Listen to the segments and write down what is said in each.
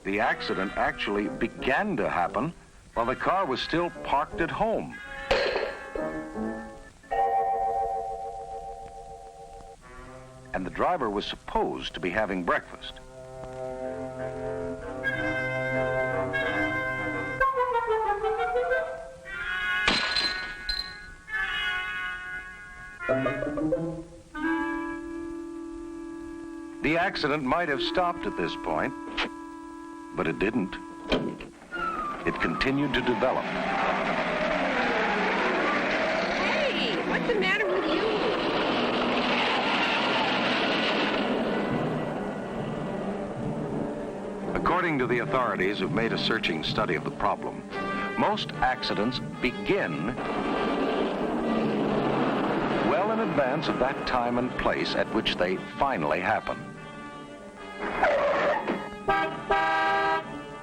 The accident actually began to happen while the car was still parked at home. And the driver was supposed to be having breakfast. The accident might have stopped at this point, but it didn't. It continued to develop. Hey, what's the matter with you? According to the authorities who've made a searching study of the problem, most accidents begin well in advance of that time and place at which they finally happen.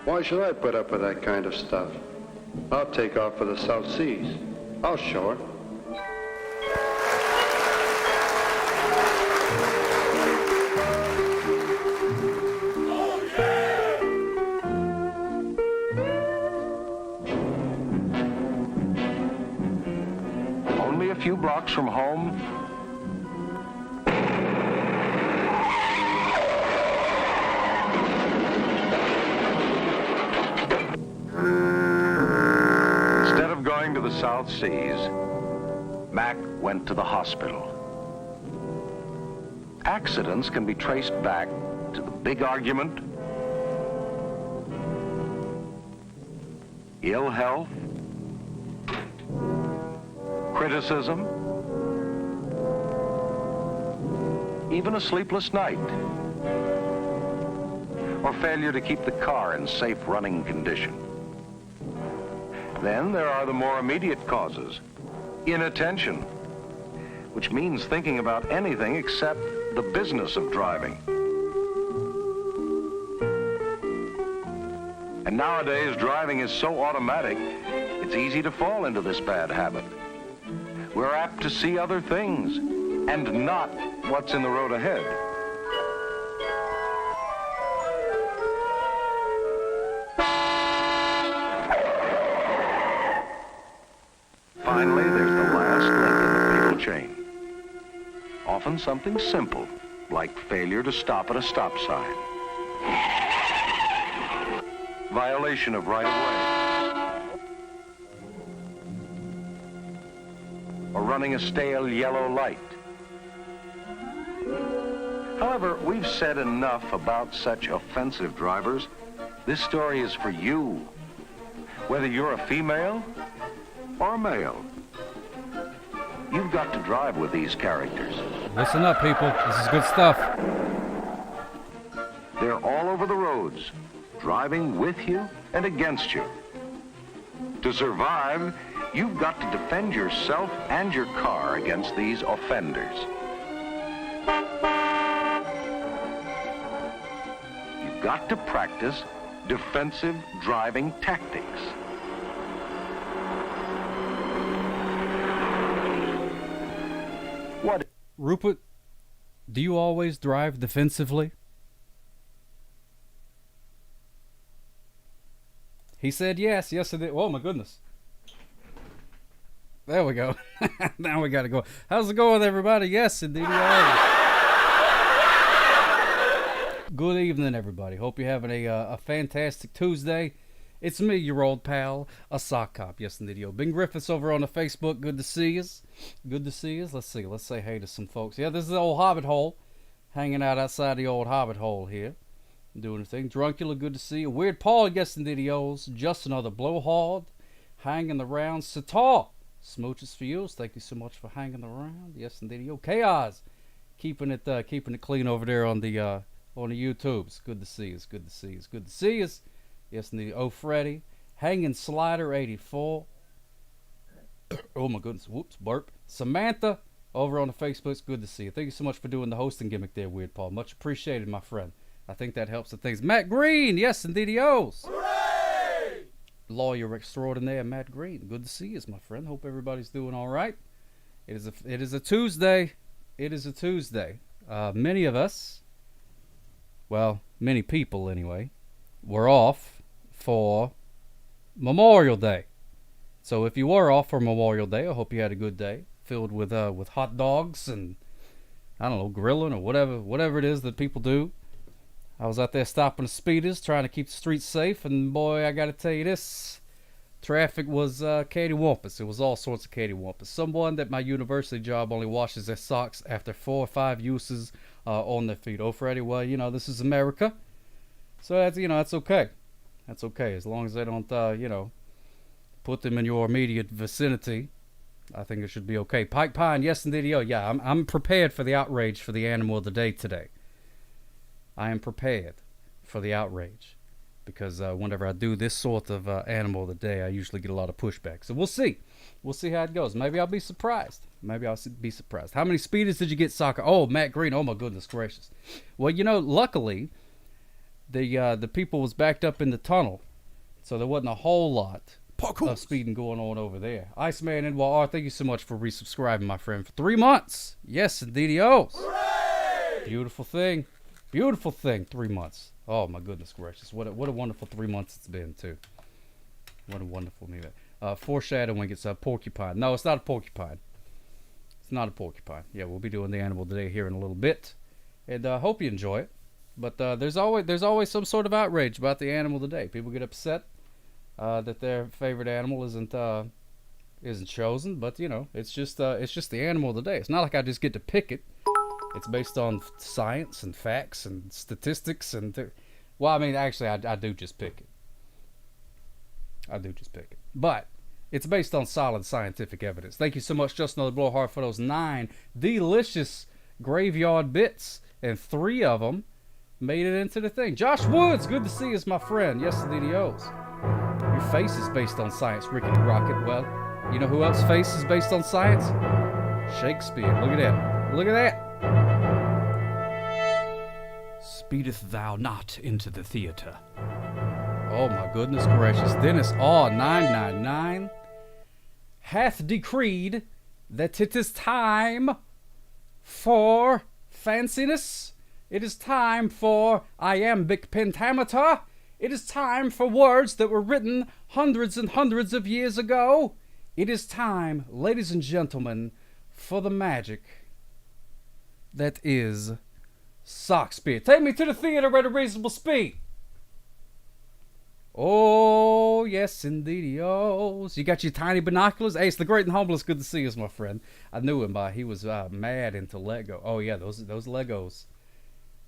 Why should I put up with that kind of stuff? I'll take off for the South Seas. I'll show her. Only a few blocks from home, instead of going to the South Seas, Mac went to the hospital. Accidents can be traced back to the big argument, ill health, criticism, even a sleepless night, or failure to keep the car in safe running condition. Then there are the more immediate causes. Inattention, which means thinking about anything except the business of driving. And nowadays, driving is so automatic, it's easy to fall into this bad habit. We're apt to see other things and not what's in the road ahead. Finally, there's the last link in the fatal chain. Often something simple, like failure to stop at a stop sign. Violation of right-of-way. Or running a stale yellow light. However, we've said enough about such offensive drivers. This story is for you, whether you're a female or a male. You've got to drive with these characters. Listen up, people. This is good stuff. They're all over the roads, driving with you and against you. To survive, you've got to defend yourself and your car against these offenders. You've got to practice defensive driving tactics. What? Rupert, do you always drive defensively? He said yes. Yes, I did. Oh, my goodness. There we go. Now we got to go. How's it going, everybody? Yes, indeed. Good evening, everybody. Hope you're having a fantastic Tuesday. It's me, your old pal, a sock cop. Yes, indeed. Ben Griffiths over on the Facebook. Good to see you. Good to see you. Let's see. Let's say hey to some folks. Yeah, this is the old Hobbit hole. Hanging out outside the old Hobbit hole here. Doing a thing. Drunkula, good to see you. Weird Paul, yes, indeed. Just another blowhard. Hanging around. Sitar. Smooches for you. Thank you so much for hanging around. Yes, indeed. Chaos. Keeping it clean over there on the YouTubes. Good to see you. Good to see you. Good to see you. Yes, indeed. Oh, Freddy. Hanging Slider 84. Oh, my goodness. Whoops. Burp. Samantha, over on the Facebook. It's good to see you. Thank you so much for doing the hosting gimmick there, Weird Paul. Much appreciated, my friend. I think that helps the things. Matt Green. Yes, indeed. Hooray! Lawyer extraordinaire, Matt Green. Good to see you, my friend. Hope everybody's doing all right. It is a Tuesday. It is a Tuesday. Many of us well, many people anyway, were off for Memorial Day. So if you were off for Memorial Day, I hope you had a good day, filled with hot dogs and, I don't know, grilling or whatever it is that people do. I was out there stopping the speeders, trying to keep the streets safe, and boy, I gotta tell you this, traffic was cattywampus. It was all sorts of cattywampus. Someone at my university job only washes their socks after 4 or 5 uses on their feet. Oh, Freddie, well, this is America, so that's okay. That's okay, as long as they don't, put them in your immediate vicinity. I think it should be okay. Pike Pine, yes indeed. Yeah, I'm prepared for the outrage for the animal of the day today. I am prepared for the outrage because whenever I do this sort of animal of the day, I usually get a lot of pushback. So we'll see. We'll see how it goes. Maybe I'll be surprised. How many speeders did you get, Soccer? Oh, Matt Green. Oh, my goodness gracious. Well, luckily, the people was backed up in the tunnel, so there wasn't a whole lot of speeding going on over there. Iceman and thank you so much for resubscribing, my friend, for 3 months. Yes, indeed. Hooray! Beautiful thing. 3 months. Oh my goodness gracious. What a wonderful 3 months it's been too. What a wonderful meal. Foreshadowing, it's a porcupine. No, it's not a porcupine. It's not a porcupine. Yeah, we'll be doing the animal today here in a little bit. And hope you enjoy it. But there's always some sort of outrage about the animal today. People get upset that their favorite animal isn't chosen, but it's just the animal of the day. It's not like I just get to pick it. It's based on science and facts and statistics and well, I mean, actually, I do just pick it. But it's based on solid scientific evidence. Thank you so much, Justin the Blowhard, for those 9 delicious graveyard bits, and 3 of them made it into the thing. Josh Woods, good to see you, my friend. Yes, indeed, your face is based on science, Ricky Rocket. Well, you know who else's face is based on science? Shakespeare. Look at that. Look at that. Speedeth thou not into the theater? Oh my goodness gracious. Dennis 999 hath decreed that it is time for fanciness. It is time for iambic pentameter. It is time for words that were written hundreds and hundreds of years ago. It is time, ladies and gentlemen, for the magic that is Sockspear. Take me to the theater at a reasonable speed. Oh, yes, indeed. Oh, so you got your tiny binoculars? Ace, the great and humblest, good to see you, my friend. I knew him he was mad into Lego. Oh, yeah, those Legos.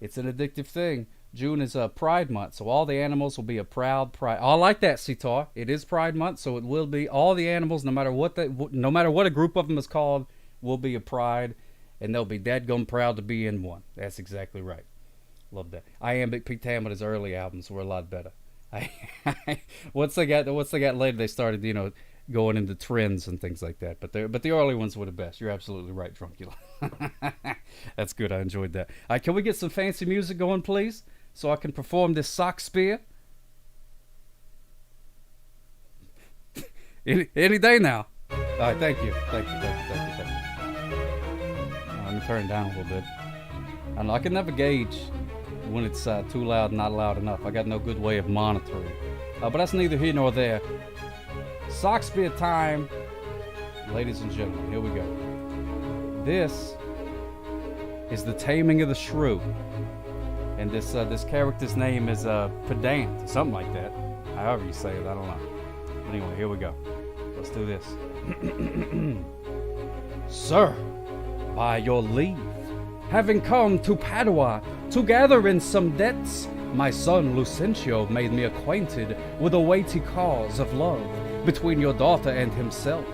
It's an addictive thing. June is Pride Month, so all the animals will be a proud pride. Oh, I like that, Sitar. It is Pride Month, so it will be all the animals, no matter what a group of them is called, will be a pride, and they'll be dadgum proud to be in one. That's exactly right. Love that. Iambic Pentameter's early albums were a lot better. Once they got later, they started, going into trends and things like that. But the early ones were the best. You're absolutely right, Drunkula. That's good. I enjoyed that. Can we get some fancy music going, please, so I can perform this sock spear? Any day now. All right, thank you. Let me turn it down a little bit. I don't know, I can never gauge when it's too loud and not loud enough. I got no good way of monitoring. But that's neither here nor there. Sock spear time, ladies and gentlemen. Here we go. This is the Taming of the Shrew, and this character's name is Pedant, something like that. However you say it, I don't know. But anyway, here we go. Let's do this. Sir, by your leave, having come to Padua to gather in some debts, my son Lucentio made me acquainted with a weighty cause of love between your daughter and himself.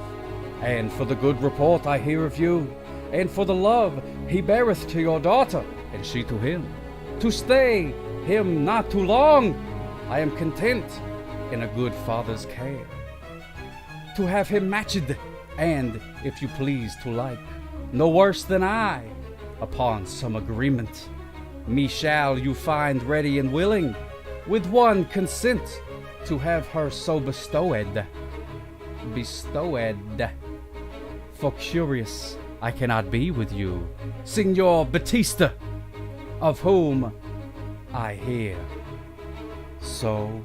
And for the good report I hear of you, and for the love he beareth to your daughter, and she to him, to stay him not too long, I am content in a good father's care, to have him matched, and, if you please to like, no worse than I, upon some agreement, me shall you find ready and willing, with one consent, to have her so bestowed. For curious I cannot be with you, Signor Batista, of whom I hear so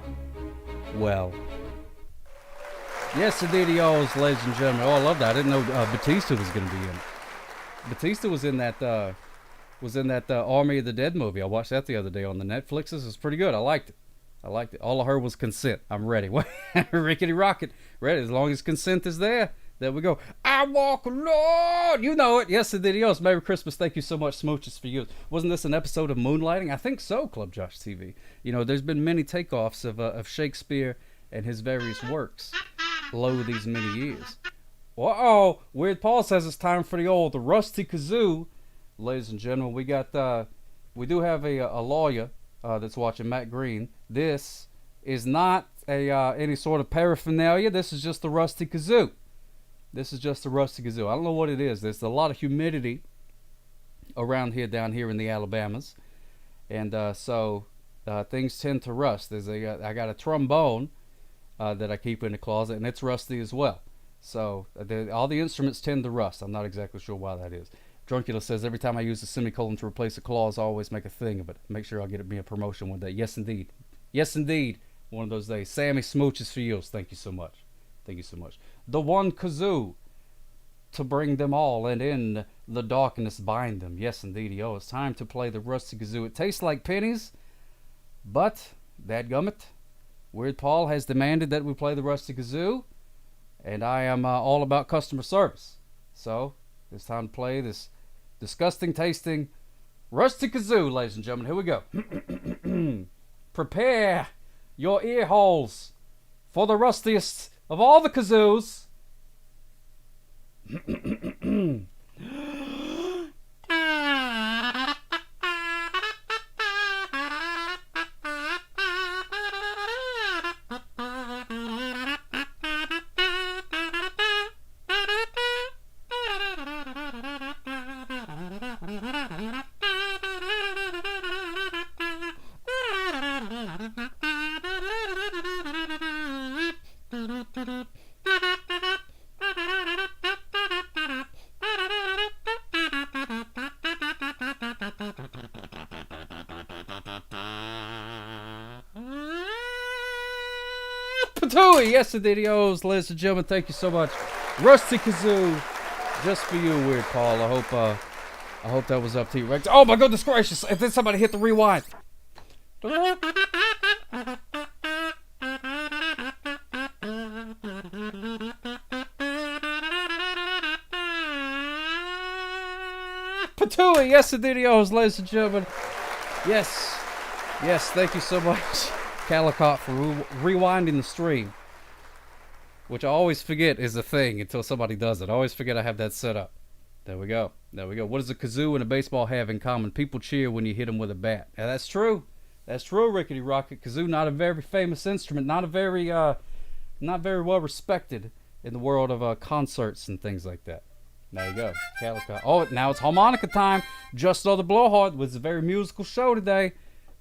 well. Yes, indeed, ladies and gentlemen. Oh, I love that. I didn't know Batista was going to be in. Batista was in that Army of the Dead movie. I watched that the other day on the Netflixes. It was pretty good. I liked it. All I heard was consent. I'm ready. Rickety Rocket. Ready. As long as consent is there. There we go. I walk alone. You know it. Yes, indeed. Merry Christmas. Thank you so much. Smooches for you. Wasn't this an episode of Moonlighting? I think so, Club Josh TV. You know, there's been many takeoffs of Shakespeare and his various works lo these many years. Uh-oh. Weird Paul says it's time for the rusty kazoo. Ladies and gentlemen, we do have a lawyer that's watching, Matt Green. This is not any sort of paraphernalia. This is just the rusty kazoo. I don't know what it is. There's a lot of humidity around here, down here in the Alabamas, and so things tend to rust. I got a trombone that I keep in the closet, and it's rusty as well. So all the instruments tend to rust. I'm not exactly sure why that is. Druncula says, every time I use a semicolon to replace a clause, I always make a thing of it. Make sure I'll get it be a promotion one day. Yes, indeed. Yes, indeed. One of those days. Sammy Smooches for you. Thank you so much. Thank you so much. The one kazoo to bring them all, and in the darkness bind them. Yes, indeed. It's time to play the rusty kazoo. It tastes like pennies, but, dadgummit, Weird Paul has demanded that we play the rusty kazoo, and I am all about customer service. So, it's time to play this disgusting tasting rusty kazoo, ladies and gentlemen. Here we go. Prepare your ear holes for the rustiest of all the kazoos. Yes, videos, ladies and gentlemen, thank you so much. Rusty kazoo, just for you, Weird Paul. I hope that was up to you. Right? Oh my goodness gracious! And then somebody hit the rewind. Patooey, yes, the videos, ladies and gentlemen. Yes, thank you so much, Calicott, for rewinding the stream. Which I always forget is a thing until somebody does it. I always forget I have that set up. There we go. What does a kazoo and a baseball have in common? People cheer when you hit them with a bat. Yeah, that's true. That's true, Rickety Rocket. Kazoo, not a very famous instrument. Not very well respected in the world of concerts and things like that. There you go. Calico. Oh, now it's harmonica time. Just Another Blowhard was a very musical show today.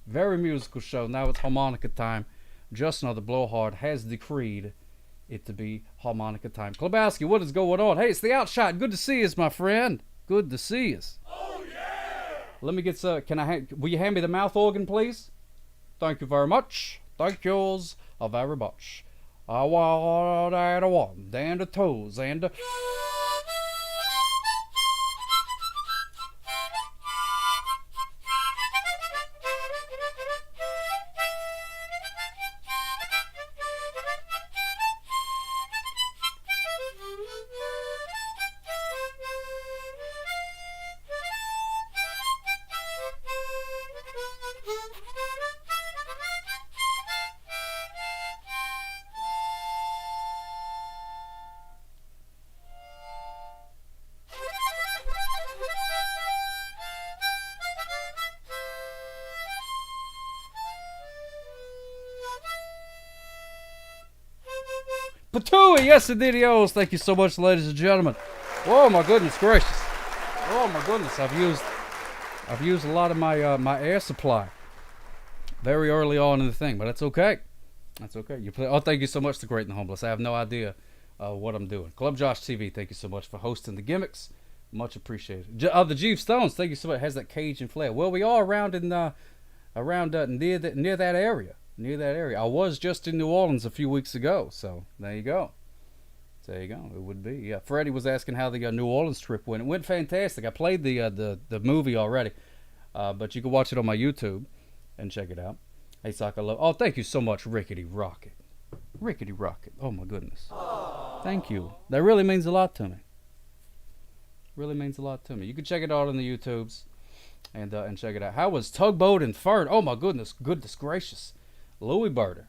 Very musical show. Now it's harmonica time. Just Another Blowhard has decreed it to be harmonica time. Klobowski, what is going on? Hey, it's the Outshot. Good to see you, my friend. Good to see you. Oh, yeah! Let me get some. Will you hand me the mouth organ, please? Thank you very much. Thank yous very much. I want and a one, and the toes, and the... Patooey, yes, indeedios. Thank you so much, ladies and gentlemen. Oh my goodness gracious. Oh my goodness, I've used a lot of my my air supply very early on in the thing, but that's okay. That's okay. You play. Oh, thank you so much, The Great and the Homeless. I have no idea what I'm doing. Club Josh TV, thank you so much for hosting the gimmicks. Much appreciated. The Jeeve Stones, thank you so much. Has that Cajun flair. Well, we are around in around near that area. Near that area. I was just in New Orleans a few weeks ago, so there you go. There you go. It would be. Yeah. Freddie was asking how the New Orleans trip went. It went fantastic. I played the movie already, but you can watch it on my YouTube and check it out. Hey, Sock, I love. Oh, thank you so much, Rickety Rocket. Rickety Rocket. Oh my goodness. Aww. Thank you. That really means a lot to me. Really means a lot to me. You can check it out on the YouTubes and check it out. How was Tugboat and Fern? Oh my goodness gracious. Louis Burder.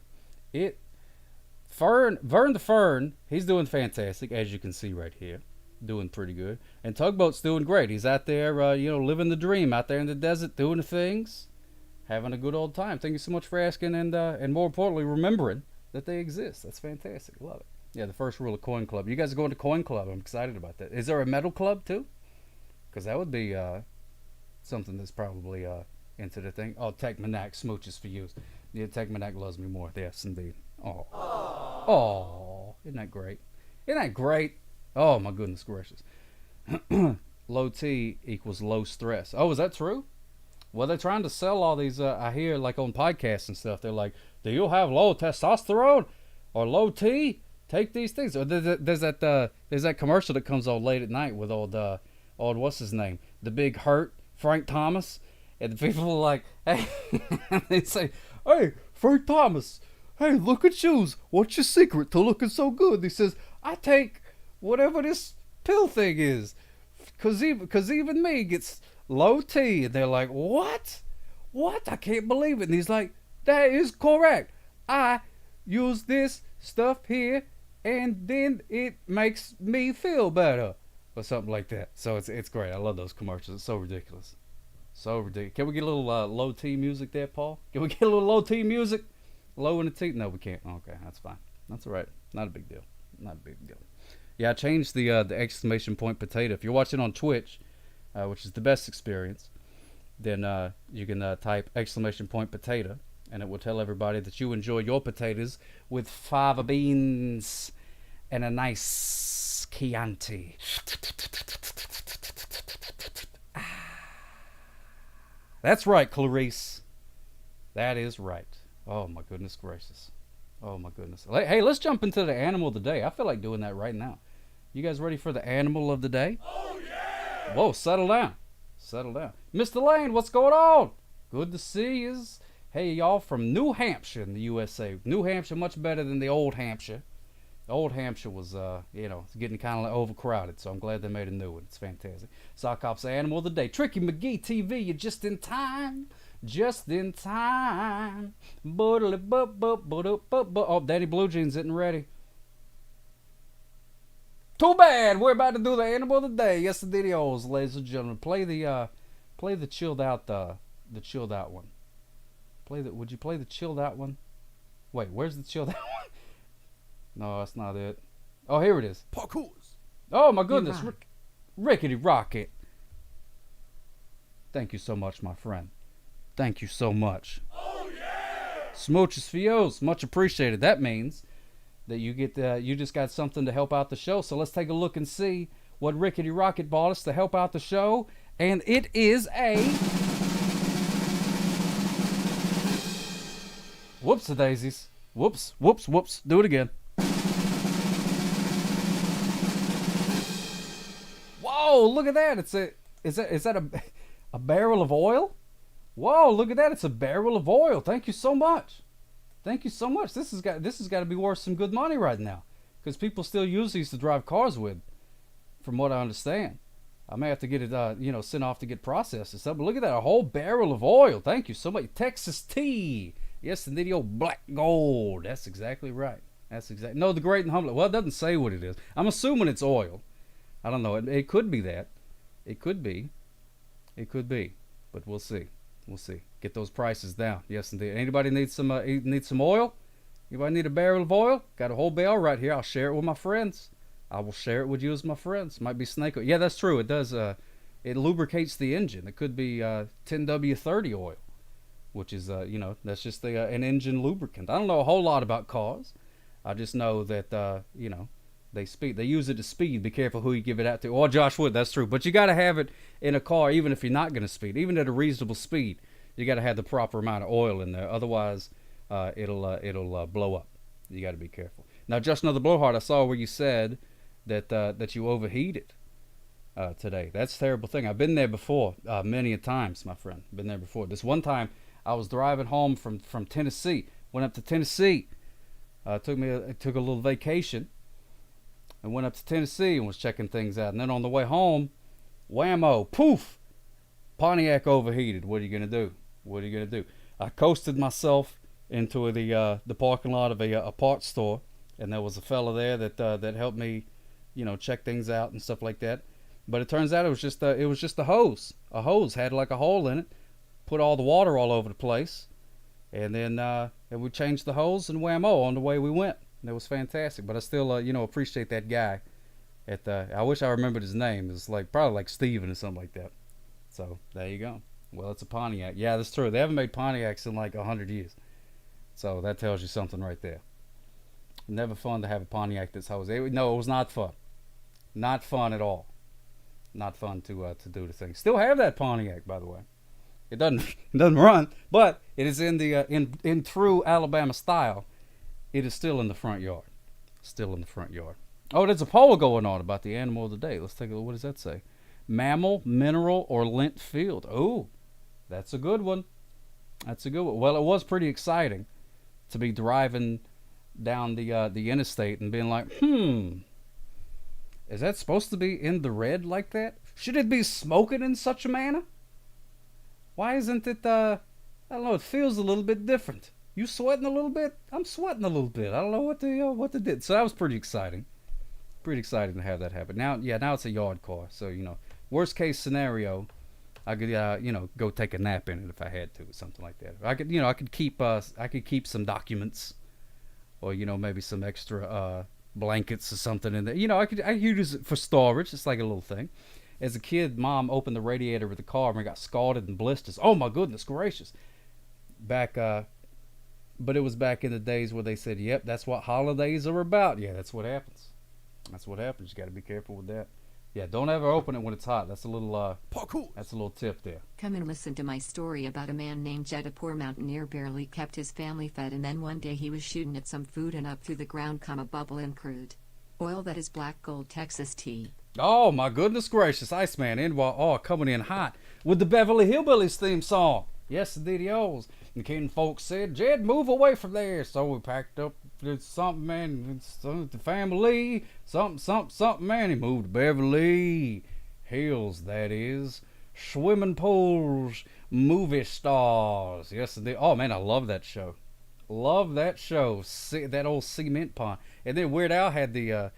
Vern the Fern, he's doing fantastic, as you can see right here. Doing pretty good. And Tugboat's doing great. He's out there, living the dream out there in the desert, doing the things, having a good old time. Thank you so much for asking and more importantly, remembering that they exist. That's fantastic. Love it. Yeah, the first rule of Coin Club. You guys are going to Coin Club. I'm excited about that. Is there a metal club, too? Because that would be something that's probably into the thing. Oh, Techmanac smooches for you. Yeah, Techmanac loves me more. Yes, indeed. Oh, isn't that great? Isn't that great? Oh, my goodness gracious. Low T equals low stress. Oh, is that true? Well, they're trying to sell all these, I hear, like on podcasts and stuff. They're like, do you have low testosterone or low T? Take these things. Or there's that commercial that comes on late at night with old what's his name? The Big Hurt, Frank Thomas. And the people are like, hey, they say, hey, Frank Thomas, hey, look at shoes. What's your secret to looking so good? He says, I take whatever this pill thing is. Cause even me gets low T. And they're like, what? What? I can't believe it. And he's like, that is correct. I use this stuff here and then it makes me feel better. Or something like that. So it's great. I love those commercials. It's so ridiculous. So ridiculous. Can we get a little low T music there, Paul? Can we get a little low T music? Low in the T? No, we can't. Okay, that's fine. That's all right. Not a big deal. Not a big deal. Yeah, I changed the exclamation point potato. If you're watching on Twitch, which is the best experience, then you can type exclamation point potato, and it will tell everybody that you enjoy your potatoes with fava beans and a nice Chianti. That's right, Clarice. That is right. Oh, my goodness gracious. Oh, my goodness. Hey, let's jump into the animal of the day. I feel like doing that right now. You guys ready for the animal of the day? Oh, yeah! Whoa, settle down. Settle down. Mr. Lane, what's going on? Good to see you. Hey, y'all from New Hampshire in the USA. New Hampshire, much better than the Old Hampshire. The Old Hampshire was, it's getting kind of overcrowded, so I'm glad they made a new one. It's fantastic. Sock Op's Animal of the Day. Tricky McGee TV, you're just in time. Just in time. Oh, Daddy Blue Jeans isn't ready. Too bad. We're about to do the Animal of the Day. Yes, the videos, ladies and gentlemen. Play the chilled out, the chilled out one. Would you play the chilled out one? Wait, where's the chilled out one? No, that's not it. Oh, here it is. Parkours. Oh, my goodness. Rickety Rocket. Thank you so much, my friend. Thank you so much. Oh, yeah! Smooches for you. Much appreciated. That means that you just got something to help out the show. So let's take a look and see what Rickety Rocket bought us to help out the show. And it is a... Whoops-a-daisies. Whoops, whoops, whoops. Do it again. Whoa, look at that. Is that a barrel of oil? Whoa, look at that. It's a barrel of oil. Thank you so much. Thank you so much. This has got to be worth some good money right now, because people still use these to drive cars with, from what I understand. I may have to get it sent off to get processed or something. But look at that, a whole barrel of oil. Thank you so much. Texas tea. Yes, the old black gold. That's exactly right. No, the Great and Humble. Well, it doesn't say what it is. I'm assuming it's oil. I don't know. It could be that. It could be. But we'll see. We'll see. Get those prices down. Yes, indeed. Anybody need some oil? Anybody need a barrel of oil? Got a whole barrel right here. I'll share it with my friends. I will share it with you as my friends. Might be snake oil. Yeah, that's true. It does. It lubricates the engine. It could be 10W30 oil, which is that's just an engine lubricant. I don't know a whole lot about cars. I just know that they use it to speed. Be careful who you give it out to. Oh, Josh Wood, that's true. But you got to have it in a car, even if you're not going to speed, even at a reasonable speed. You got to have the proper amount of oil in there, otherwise it'll blow up. You got to be careful. Now, just another blowhard. I saw where you said that you overheated today. That's a terrible thing. I've been there before, many a times, my friend. Been there before. This one time, I was driving home from Tennessee. Went up to Tennessee. Took a little vacation, and went up to Tennessee and was checking things out. And then on the way home, whammo, poof, Pontiac overheated. What are you gonna do? What are you gonna do? I coasted myself into the parking lot of a parts store, and there was a fella there that helped me, check things out and stuff like that. But it turns out it was just a hose. A hose had like a hole in it, put all the water all over the place, and then and we changed the hose, and whammo, on the way we went. And it was fantastic. But I still appreciate that guy. I wish I remembered his name. It was probably like Steven or something like that. So there you go. Well, it's a Pontiac. Yeah, that's true. They haven't made Pontiacs in like 100 years. So that tells you something right there. Never fun to have a Pontiac that's hosed. No, it was not fun. Not fun at all. Not fun to do the thing. Still have that Pontiac, by the way. It doesn't run, but it is in the in true Alabama style. It is still in the front yard. Still in the front yard. Oh, there's a poll going on about the animal of the day. Let's take a look. What does that say? Mammal, mineral, or lint field? Oh, that's a good one. That's a good one. Well, it was pretty exciting to be driving down the interstate and being like, is that supposed to be in the red like that? Should it be smoking in such a manner? Why isn't it, I don't know, it feels a little bit different. You sweating a little bit? I'm sweating a little bit. I don't know what to do. So that was pretty exciting. Pretty exciting to have that happen. Now it's a yard car. So, worst case scenario, I could, go take a nap in it if I had to, or something like that. I could keep some documents, or maybe some extra blankets or something in there. I could use it for storage. It's like a little thing. As a kid, Mom opened the radiator of the car and we got scalded and blisters. Oh my goodness gracious! But it was back in the days where they said, "Yep, that's what holidays are about." Yeah, that's what happens. That's what happens. You got to be careful with that. Yeah, don't ever open it when it's hot. That's a little parkour. That's a little tip there. Come and listen to my story about a man named Jed. A poor mountaineer barely kept his family fed, and then one day he was shooting at some food, and up through the ground come a bubble and crude oil that is black gold Texas tea. Oh my goodness gracious! Iceman coming in hot with the Beverly Hillbillies theme song. Yes, indeed he was. And the kin folks said, "Jed, move away from there." So we packed up something, man, the family, something, man. He moved to Beverly Hills, that is. Swimming pools, movie stars. Yes, indeed. Oh, man, I love that show. Love that show. See, that old cement pond. And then Weird Al had the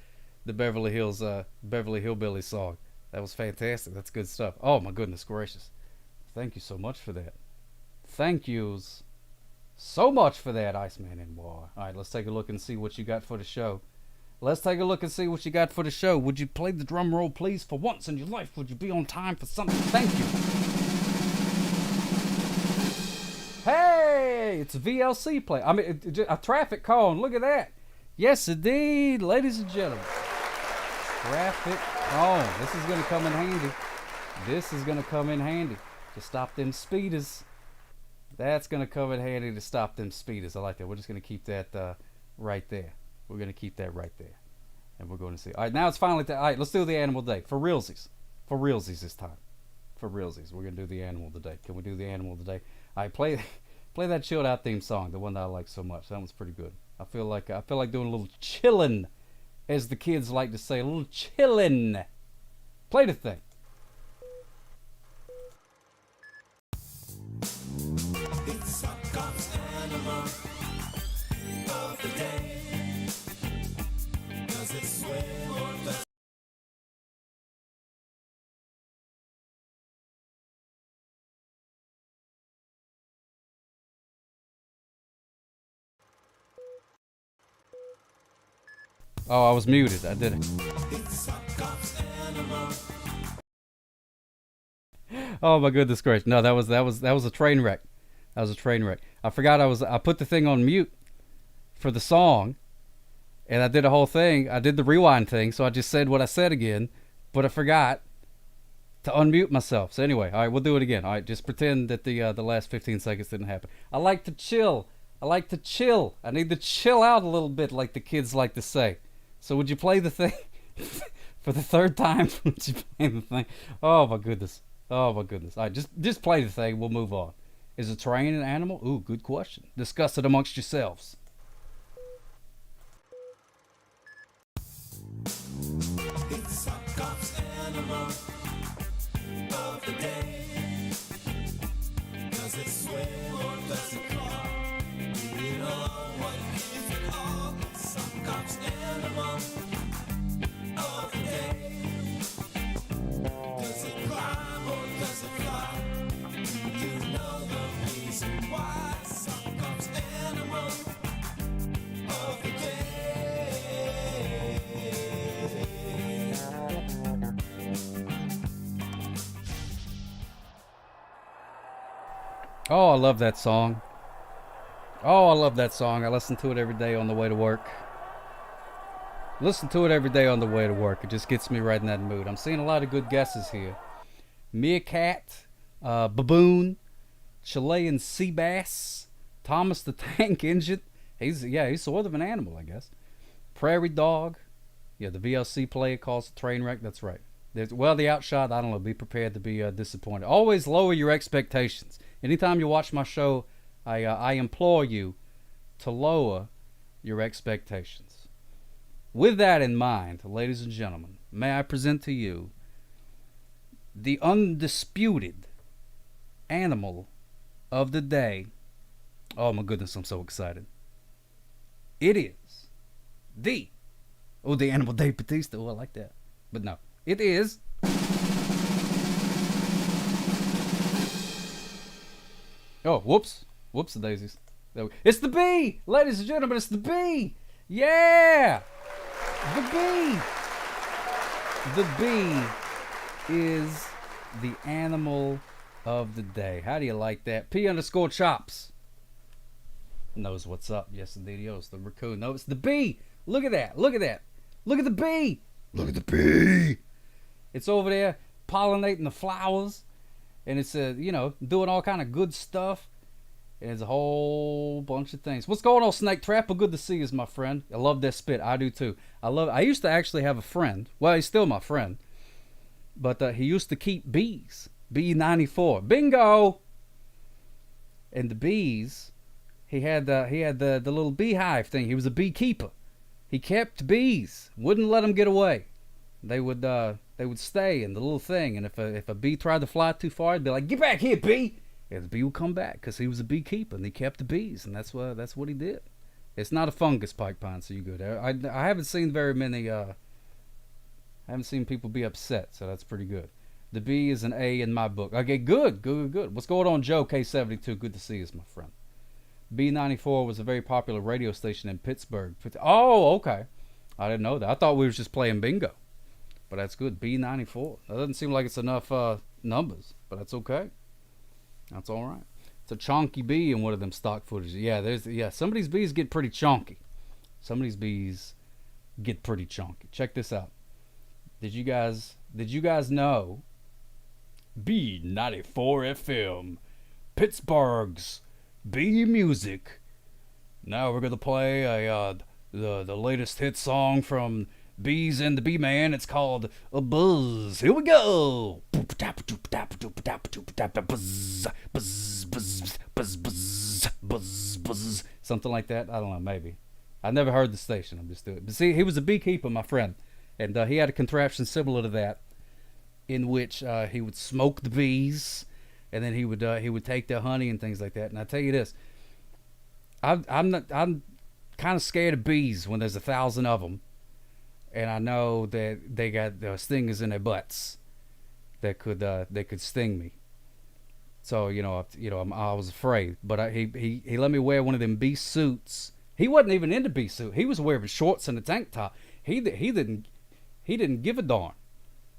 Beverly Hillbillies song. That was fantastic. That's good stuff. Oh, my goodness gracious. Thank you so much for that. Thank yous so much for that, Iceman and War. All right, let's take a look and see what you got for the show. Would you play the drum roll, please? For once in your life, would you be on time for something? Thank you. Hey, it's a VLC play. I mean, a traffic cone. Look at that. Yes, indeed, ladies and gentlemen. Traffic cone. This is going to come in handy. To stop them speeders. That's going to come in handy to stop them speeders. I like that. We're just going to keep that right there. We're going to keep that right there. And we're going to see. All right, now it's finally all right, let's do the animal day. For realsies. For realsies this time. For realsies. We're going to do the animal today. Can we do the animal today? All right, play that chilled out theme song, the one that I like so much. That one's pretty good. I feel like doing a little chillin', as the kids like to say, a little chillin'. Play the thing. Oh, I was muted. I did it. Oh my goodness gracious! No, that was a train wreck. That was a train wreck. I forgot I put the thing on mute for the song, and I did the whole thing. I did the rewind thing, so I just said what I said again, but I forgot to unmute myself. So anyway, all right, we'll do it again. All right, just pretend that the last 15 seconds didn't happen. I like to chill. I like to chill. I need to chill out a little bit, like the kids like to say. So would you play the thing for the third time? Would you play the thing? Oh my goodness. Oh my goodness. All right, just play the thing. We'll move on. Is a train an animal? Ooh, good question. Discuss it amongst yourselves. It's a cop's animal of the day. Does it swim or does it crawl? You know what is it all? Some cop's animal of the day. Does it climb or does it fly? Do you know the reason why? Some cop's animal of the day. Oh, I love that song. Oh, I love that song. I listen to it every day on the way to work. Listen to it every day on the way to work. It just gets me right in that mood. I'm seeing a lot of good guesses here. Meerkat, baboon, Chilean sea bass, Thomas the Tank Engine. He's sort of an animal, I guess. Prairie dog. Yeah, the VLC player calls it train wreck. That's right. The outshot, I don't know. Be prepared to be disappointed. Always lower your expectations. Anytime you watch my show, I implore you to lower your expectations. With that in mind, ladies and gentlemen, may I present to you the undisputed animal of the day. Oh my goodness, I'm so excited. It is the Animal Dave Batista. Oh, I like that. But no, it is oh, whoops the daisies. It's the bee, ladies and gentlemen. It's the bee. Yeah, the bee. The bee is the animal of the day. How do you like that? P_chops knows what's up. Yes, indeed. It's the raccoon. No, it's the bee. Look at that. Look at that. Look at the bee. Look at the bee. It's over there pollinating the flowers, and it's doing all kind of good stuff. And there's a whole bunch of things. What's going on, Snake Trapper? Good to see you, my friend. I love that spit. I do too. I used to actually have a friend. Well, he's still my friend, but he used to keep bees. B94. Bingo. And the bees, he had the little beehive thing. He was a beekeeper. He kept bees. Wouldn't let them get away. They would stay in the little thing. And if a bee tried to fly too far, he'd be like, "Get back here, bee!" And the bee would come back because he was a beekeeper and he kept the bees, and that's what he did. It's not a fungus, Pike Pine, so you're good. I haven't seen very many. I haven't seen people be upset, so that's pretty good. The bee is an A in my book. Okay, good. What's going on, Joe K72? Good to see you, my friend. B94 was a very popular radio station in Pittsburgh. Oh, okay. I didn't know that. I thought we were just playing bingo. But that's good. B94. That doesn't seem like it's enough numbers, but that's okay. That's all right. It's a chonky bee in one of them stock footage. Yeah, some of these bees get pretty chonky. Some of these bees get pretty chonky. Check this out. Did you guys know B94 FM, Pittsburgh's bee music? Now we're gonna play the latest hit song from Bees and the Bee Man. It's called A Buzz. Here we go. Something like that. I don't know, maybe. I never heard the station. I'm just doing it. But see, he was a beekeeper, my friend, and he had a contraption similar to that, in which he would smoke the bees, and then he would take their honey and things like that. And I tell you this, I'm kind of scared of bees when there's 1,000 of them, and I know that they got stingers in their butts that could sting me. So I was afraid, but he let me wear one of them bee suits. He wasn't even into bee suit. He was wearing shorts and a tank top. He didn't give a darn.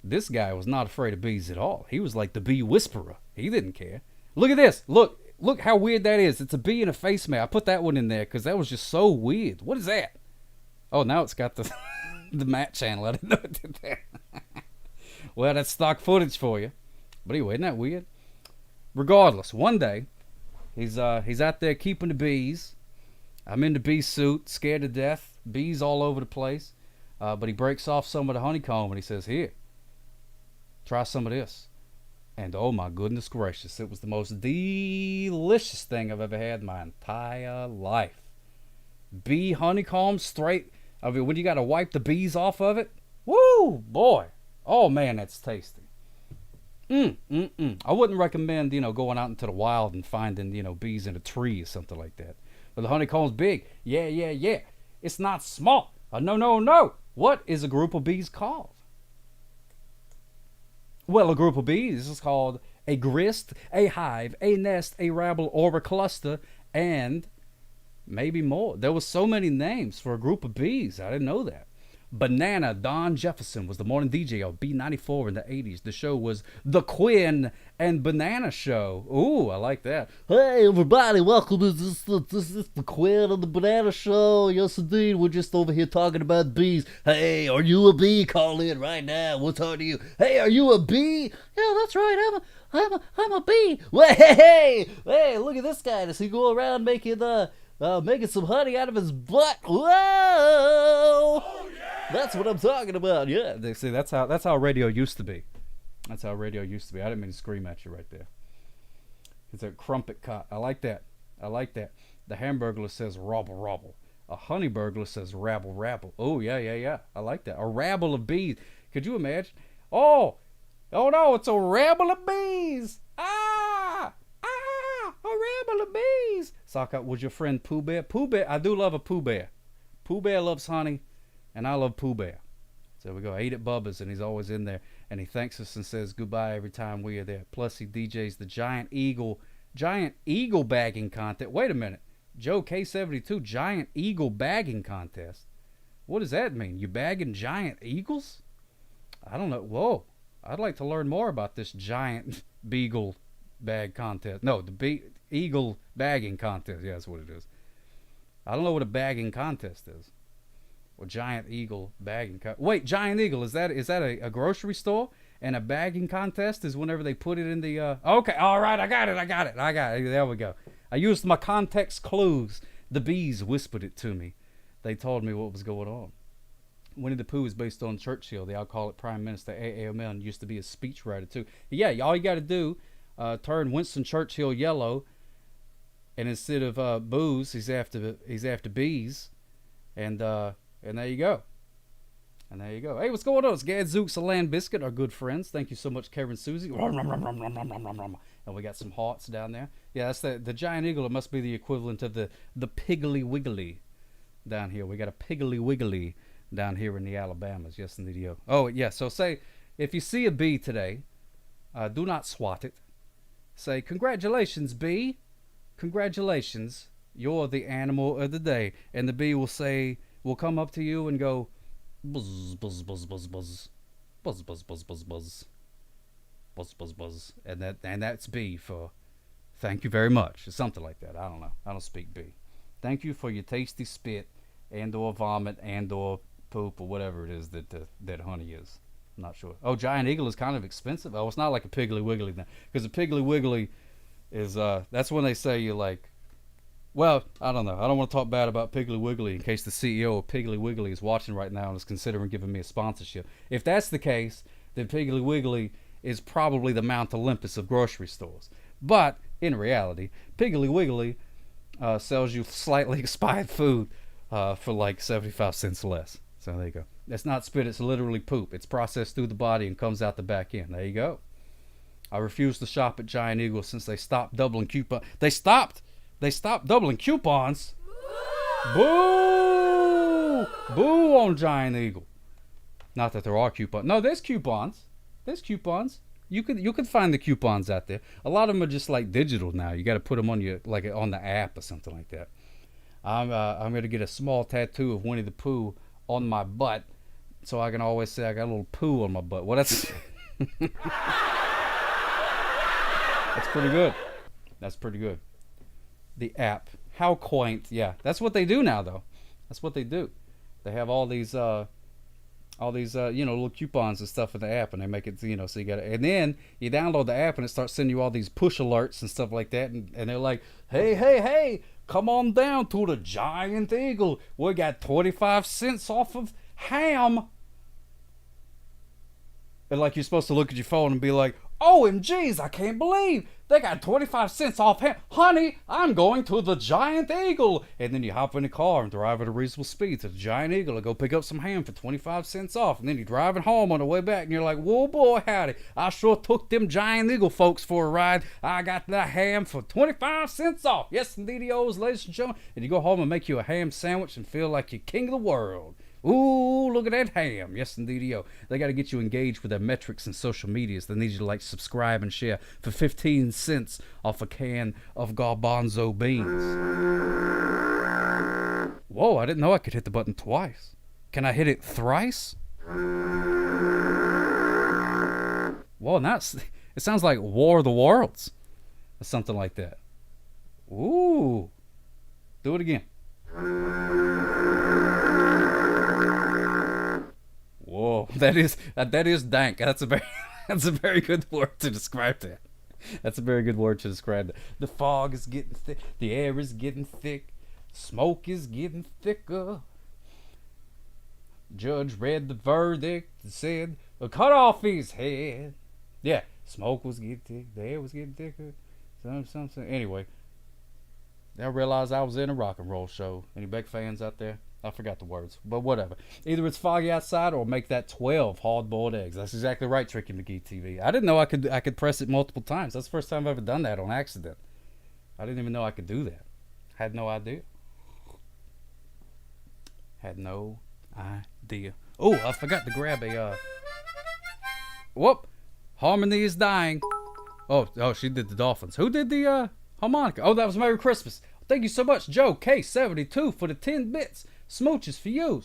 This guy was not afraid of bees at all. He was like the bee whisperer. He didn't care. Look at this. Look how weird that is. It's a bee in a face mask. I put that one in there because that was just so weird. What is that? Oh, now it's got the the Matt channel. I didn't know it did that. Well, that's stock footage for you. But anyway, isn't that weird? Regardless, one day, he's out there keeping the bees. I'm in the bee suit, scared to death. Bees all over the place. But he breaks off some of the honeycomb and he says, here, try some of this. And oh my goodness gracious, it was the most delicious thing I've ever had in my entire life. Bee honeycomb straight. I mean, when you got to wipe the bees off of it, woo, boy. Oh man, that's tasty. I wouldn't recommend, going out into the wild and finding, bees in a tree or something like that. But the honeycomb's big. Yeah. It's not small. No. What is a group of bees called? Well, a group of bees is called a grist, a hive, a nest, a rabble, or a cluster, and maybe more. There was so many names for a group of bees. I didn't know that. Banana Don Jefferson was the morning DJ of B94 in the 80s. The show was The Quinn and Banana Show. Ooh, I like that. Hey, everybody, welcome to this is The Quinn and the Banana Show. Yes, indeed, we're just over here talking about bees. Hey, are you a bee? Call in right now. We'll talk to you. Hey, are you a bee? Yeah, that's right. I'm a bee. Well, hey, look at this guy. Does he go around making some honey out of his butt? Whoa! Oh, yeah! That's what I'm talking about. Yeah, they see that's how radio used to be. That's how radio used to be. I didn't mean to scream at you right there. It's a crumpet cut. I like that. The Hamburglar says robble robble. A honey burglar says rabble rabble. Oh yeah. I like that. A rabble of bees. Could you imagine? Oh no, it's a rabble of bees. A rabble of bees. Sock out was your friend Pooh Bear. Pooh Bear, I do love a Pooh Bear. Pooh Bear loves honey, and I love Pooh Bear. So we go, I eat at Bubba's, and he's always in there, and he thanks us and says goodbye every time we are there. Plus, he DJs the Giant Eagle bagging contest. Wait a minute. Joe K72, Giant Eagle bagging contest. What does that mean? You bagging giant eagles? I don't know. Whoa. I'd like to learn more about this giant beagle bag contest. No, the eagle bagging contest. Yeah, that's what it is. I don't know what a bagging contest is. Or giant eagle bagging contest. Wait, giant eagle, is that a grocery store? And a bagging contest is whenever they put it in the okay, all right, I got it. There we go. I used my context clues. The bees whispered it to me. They told me what was going on. Winnie the Pooh is based on Churchill, the alcoholic prime minister. AAML, and used to be a speechwriter too. Yeah, all you got to do, turn Winston Churchill yellow, and instead of booze, he's after bees, and there you go. Hey, what's going on? It's Gadzooks and Land Biscuit, our good friends. Thank you so much, Karen Susie. And we got some hearts down there. Yeah, that's the giant eagle. It must be the equivalent of the Piggly Wiggly down here. We got a Piggly Wiggly down here in the Alabamas. Yes, indeed. Oh, yeah. So say, if you see a bee today, do not swat it. Say, congratulations, bee. Congratulations. You're the animal of the day. And the bee will come up to you and go, buzz, buzz, buzz, buzz, buzz. Buzz, buzz, buzz, buzz, buzz. Buzz, buzz, buzz. And that's bee for thank you very much. Or something like that. I don't know. I don't speak bee. Thank you for your tasty spit and or vomit and or poop or whatever it is that honey is. I'm not sure. Oh, giant eagle is kind of expensive. Oh, it's not like a Piggly Wiggly now. Because a Piggly Wiggly is, that's when they say you're like, well, I don't know. I don't want to talk bad about Piggly Wiggly in case the CEO of Piggly Wiggly is watching right now and is considering giving me a sponsorship. If that's the case, then Piggly Wiggly is probably the Mount Olympus of grocery stores. But in reality, Piggly Wiggly sells you slightly expired food for like 75 cents less. So there you go. That's not spit, it's literally poop. It's processed through the body and comes out the back end. There you go. I refuse to shop at Giant Eagle since they stopped doubling coupons. They stopped doubling coupons. Boo! Boo on Giant Eagle. Not that there are coupons. No, there's coupons. You could find the coupons out there. A lot of them are just like digital now. You got to put them on on the app or something like that. I'm going to get a small tattoo of Winnie the Pooh on my butt, so I can always say I got a little poo on my butt. Well, that's that's pretty good. The app, how quaint. Yeah, that's what they do now, though. That's what they do. They have all these all these little coupons and stuff in the app, and they make it so you got to, and then you download the app and it starts sending you all these push alerts and stuff like that, and they're like, hey, come on down to the Giant Eagle, we got 25 cents off of ham. And like, you're supposed to look at your phone and be like, OMGs, I can't believe they got 25 cents off ham. Honey, I'm going to the Giant Eagle. And then you hop in the car and drive at a reasonable speed to the Giant Eagle and go pick up some ham for 25 cents off. And then you're driving home on the way back and you're like, whoa, boy, howdy. I sure took them Giant Eagle folks for a ride. I got the ham for 25 cents off. Yes, indeed-os, ladies and gentlemen. And you go home and make you a ham sandwich and feel like you're king of the world. Ooh, look at that ham. Yes, indeed. They got to get you engaged with their metrics and social medias. They need you to like, subscribe, and share for 15 cents off a can of garbanzo beans. Whoa, I didn't know I could hit the button twice. Can I hit it thrice? Whoa, it sounds like War of the Worlds or something like that. Ooh. Do it again. Whoa, that is dank. That's a very good word to describe that. That's a very good word to describe that. The fog is getting thick. The air is getting thick. Smoke is getting thicker. Judge read the verdict and said, well, cut off his head. Yeah, smoke was getting thick. The air was getting thicker. Something. Anyway, I realized I was in a rock and roll show. Any Beck fans out there? I forgot the words, but whatever. Either it's foggy outside or make that 12 hard-boiled eggs. That's exactly right, Tricky McGee TV. I didn't know I could press it multiple times. That's the first time I've ever done that on accident. I didn't even know I could do that. Had no idea. Had no idea. Oh, I forgot to grab a, whoop. Harmony is dying. Oh, she did the Dolphins. Who did the, harmonica? Oh, that was Merry Christmas. Thank you so much, Joe K72, for the 10 bits. Smooches for you.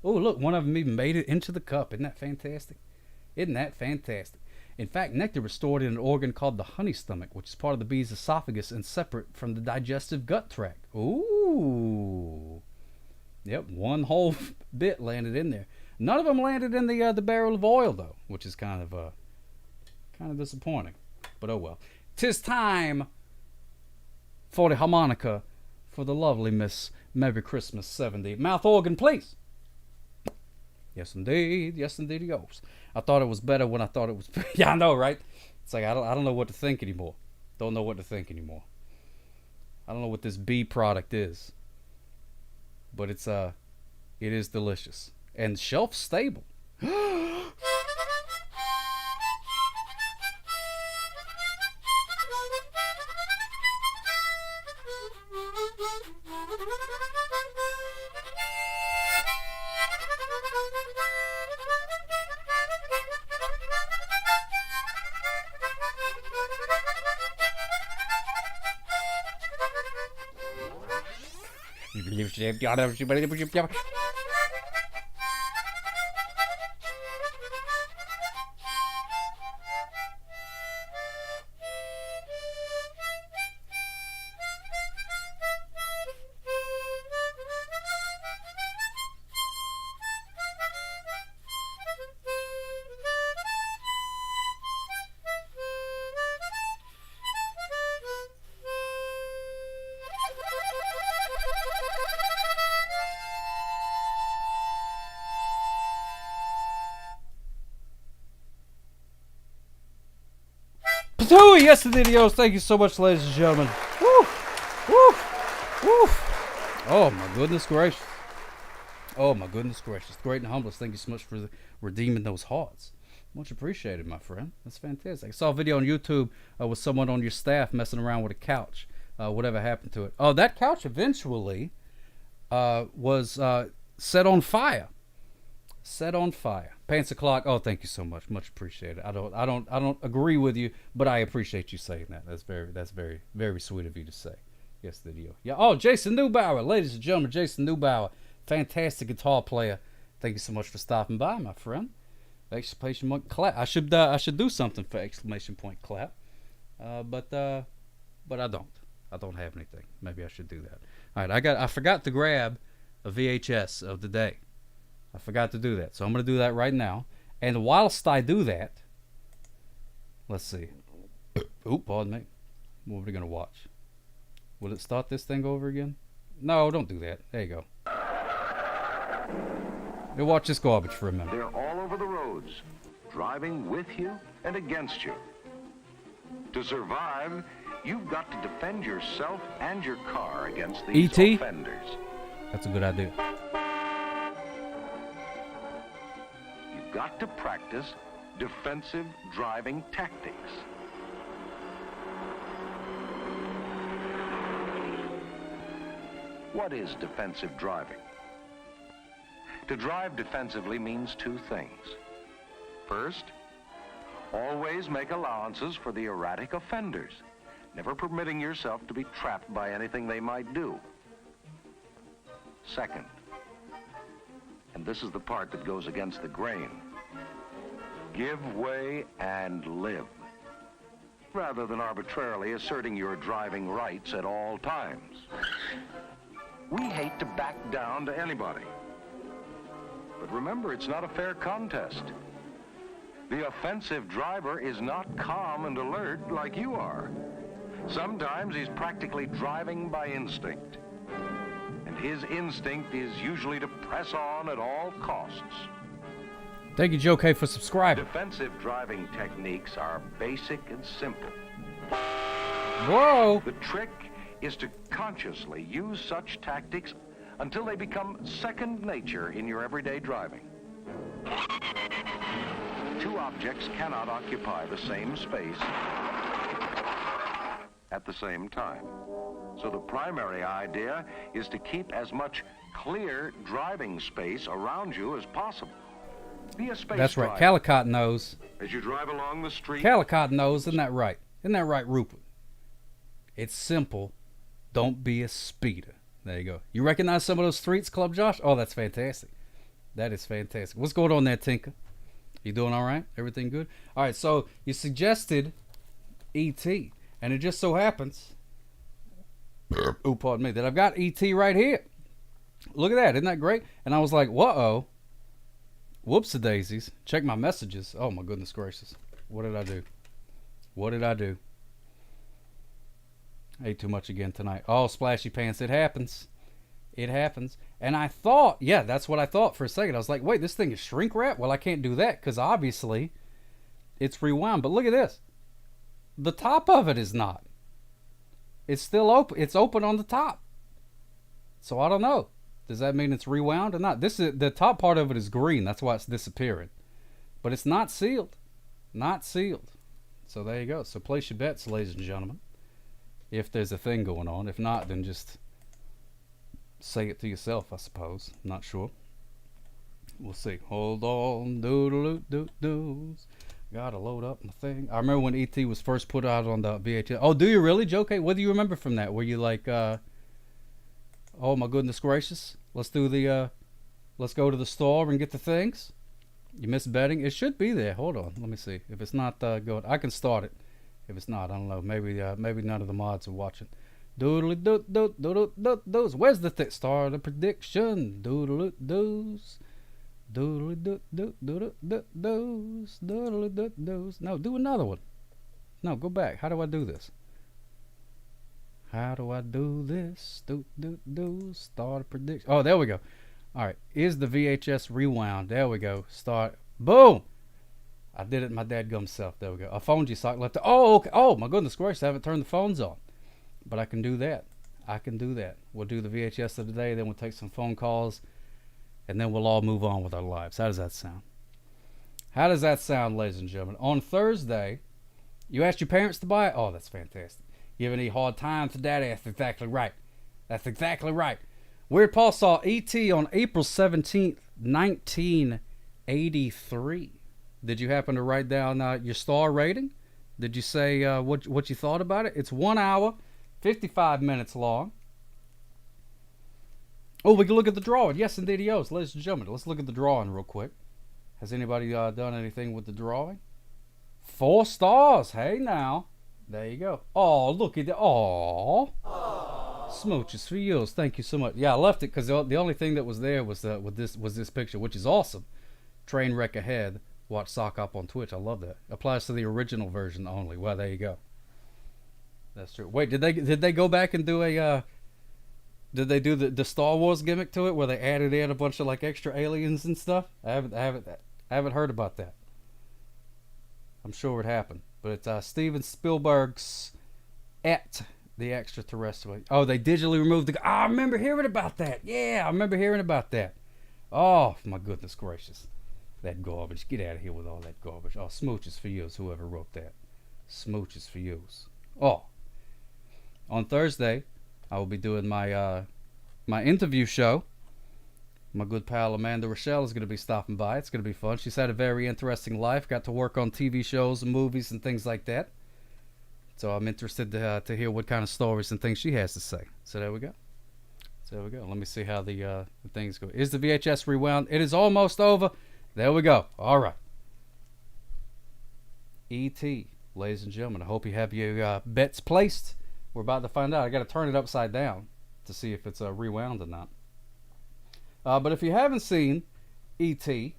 Oh, look, one of them even made it into the cup. Isn't that fantastic? Isn't that fantastic? In fact, nectar is stored in an organ called the honey stomach, which is part of the bee's esophagus and separate from the digestive gut tract. Ooh. Yep, one whole bit landed in there. None of them landed in the barrel of oil, though, which is kind of disappointing. But oh well. 'Tis time for the harmonica for the lovely Miss Merry Christmas 70. Mouth organ, please. Yes, indeed. Yes, indeed, he goes. I thought it was better when I thought it was... Yeah, I know, right? It's like, I don't know what to think anymore. Don't know what to think anymore. I don't know what this bee product is. But it is delicious. And shelf stable. Patooey, yes, the videos. Thank you so much, ladies and gentlemen. Woo, woo, woo. Oh my goodness gracious. Oh my goodness gracious. Great and humblest. Thank you so much for redeeming those hearts. Much appreciated, my friend. That's fantastic. I saw a video on YouTube with someone on your staff messing around with a couch. Whatever happened to it? Oh, that couch eventually was set on fire. Set on fire. Pants o'clock. Oh, thank you so much. Much appreciated. I don't agree with you, but I appreciate you saying that. That's very, very sweet of you to say. Yes, the deal. Yeah. Oh, Jason Neubauer, ladies and gentlemen, Jason Neubauer, fantastic guitar player. Thank you so much for stopping by, my friend. Exclamation point clap. I should do something for exclamation point clap, but I don't. I don't have anything. Maybe I should do that. All right. I forgot to grab a VHS of the day. I forgot to do that. So I'm going to do that right now. And whilst I do that, let's see. Oop, pardon me. What are we going to watch? Will it start this thing over again? No, don't do that. There you go. We'll watch this garbage for a minute. They're all over the roads, driving with you and against you. To survive, you've got to defend yourself and your car against these E.T.? offenders. That's a good idea. You've got to practice defensive driving tactics. What is defensive driving? To drive defensively means two things. First, always make allowances for the erratic offenders, never permitting yourself to be trapped by anything they might do. Second, and this is the part that goes against the grain, give way and live, rather than arbitrarily asserting your driving rights at all times. We hate to back down to anybody. But remember, it's not a fair contest. The offensive driver is not calm and alert like you are. Sometimes he's practically driving by instinct. And his instinct is usually to press on at all costs. Thank you, Joe K, for subscribing. Defensive driving techniques are basic and simple. Whoa! The trick is to consciously use such tactics until they become second nature in your everyday driving. Two objects cannot occupy the same space at the same time. So the primary idea is to keep as much clear driving space around you as possible. Be a space That's right. driver. Calicott knows. As you drive along the street, Calicott knows. Isn't that right? Isn't that right, Rupert? It's simple. Don't be a speeder. There you go. You recognize some of those streets, Club Josh? Oh, that's fantastic. That is fantastic. What's going on there, Tinker? You doing all right? Everything good? All right, so you suggested E.T., and it just so happens, oh, pardon me, that I've got E.T. right here. Look at that. Isn't that great? And I was like, whoa. Whoops-a-daisies. Check my messages. Oh, my goodness gracious. What did I do? What did I do? Ate too much again tonight. Oh, splashy pants. It happens. It happens. And I thought, yeah, that's what I thought for a second. I was like, wait, this thing is shrink wrap? Well, I can't do that because obviously it's rewound. But look at this. The top of it is not. It's still open. It's open on the top. So I don't know. Does that mean it's rewound or not? This is the top part of it is green. That's why it's disappearing. But it's not sealed. Not sealed. So there you go. So place your bets, ladies and gentlemen. If there's a thing going on. If not, then just say it to yourself, I suppose. I'm not sure. We'll see. Hold on. Doodle-doo-doo-doos. Gotta load up my thing. I remember when E.T. was first put out on the VHS. Oh, do you really, Joe K? What do you remember from that? Were you like, oh my goodness gracious. Let's do the, let's go to the store and get the things. You missed betting? It should be there. Hold on. Let me see. If it's not good, I can start it. If it's not, I don't know. Maybe none of the mods are watching. Doodly doo doo doo doo doos. Where's the start of prediction? Doodly doos. Doodly doo doo doo doo doos. Doodly doo doos. No, do another one. No, go back. How do I do this? How do I do this? Doo doo doo. Start a prediction. Oh, there we go. All right. Is the VHS rewound? There we go. Start. Boom. I did it my dadgum self. There we go. I phoned you, sock left. Oh, okay. Oh, my goodness gracious. I haven't turned the phones on. But I can do that. I can do that. We'll do the VHS of the day. Then we'll take some phone calls. And then we'll all move on with our lives. How does that sound? How does that sound, ladies and gentlemen? On Thursday, you asked your parents to buy it? Oh, that's fantastic. You have any hard times to daddy? That's exactly right. That's exactly right. Weird Paul saw E.T. on April 17th, 1983. Did you happen to write down your star rating? Did you say what you thought about it? It's 1 hour, 55 minutes long. Oh, we can look at the drawing. Yes, indeed, ladies and gentlemen. Let's look at the drawing real quick. Has anybody done anything with the drawing? 4 stars. Hey, now. There you go. Oh, look at that. Oh. Smooches for yours. Thank you so much. Yeah, I left it because the only thing that was there was this picture, which is awesome. Train wreck ahead. Watch Sock Up on Twitch. I love that. Applies to the original version only. Well, there you go. That's true. Wait, did they go back and do a did they do the Star Wars gimmick to it where they added in a bunch of like extra aliens and stuff? I haven't heard about that. I'm sure it happened, but it's Steven Spielberg's the Extraterrestrial. Oh, they digitally removed the. I remember hearing about that. Yeah, I remember hearing about that. Oh my goodness gracious, that garbage! Get out of here with all that garbage. Oh, smooches for yous, whoever wrote that. Smooches for yous. Oh, on Thursday, I will be doing my my interview show. My good pal Amanda Rochelle is going to be stopping by. It's going to be fun. She's had a very interesting life. Got to work on TV shows and movies and things like that. So I'm interested to hear what kind of stories and things she has to say. So there we go. Let me see how the things go. Is the VHS rewound? It is almost over. There we go. All right. E.T., ladies and gentlemen. I hope you have your bets placed. We're about to find out. I got to turn it upside down to see if it's rewound or not. But if you haven't seen E.T.,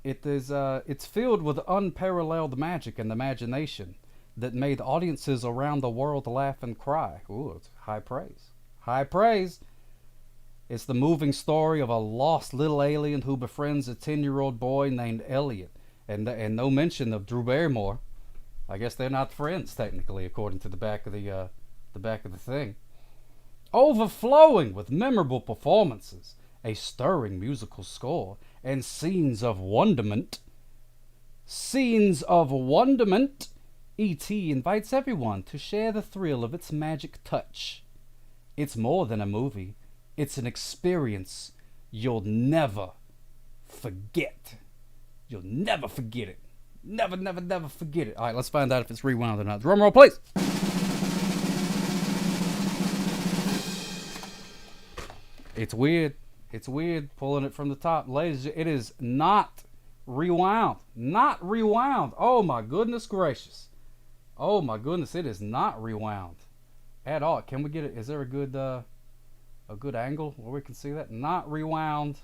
it's filled with unparalleled magic and imagination that made audiences around the world laugh and cry. Ooh, it's high praise. High praise. It's the moving story of a lost little alien who befriends a 10-year-old boy named Elliot. And no mention of Drew Barrymore. I guess they're not friends, technically, according to the back of the thing. Overflowing with memorable performances, a stirring musical score, and scenes of wonderment. E.T. invites everyone to share the thrill of its magic touch. It's more than a movie. It's an experience you'll never forget. You'll never forget it. Never, never, never forget it. All right, let's find out if it's rewound or not. Drum roll, please. It's weird. It's weird pulling it from the top. Ladies, it is not rewound. Not rewound. Oh, my goodness gracious. Oh, my goodness. It is not rewound at all. Can we get it? Is there a good angle where we can see that? Not rewound.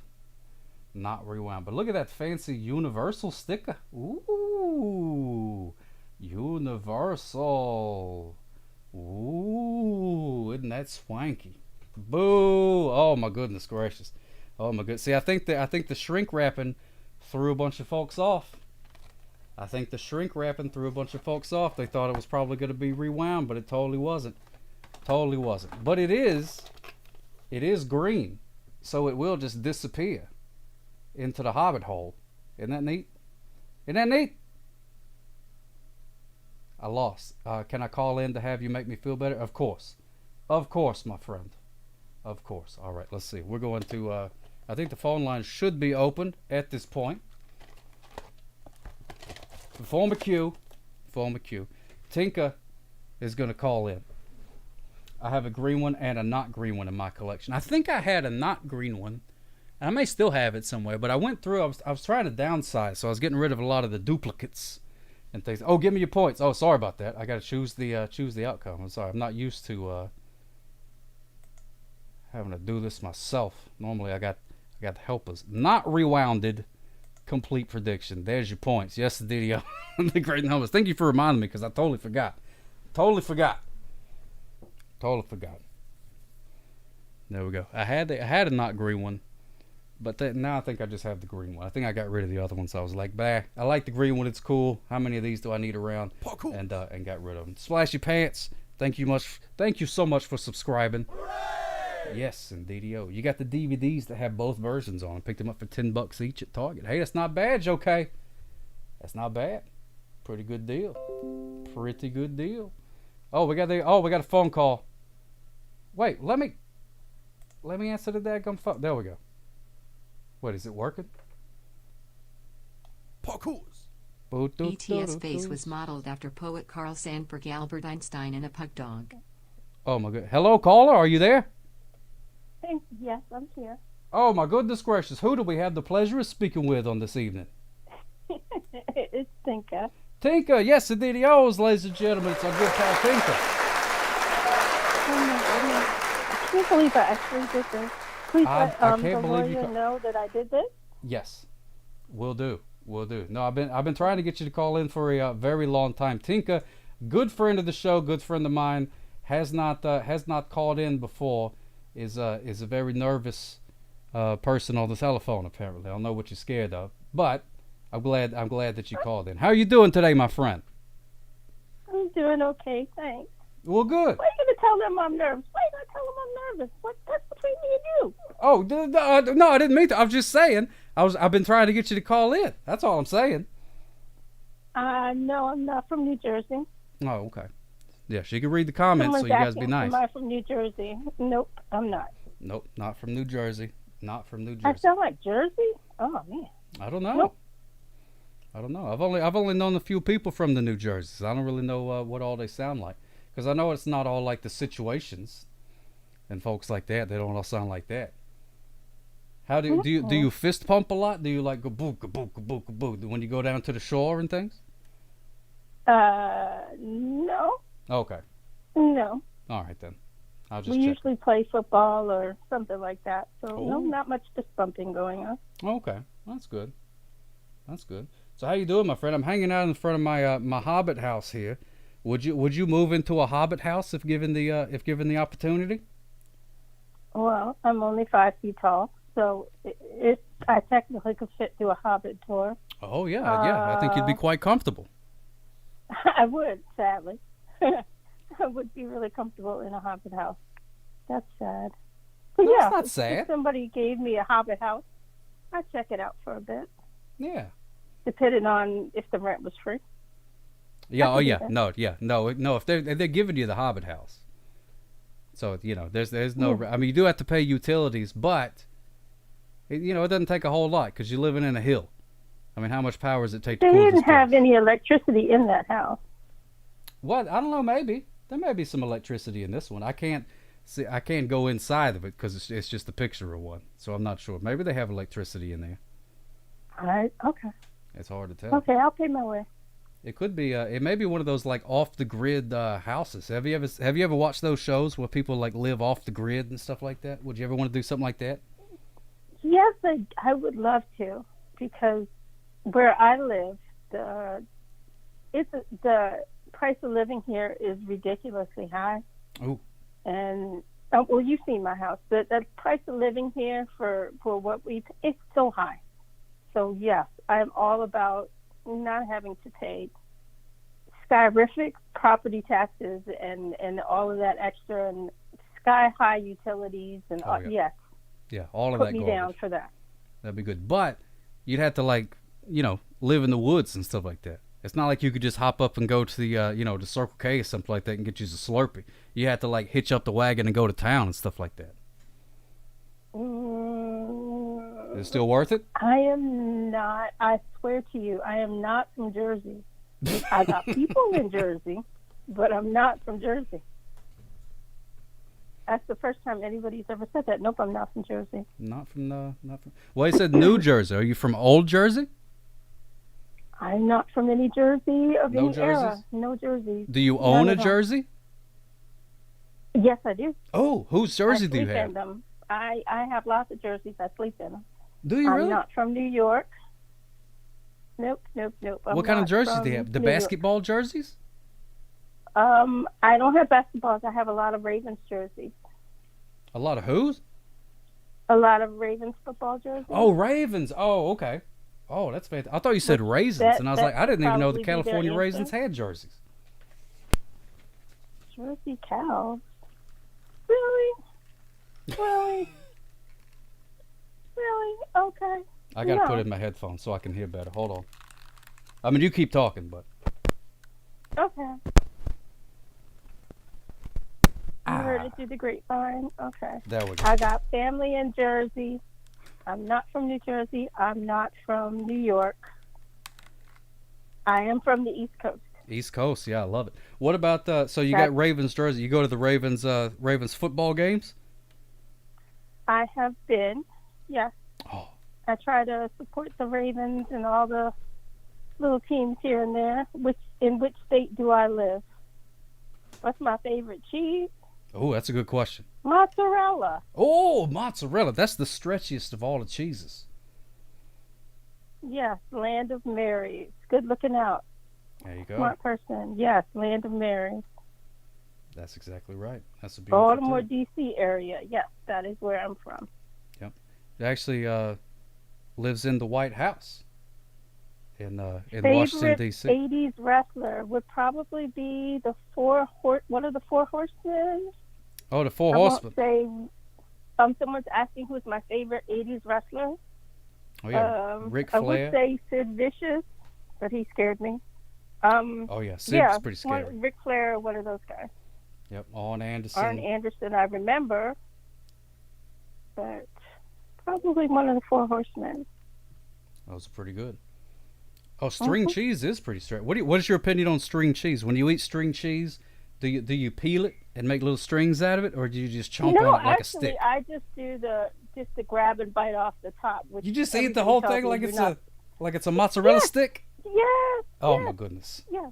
Not rewound. But look at that fancy Universal sticker. Ooh. Universal. Ooh. Isn't that swanky? Boo! Oh my goodness gracious! Oh my goodness! See, I think the shrink wrapping threw a bunch of folks off. They thought it was probably going to be rewound, but it totally wasn't. But it is green, so it will just disappear into the hobbit hole. Isn't that neat? I lost. Can I call in to have you make me feel better? Of course, my friend. Of course. All right, let's see. We're going to, I think the phone line should be open at this point. Form a queue. Tinka is going to call in. I have a green one and a not green one in my collection. I think I had a not green one. I may still have it somewhere, but I went through, I was trying to downsize, so I was getting rid of a lot of the duplicates and things. Oh, give me your points. Oh, sorry about that. I got to choose the outcome. I'm sorry. I'm not used to, having to do this myself. Normally I got helpers. Not rewounded. Complete prediction. There's your points. Yes, the video. The great numbers. Thank you for reminding me because I totally forgot. There we go. I had a not green one, but now I think I just have the green one. I think I got rid of the other one, so I was like, bah. I like the green one. It's cool. How many of these do I need around? Cool. And got rid of them. Splashy Pants. Thank you so much for subscribing. Yes, indeed. You got the DVDs that have both versions on. Picked them up for $10 each at Target. Hey, that's not bad, Joe K. That's not bad. Pretty good deal. Oh, we got a phone call. Wait, let me answer the daggum phone. There we go. What, is it working? Parkours. ET's face was modeled after poet Carl Sandburg Albert Einstein and a pug dog. Oh my god. Hello, caller. Are you there? Yes, I'm here. Oh my goodness gracious. Who do we have the pleasure of speaking with on this evening? It's Tinka. Tinka, yes, indeed. Ladies and gentlemen. It's our good pal Tinka. Oh my goodness. can't believe I actually did this. Please I let can't the believe you lawyer know that I did this. Yes, will do. Will do. No, I've been trying to get you to call in for a very long time. Tinka, good friend of the show, good friend of mine, has not called in before. Is a very nervous person on the telephone. Apparently, I don't know what you're scared of, but I'm glad that you called in. How are you doing today, my friend? I'm doing okay, thanks. Well, good. Why are you gonna tell them I'm nervous? Why are you gonna tell them I'm nervous? That's between me and you. Oh, no, I didn't mean to. I was just saying. I've been trying to get you to call in. That's all I'm saying. No, I'm not from New Jersey. Oh, okay. Yeah, she can read the comments, so Someone's you guys asking, be nice. am I from New Jersey? Nope, I'm not. Nope, not from New Jersey. Not from New I Jersey. sound like Jersey? Oh man. I don't know. Nope. I don't know. I've only known a few people from the New Jerseys. I don't really know what all they sound like, because I know it's not all like the situations and folks like that. They don't all sound like that. How do you fist pump a lot? Do you like go boo boo boo boo when you go down to the shore and things? No. Okay. No. All right then. I'll just We check. usually play football or something like that. So no, Oh. not much fist bumping going on. Okay, that's good. That's good. So how you doing, my friend? I'm hanging out in front of my my Hobbit house here. Would you move into a Hobbit house if given the opportunity? Well, I'm only 5 feet tall, so I technically could fit through a Hobbit tour. Oh yeah. I think you'd be quite comfortable. I would, sadly. I would be really comfortable in a Hobbit house. That's sad. But No, yeah, it's not if sad. somebody gave me a Hobbit house, I'd check it out for a bit, Yeah. depending on if the rent was free. Yeah. I Oh could do yeah. that. No. If they're giving you the Hobbit house, so there's no. I mean, you do have to pay utilities, but it doesn't take a whole lot because you're living in a hill. I mean, how much power does it take to They cool this didn't have place? any electricity in that house. What? I don't know. Maybe there may be some electricity in this one. I can't see. I can't go inside of it because it's just a picture of one. So I'm not sure. Maybe they have electricity in there. Okay. It's hard to tell. Okay, I'll pay my way. It could be. It may be one of those like off the grid houses. Have you ever watched those shows where people like live off the grid and stuff like that? Would you ever want to do something like that? Yes, I would love to, because where I live, the price of living here is ridiculously high. Oh. And well, you've seen my house. The price of living here for what it's so high. So yes, I'm all about not having to pay skyrific property taxes and all of that extra and sky high utilities and Oh, yeah. yes, Yeah, all of put that me garbage. down for that. That'd be good. But you'd have to live in the woods and stuff like that. It's not like you could just hop up and go to the to Circle K or something like that and get you a Slurpee. You have to like hitch up the wagon and go to town and stuff like that. Is it still worth it? I am not. I swear to you, I am not from Jersey. I got people in Jersey, but I'm not from Jersey. That's the first time anybody's ever said that. Nope, I'm not from Jersey. Not from. Well, he said New Jersey. Are you from Old Jersey? I'm not from any Jersey of No any era. jerseys? No Jersey. Do you own None a at all. jersey? Yes, I do. Oh, whose jersey I do you sleep have? in them. I have lots of jerseys. I sleep in them. Do you I'm really? not from New York. Nope. I'm What kind of not jerseys do from you have? The New York. basketball jerseys? I don't have basketballs. I have a lot of Ravens jerseys. A lot of whose? A lot of Ravens football jerseys. Oh, Ravens. Oh, okay. Oh, that's fantastic. I thought you said raisins, that- and I was like, I didn't even know the that'd probably be their California Raisins answer. had jerseys. Jersey cows. Really? Really? Really? Okay. I got to put No. it in my headphones so I can hear better. Hold on. I mean, you keep talking, but. Okay. You heard it through the grapevine. Okay. There we go. I got family in Jersey. I'm not from New Jersey. I'm not from New York. I am from the East Coast. East Coast, yeah, I love it. What about so you That's- got Ravens jersey? You go to the Ravens football games? I have been, yes. Oh, I try to support the Ravens and all the little teams here and there. In which state do I live? What's my favorite cheese? Oh, that's a good question. Mozzarella. Oh, mozzarella. That's the stretchiest of all the cheeses. Yes, Land of Marys. Good looking out. There you go. Smart person. Yes, Land of Marys. That's exactly right. That's a beautiful Baltimore, thing. D.C. area. Yes, that is where I'm from. Yep. It actually lives in the White House in Washington, Favorite D.C. 80s wrestler would probably be one of the Four Horsemen. Oh, the Four I Horsemen. won't say. Someone's asking who's my favorite 80s wrestler. Oh, yeah. Ric I Flair. would say Sid Vicious, but he scared me. Oh, yeah. Sid's pretty scary. Ric Flair, one of those guys. Yep. Arn Anderson. Arn Anderson, I remember, but probably one of the Four Horsemen. Those are pretty good. Oh, string cheese is pretty straight. What is your opinion on string cheese? When you eat string cheese, do you peel it and make little strings out of it, or do you just chomp on it like a stick? I just do the grab and bite off the top. Which You just eat the whole thing like it's a mozzarella stick? Yes. Oh yes, my goodness. Yes.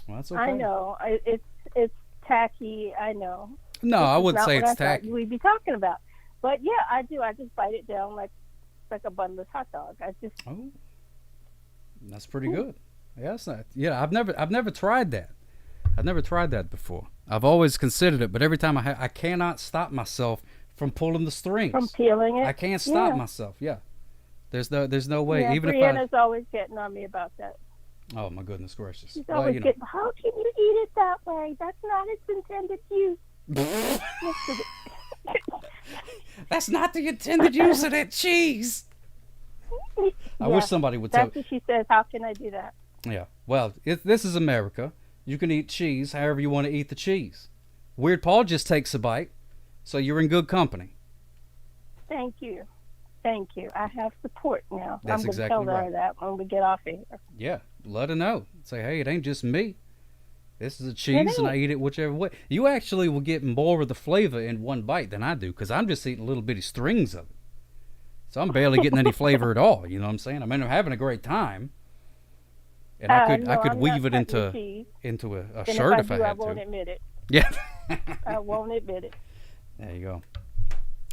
Well, that's okay. I know. It's tacky. I know. No, I wouldn't say it's That's not what I tacky. thought we'd be talking about. But yeah, I do. I just bite it down like a bunless hot dog. Oh, that's pretty good. Yeah, that's not. Yeah, I've never tried that. I've never tried that before. I've always considered it, but every time I cannot stop myself from pulling the strings. From peeling it. I can't stop myself. Yeah, there's no way. Yeah, Even Brianna's always getting on me about that. Oh my goodness gracious. She's always getting. How can you eat it that way? That's not its intended use. That's not the intended use of that cheese. I wish somebody would tell. That's what she says. How can I do that? Yeah. Well, this is America. You can eat cheese however you want to eat the cheese. Weird Paul just takes a bite, so you're in good company. Thank you. Thank you. I have support now. That's I'm exactly going to tell her right. that when we get off of here. Yeah. Let her know. Say, hey, it ain't just me. This is a cheese, and I eat it whichever way. You actually will get more of the flavor in one bite than I do, because I'm just eating little bitty strings of it. So I'm barely getting any flavor at all. You know what I'm saying? I mean, I'm having a great time, and I could weave it into a shirt if I had to. I won't admit it. Yeah. I won't admit it. There you go.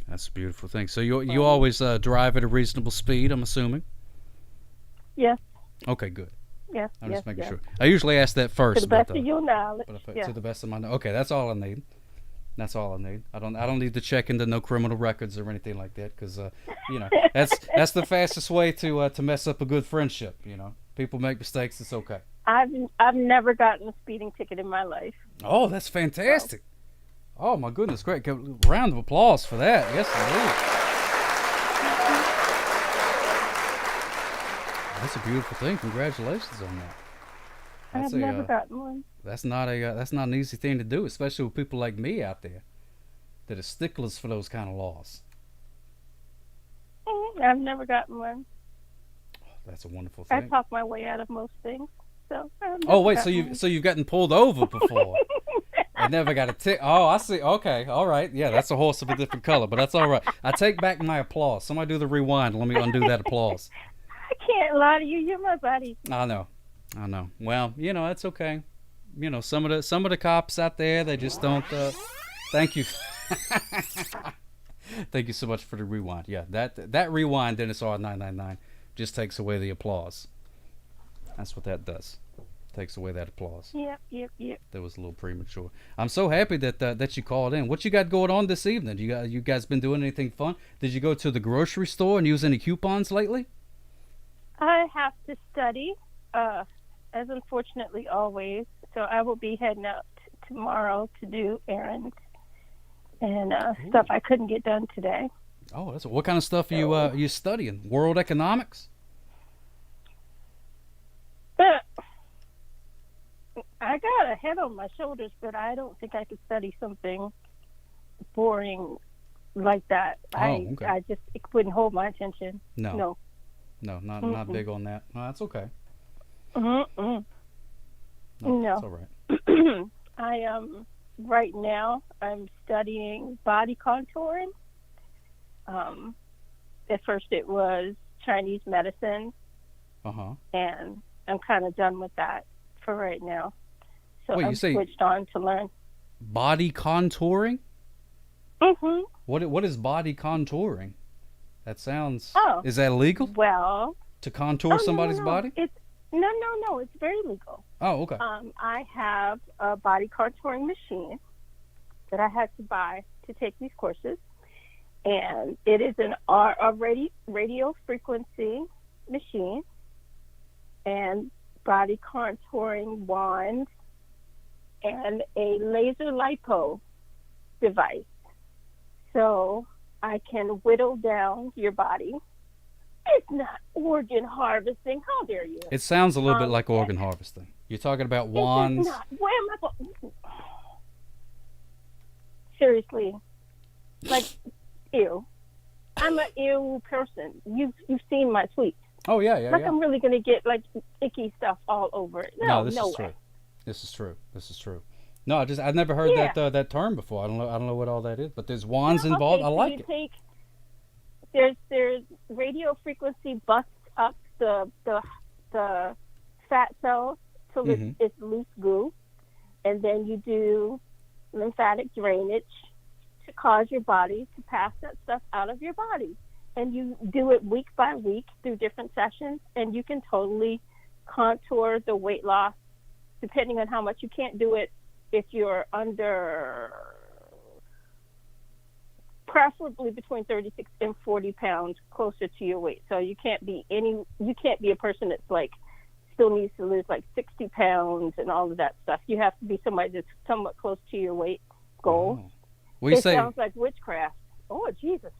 That's a beautiful thing. So you always drive at a reasonable speed, I'm assuming? Yes. Okay, good. Yes. I'm just making sure. I usually ask that first. To the best of your knowledge. To the best of my knowledge. Okay, that's all I need. That's all I need. I don't need to check into no criminal records or anything like that, because that's the fastest way to mess up a good friendship. People make mistakes. It's okay. I've never gotten a speeding ticket in my life. Oh, that's fantastic. Oh my goodness, great. Round of applause for that. Yes, indeed. That's a beautiful thing. Congratulations on that. I've never gotten one. That's not an easy thing to do, especially with people like me out there that are sticklers for those kind of laws. I've never gotten one. Oh, that's a wonderful thing. I talk my way out of most things. So. You've gotten pulled over before. I never got a ticket. Oh, I see. Okay, all right. Yeah, that's a horse of a different color, but that's all right. I take back my applause. Somebody do the rewind. Let me undo that applause. I can't lie to you. You're my buddy. I know. Well, that's okay. Some of the cops out there, they just don't. Thank you. Thank you so much for the rewind. Yeah, that rewind, Dennis R999, just takes away the applause. That's what that does. Takes away that applause. Yep. That was a little premature. I'm so happy that you called in. What you got going on this evening? You guys been doing anything fun? Did you go to the grocery store and use any coupons lately? I have to study, as unfortunately always. So I will be heading out tomorrow to do errands and stuff I couldn't get done today. Oh, what kind of stuff are you studying? World economics? I got a head on my shoulders, but I don't think I could study something boring like that. Okay. It wouldn't hold my attention. No, not big on that. No, that's okay. No. That's all right. Right now I'm studying body contouring. At first it was Chinese medicine. And I'm kind of done with that for right now. So I'm switched on to learn Body contouring? Mm-hmm. What is body contouring? That sounds... Oh. Is that illegal? Well... To contour somebody's body? No. It's very legal. Oh, okay. I have a body contouring machine that I had to buy to take these courses. And it is a radio frequency machine and body contouring wand and a laser lipo device. So I can whittle down your body. It's not organ harvesting. How dare you? It sounds a little bit like organ harvesting. You're talking about wands. Not. Where am I going? Seriously. Like, ew. I'm an ew person. You've seen my tweets. Oh, yeah. I'm really going to get, like, icky stuff all over it. No, this no is way. true. This is true. No, I've never heard that term before. I don't know what all that is, but there's wands involved. Okay, I like it. There's radio frequency busts up the fat cells till it's loose goo, and then you do lymphatic drainage to cause your body to pass that stuff out of your body, and you do it week by week through different sessions, and you can totally contour the weight loss depending on how much. You can't do it if you're under, preferably between 36 and 40 pounds closer to your weight. So you can't be a person that's like still needs to lose like 60 pounds and all of that stuff. You have to be somebody that's somewhat close to your weight goal. Oh. Sounds like witchcraft. Oh, Jesus.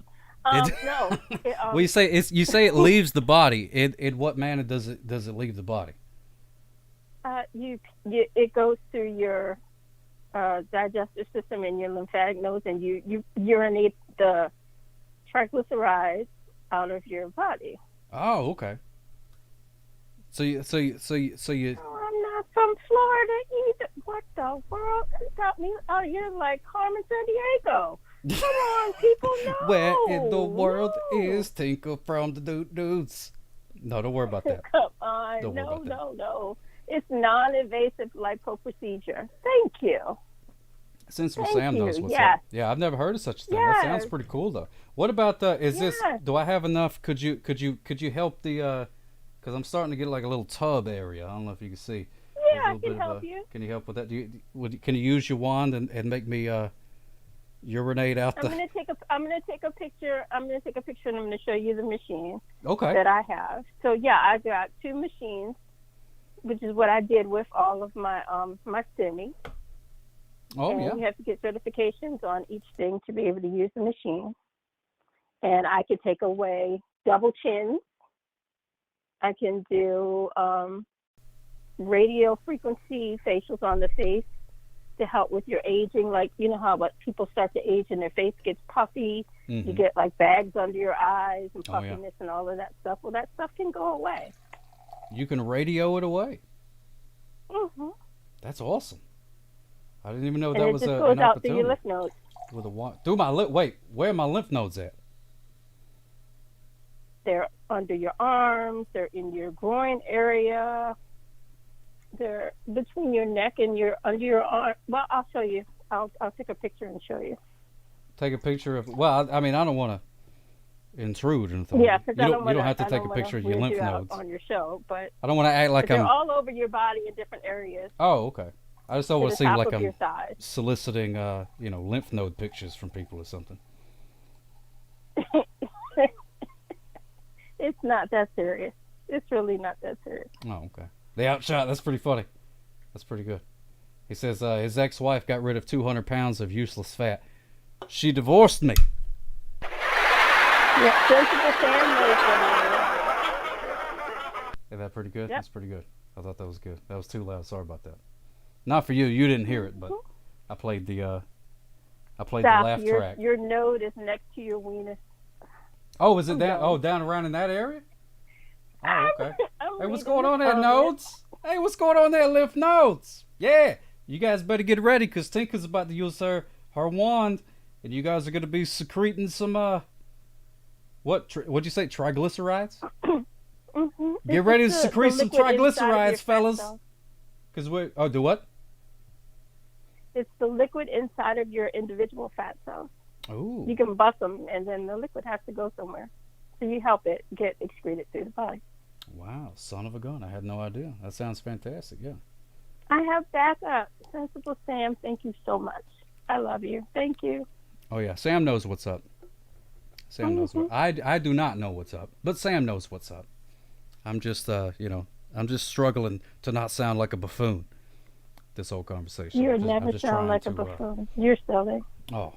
No. You say it leaves the body. In what manner does it leave the body? It goes through your digestive system and your lymphatic nodes, and you urinate the triglycerides out of your body. Oh, okay. So you. Oh, I'm not from Florida either. What the world? Got me out here like Carmen Sandiego. Come on, people, no. Where in the world is Tinker from the Dudes? No, don't worry about that. Come on, no. It's non-invasive lipo procedure. Thank you. Since Sam knows what's yes. up. Yeah, I've never heard of such a thing. Yes. That sounds pretty cool, though. What about this? Do I have enough? Could you help the? Because I'm starting to get like a little tub area. I don't know if you can see. Yeah, I can help you. Can you help with that? Can you use your wand and make me urinate out the? I'm gonna take a picture. And I'm gonna show you the machine. Okay. That I have. So yeah, I got two machines, which is what I did with all of my my stimming. Oh, and yeah. You have to get certifications on each thing to be able to use the machine. And I can take away double chins. I can do radio frequency facials on the face to help with your aging. Like, you know how people start to age and their face gets puffy. Mm-hmm. You get like bags under your eyes and puffiness and all of that stuff. Well, that stuff can go away. You can radio it away? Mm-hmm. That's awesome. I didn't even know and that it was just an goes out opportunity. through your lymph nodes. With a wand. Through my wait, where are my lymph nodes at? They're under your arms. They're in your groin area. They're between your neck and under your arm. Well, I'll show you. I'll take a picture and show you. Take a picture of. Well, I mean, I don't want to intrude and Yeah, because you don't have to take a picture of your lymph nodes on your show, but I don't want to act like they're all over your body in different areas. Oh, okay. I just don't want to seem like I'm side. soliciting, lymph node pictures from people or something. It's not that serious. It's really not that serious. Oh, okay. The outshot. That's pretty funny. That's pretty good. He says his ex-wife got rid of 200 pounds of useless fat. She divorced me. Yeah, sensible family for Is that pretty good? Yep. That's pretty good. I thought that was good. That was too loud. Sorry about that. Not for you. You didn't hear it, but I played the laugh track. Your node is next to your weenus. Oh, is it down? Oh, down around in that area? Oh, okay. Hey, what's going on there, nodes? Hey, what's going on there, lymph nodes? Yeah, you guys better get ready because Tinker's about to use her wand, and you guys are going to be secreting some what'd you say? Triglycerides? Mm-hmm. Get ready to secrete some triglycerides, fellas. Because do what? It's the liquid inside of your individual fat cells. Ooh. You can bust them, and then the liquid has to go somewhere. So you help it get excreted through the body. Wow, son of a gun. I had no idea. That sounds fantastic, yeah. I have backup. Sensible Sam, thank you so much. I love you. Thank you. Oh, yeah, Sam knows what's up. Sam knows what... I do not know what's up, but Sam knows what's up. I'm just, I'm just struggling to not sound like a buffoon this whole conversation. You I'm never just sound trying like a to, buffoon. You're silly. Oh,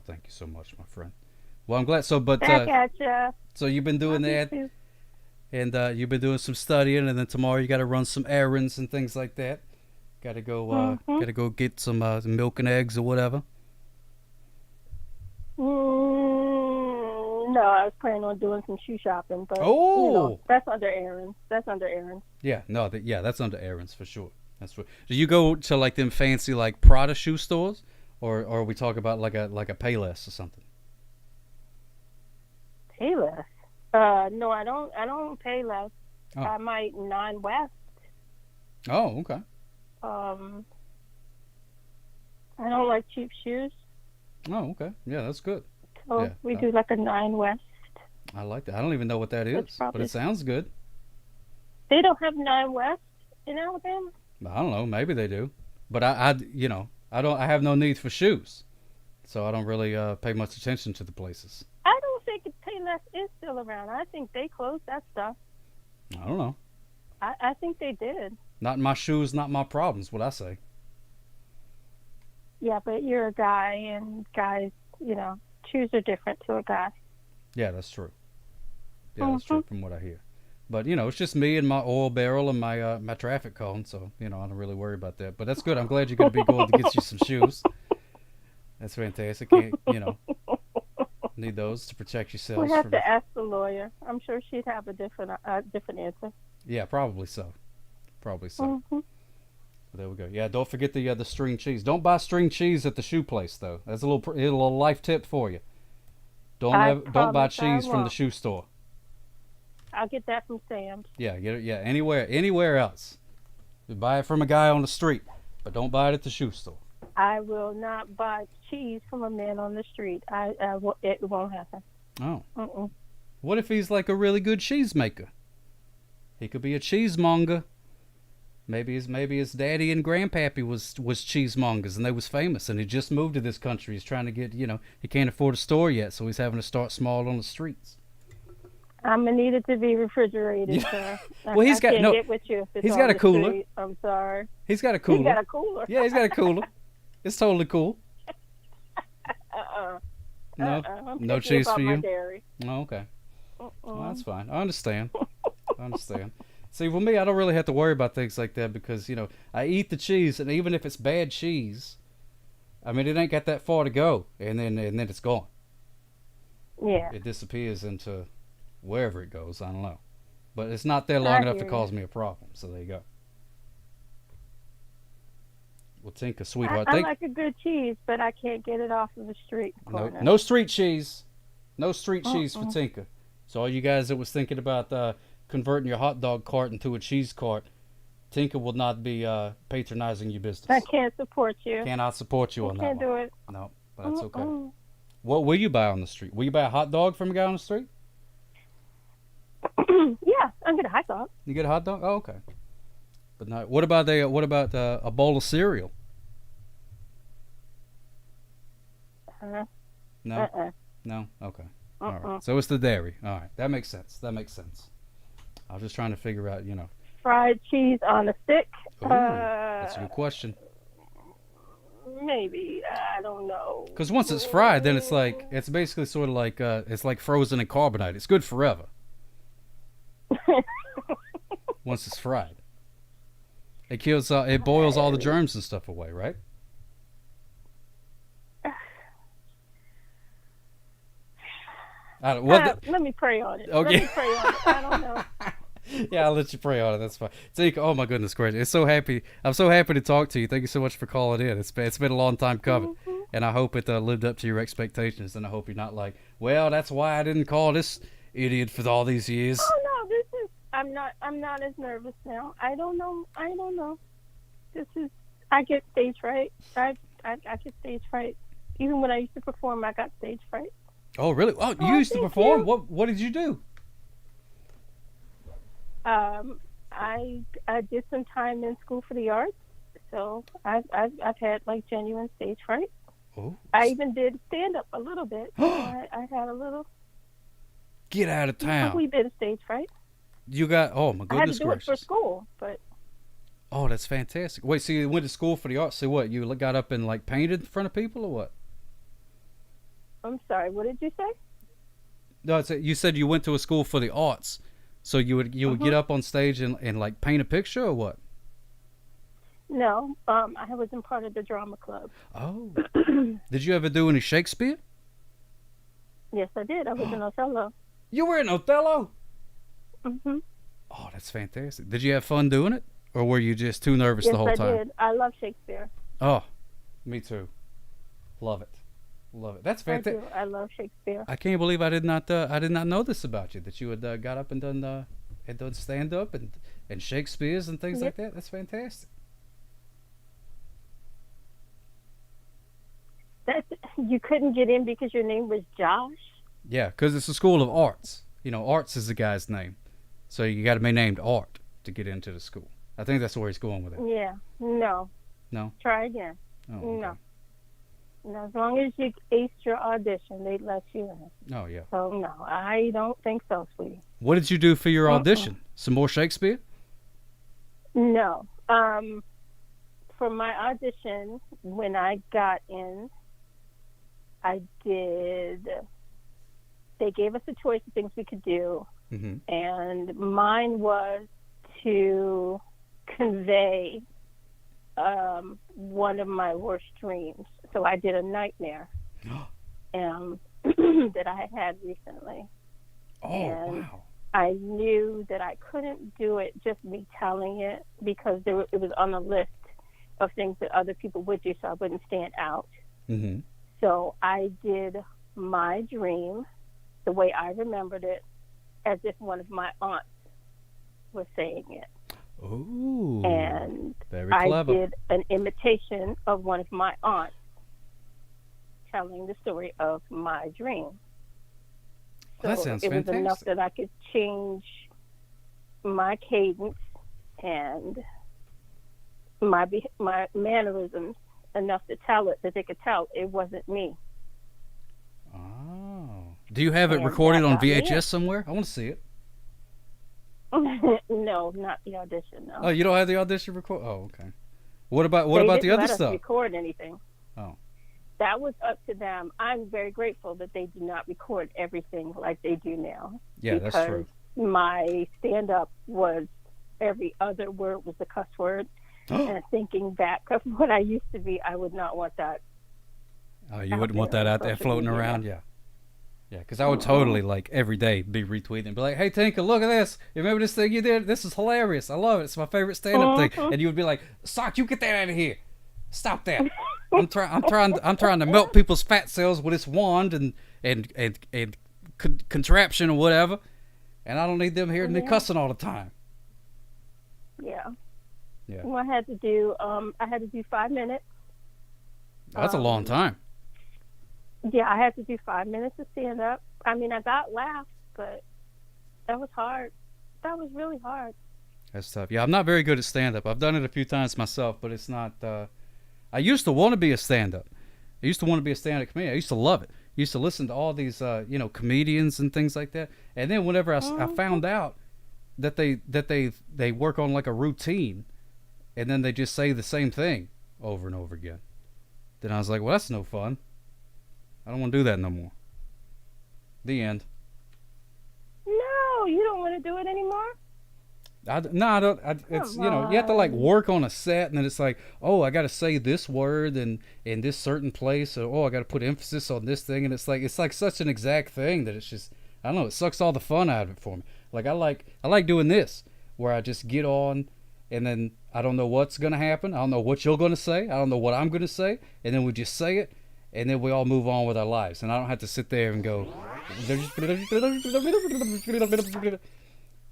thank you so much, my friend. Well, I'm glad. So, but Back at ya. so you've been doing Love you that, too. and you've been doing some studying, and then tomorrow you got to run some errands and things like that. Got to go get some milk and eggs or whatever. No, I was planning on doing some shoe shopping, but that's under errands. Yeah, no, that's under errands for sure. That's what. Do you go to like them fancy like Prada shoe stores, or are we talk about like a Payless or something? Payless? No, I don't pay less. Oh. I might Nine West. Oh, okay. I don't like cheap shoes. Oh, okay. Yeah, that's good. So Yeah, we do like a Nine West. I like that. I don't even know what that is, but it sounds good. They don't have Nine West in Alabama? I don't know. Maybe they do, but I have no need for shoes, so I don't really pay much attention to the places. I don't think Payless is still around. I think they closed that stuff. I don't know. I think they did. Not my shoes, not my problems. What I say. Yeah, but you're a guy, and guys, shoes are different to a guy. Yeah, that's true. Yeah, that's true from what I hear. But it's just me and my oil barrel and my my traffic cone, so I don't really worry about that. But that's good. I'm glad you're going to be going to get you some shoes. That's fantastic. Need those to protect yourselves. We have to ask the lawyer. I'm sure she'd have a different answer. Yeah, probably so. There we go. Yeah, don't forget the string cheese. Don't buy string cheese at the shoe place though. That's a little life tip for you. Don't buy cheese from the shoe store. I'll get that from Sam's. Yeah, get it. Yeah, anywhere else. You buy it from a guy on the street, but don't buy it at the shoe store. I will not buy cheese from a man on the street. It won't happen. Oh. What if he's like a really good cheese maker? He could be a cheesemonger. Maybe his daddy and grandpappy was cheesemongers and they was famous, and he just moved to this country. He's trying to get, he can't afford a store yet, so he's having to start small on the streets. I'm gonna need it to be refrigerated, sir. Well, he's got no. Get with you if it's he's got a cooler. Street. I'm sorry. He's got a cooler. He got a cooler. Yeah, he's got a cooler. It's totally cool. No, I'm no thinking cheese about for my you. dairy. Oh, okay. Well, that's fine. I understand. See, for me, I don't really have to worry about things like that because I eat the cheese, and even if it's bad cheese, I mean, it ain't got that far to go, and then it's gone. Yeah. It disappears into wherever it goes. I don't know, but it's not there long enough to cause me a problem. So there you go. Well, Tinka, sweetheart, I like a good cheese, but I can't get it off of the street corner. No street cheese. No street cheese for Tinka. So all you guys that was thinking about converting your hot dog cart into a cheese cart, Tinka will not be patronizing your business. I can't support you. Cannot support you on that can't one. do it. No, but that's okay. What will you buy on the street? Will you buy a hot dog from a guy on the street? Yeah, I'll get a hot dog. You get a hot dog? Oh, okay. But no, what about a bowl of cereal? No. No. Okay. All right. So it's the dairy. All right. That makes sense. I was just trying to figure out, Fried cheese on a stick. Ooh, that's a good question. Maybe. I don't know. Because once it's fried, then it's basically sort of like it's like frozen in carbonite. It's good forever. Once it's fried, it boils all the germs and stuff away, right? Let me pray on it. Okay. Let me pray on it. I don't know. Yeah, I'll let you pray on it. That's fine. Tinka, oh my goodness gracious. I'm so happy to talk to you. Thank you so much for calling in. It's been a long time coming. And I hope it lived up to your expectations. And I hope you're not like, well, that's why I didn't call this idiot for all these years. Oh no, I'm not as nervous now. I don't know. This is I get stage fright. I get stage fright. Even when I used to perform, I got stage fright. Oh, really? Oh, you used to thank perform? you. What did you do? I did some time in school for the arts, so I've had like genuine stage fright. Oh. I even did stand up a little bit. So I had a little. Get out of A town. wee bit of stage fright. You got, oh my I had to goodness do it for gracious. school, but Oh, that's fantastic. Wait, so you went to school for the arts, so what, you got up and like painted in front of people or what? I'm sorry. What did you say? No, you said you went to a school for the arts, so you would get up on stage and like paint a picture or what? No, I wasn't part of the drama club. Oh. Did you ever do any Shakespeare? Yes, I did. I was in Othello. You were in Othello? Mhm. Oh, that's fantastic. Did you have fun doing it? Or were you just too nervous Yes, the whole I time? did. I love Shakespeare. Oh, me too. Love it. Love it. That's I fantastic. do. I love Shakespeare. I can't believe I did not know this about you, that you had got up and done stand up and Shakespeare's and things like that. That's fantastic. You couldn't get in because your name was Josh? Yeah, because it's a school of arts. You know, arts is the guy's name, so you got to be named Art to get into the school. I think that's where he's going with it. Yeah. No. No. Try again. Oh, okay. No. No, as long as you aced your audition, they'd let you in. Oh yeah. So, no, I don't think so, sweetie. What did you do for your audition? Some more Shakespeare? No. For my audition, when I got in, I did. They gave us a choice of things we could do, and mine was to convey one of my worst dreams. So I did a nightmare that I had recently. Oh, and wow. I knew that I couldn't do it just me telling it, because it was on a list of things that other people would do, so I wouldn't stand out. Mm-hmm. So I did my dream the way I remembered it, as if one of my aunts was saying it. Ooh. And very I clever. did an imitation of one of my aunts telling the story of my dream. So That sounds it was fantastic. enough that I could change my cadence and my mannerisms enough to tell it, that they could tell it wasn't me. Oh. Do you have it And recorded that on got me VHS in. somewhere? I want to see it. No, not the audition. No. Oh, you don't have the audition record? Oh, okay. What about They the didn't other let us stuff? record anything. Oh. That was up to them. I'm very grateful that they do not record everything like they do now. Yeah, that's true. My stand-up was every other word was a cuss word. And thinking back of what I used to be, I would not want that. Oh, you out wouldn't want there that on out there social floating media. around? Yeah. Yeah, because I would totally, like, every day be retweeting and be like, hey, Tinker, look at this. You remember this thing you did? This is hilarious. I love it. It's my favorite stand-up thing. And you would be like, Sock, you get that out of here. Stop that. I'm trying to melt people's fat cells with this wand and contraption or whatever. And I don't need them hearing me cussing all the time. Yeah. Yeah. Well, I had to do 5 minutes. That's a long time. Yeah, I had to do 5 minutes of stand-up. I mean, I got laughs, but that was hard. That was really hard. That's tough. Yeah, I'm not very good at stand-up. I've done it a few times myself, but it's not... I used to want to be a stand-up. I used to want to be a stand-up comedian. I used to love it. I used to listen to all these, comedians and things like that. And then whenever I found out that they work on like a routine, and then they just say the same thing over and over again, then I was like, well, that's no fun. I don't want to do that no more. The end. No, you don't want to do it anymore? I don't. It's you have to like work on a set, and then it's like, oh, I got to say this word in this certain place, or I got to put emphasis on this thing, and it's like such an exact thing that it's just, I don't know, it sucks all the fun out of it for me. Like I like doing this, where I just get on, and then I don't know what's gonna happen. I don't know what you're gonna say. I don't know what I'm gonna say, and then we just say it, and then we all move on with our lives, and I don't have to sit there and go.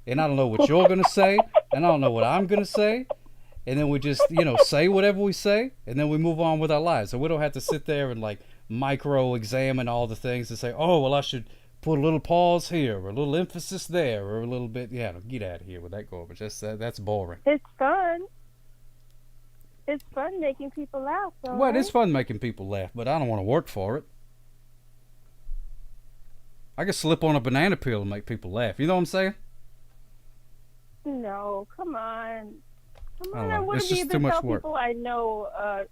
And I don't know what you're going to say, and I don't know what I'm going to say, and then we just, say whatever we say, and then we move on with our lives. So we don't have to sit there and like micro-examine all the things and say, oh, well, I should put a little pause here, or a little emphasis there, or a little bit, get out of here with that garbage. That's boring. It's fun. It's fun making people laugh. Well, it is fun making people laugh, but I don't want to work for it. I can slip on a banana peel and make people laugh. You know what I'm saying? No, come on. I want it's to be just able too to much tell work. people I know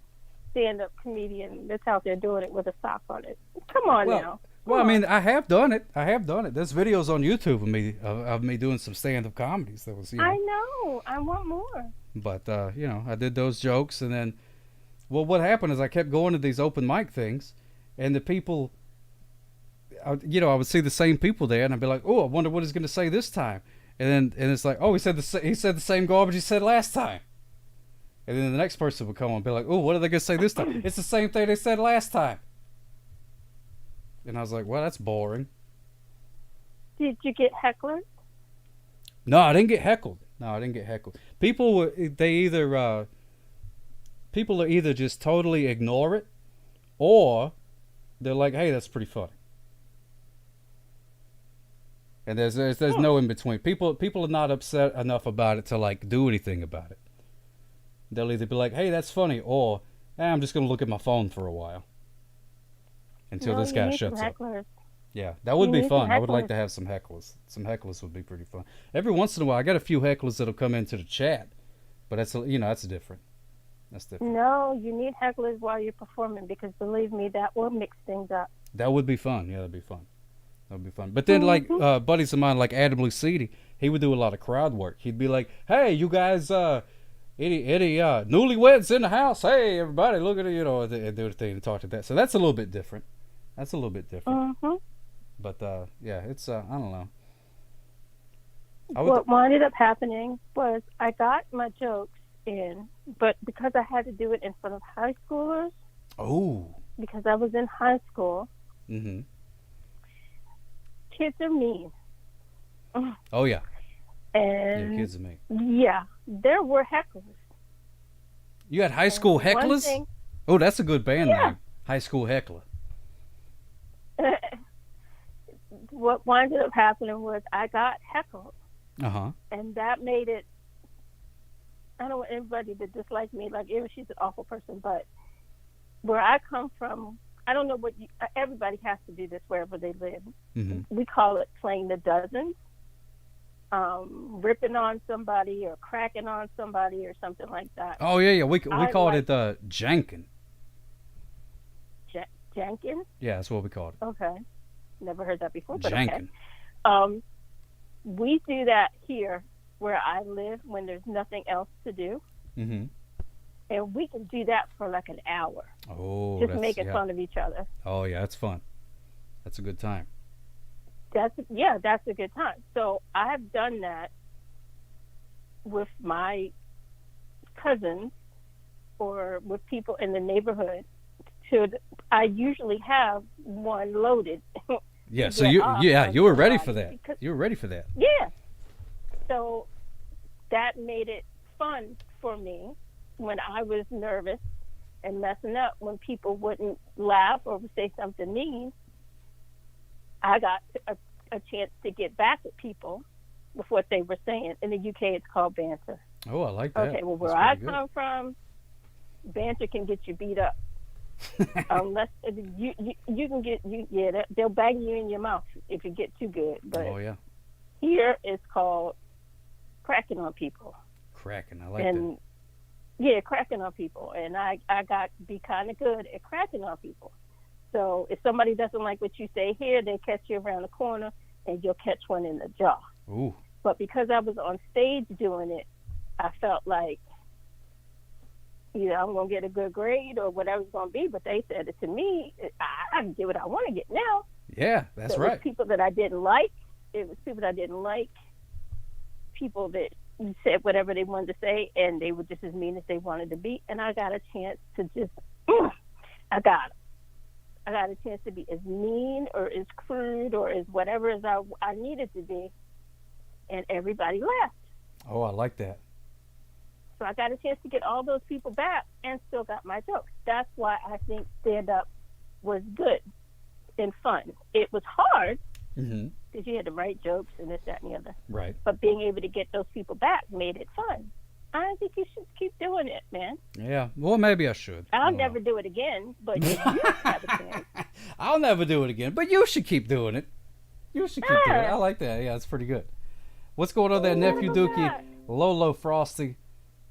stand-up comedian that's out there doing it with a sock on it. Come on now. Well, I mean, I have done it. There's videos on YouTube of me doing some stand-up comedies. That was, I know. I want more. But I did those jokes, and then, well, what happened is I kept going to these open mic things, and the people, I would see the same people there, and I'd be like, oh, I wonder what he's going to say this time, and it's like, oh, he said the same garbage he said last time, and then the next person would come on and be like, oh, what are they going to say this time? It's the same thing they said last time. And I was like, well, that's boring. Did you get hecklers? No, I didn't get heckled. People are either just totally ignore it, or they're like, hey, that's pretty funny. And there's no in between. People are not upset enough about it to like do anything about it. They'll either be like, hey, that's funny, or I'm just gonna look at my phone for a while until this guy shuts up. Yeah, that would be fun. I would like to have some hecklers. Some hecklers would be pretty fun. Every once in a while, I got a few hecklers that'll come into the chat, but that's different. That's different. No, you need hecklers while you're performing, because believe me, that will mix things up. That would be fun. Yeah, that'd be fun. But then, like buddies of mine, like Adam Lucidi, he would do a lot of crowd work. He'd be like, "Hey, you guys, any newlyweds in the house? Hey, everybody, look at it, and do the thing and talk to that." So that's a little bit different. Mm-hmm. But it's I don't know. What ended up happening was I got my jokes in, but because I had to do it in front of high schoolers. Oh. Because I was in high school. Mm-hmm. Kids are mean. Oh yeah. And kids are mean. Yeah, there were hecklers. You had high school hecklers? Oh, that's a good band name. High School Heckler. What ended up happening was I got heckled. Uh-huh. And that made it, I don't want anybody to dislike me, like, she's an awful person, but where I come from, I don't know everybody has to do this wherever they live. Mm-hmm. We call it playing the dozens, ripping on somebody or cracking on somebody or something like that. Oh, yeah. We called it jankin'. Jankin'? Yeah, that's what we called it. Okay. Never heard that before, but jankin'. Okay. We do that here where I live when there's nothing else to do. Mm-hmm. And we can do that for like an hour. Oh, just making fun of each other. Oh, yeah, that's fun. That's a good time. That's a good time. So I've done that with my cousins or with people in the neighborhood. I usually have one loaded. Yeah, so you were ready for that. You were ready for that. Yeah. So that made it fun for me when I was nervous and messing up. When people wouldn't laugh or would say something mean, I got a chance to get back at people with what they were saying. In the UK, it's called banter. Oh, I like that. Okay, well, where I come from, banter can get you beat up. Unless you can get they'll bang you in your mouth if you get too good. But here it's called cracking on people. Cracking, I like that. Yeah, cracking on people, and I got to be kind of good at cracking on people. So if somebody doesn't like what you say here, they catch you around the corner and you'll catch one in the jaw. Ooh. But because I was on stage doing it, I felt like either I'm going to get a good grade or whatever's going to be, but they said it to me, I can get what I want to get now. Yeah, that's right. It was people that I didn't like. People that said whatever they wanted to say, and they were just as mean as they wanted to be. And I got a chance to just, I got a chance to be as mean or as crude or as whatever as I needed to be, and everybody laughed. Oh, I like that. So I got a chance to get all those people back and still got my jokes. That's why I think stand-up was good and fun. It was hard because you had to write jokes and this, that, and the other. Right. But being able to get those people back made it fun. I think you should keep doing it, man. Yeah. Well, maybe I should. I'll never do it again, but you have a chance. I'll never do it again, but you should keep doing it. You should keep doing it. I like that. Yeah, it's pretty good. What's going on there, Nephew Dookie? Lolo Frosty.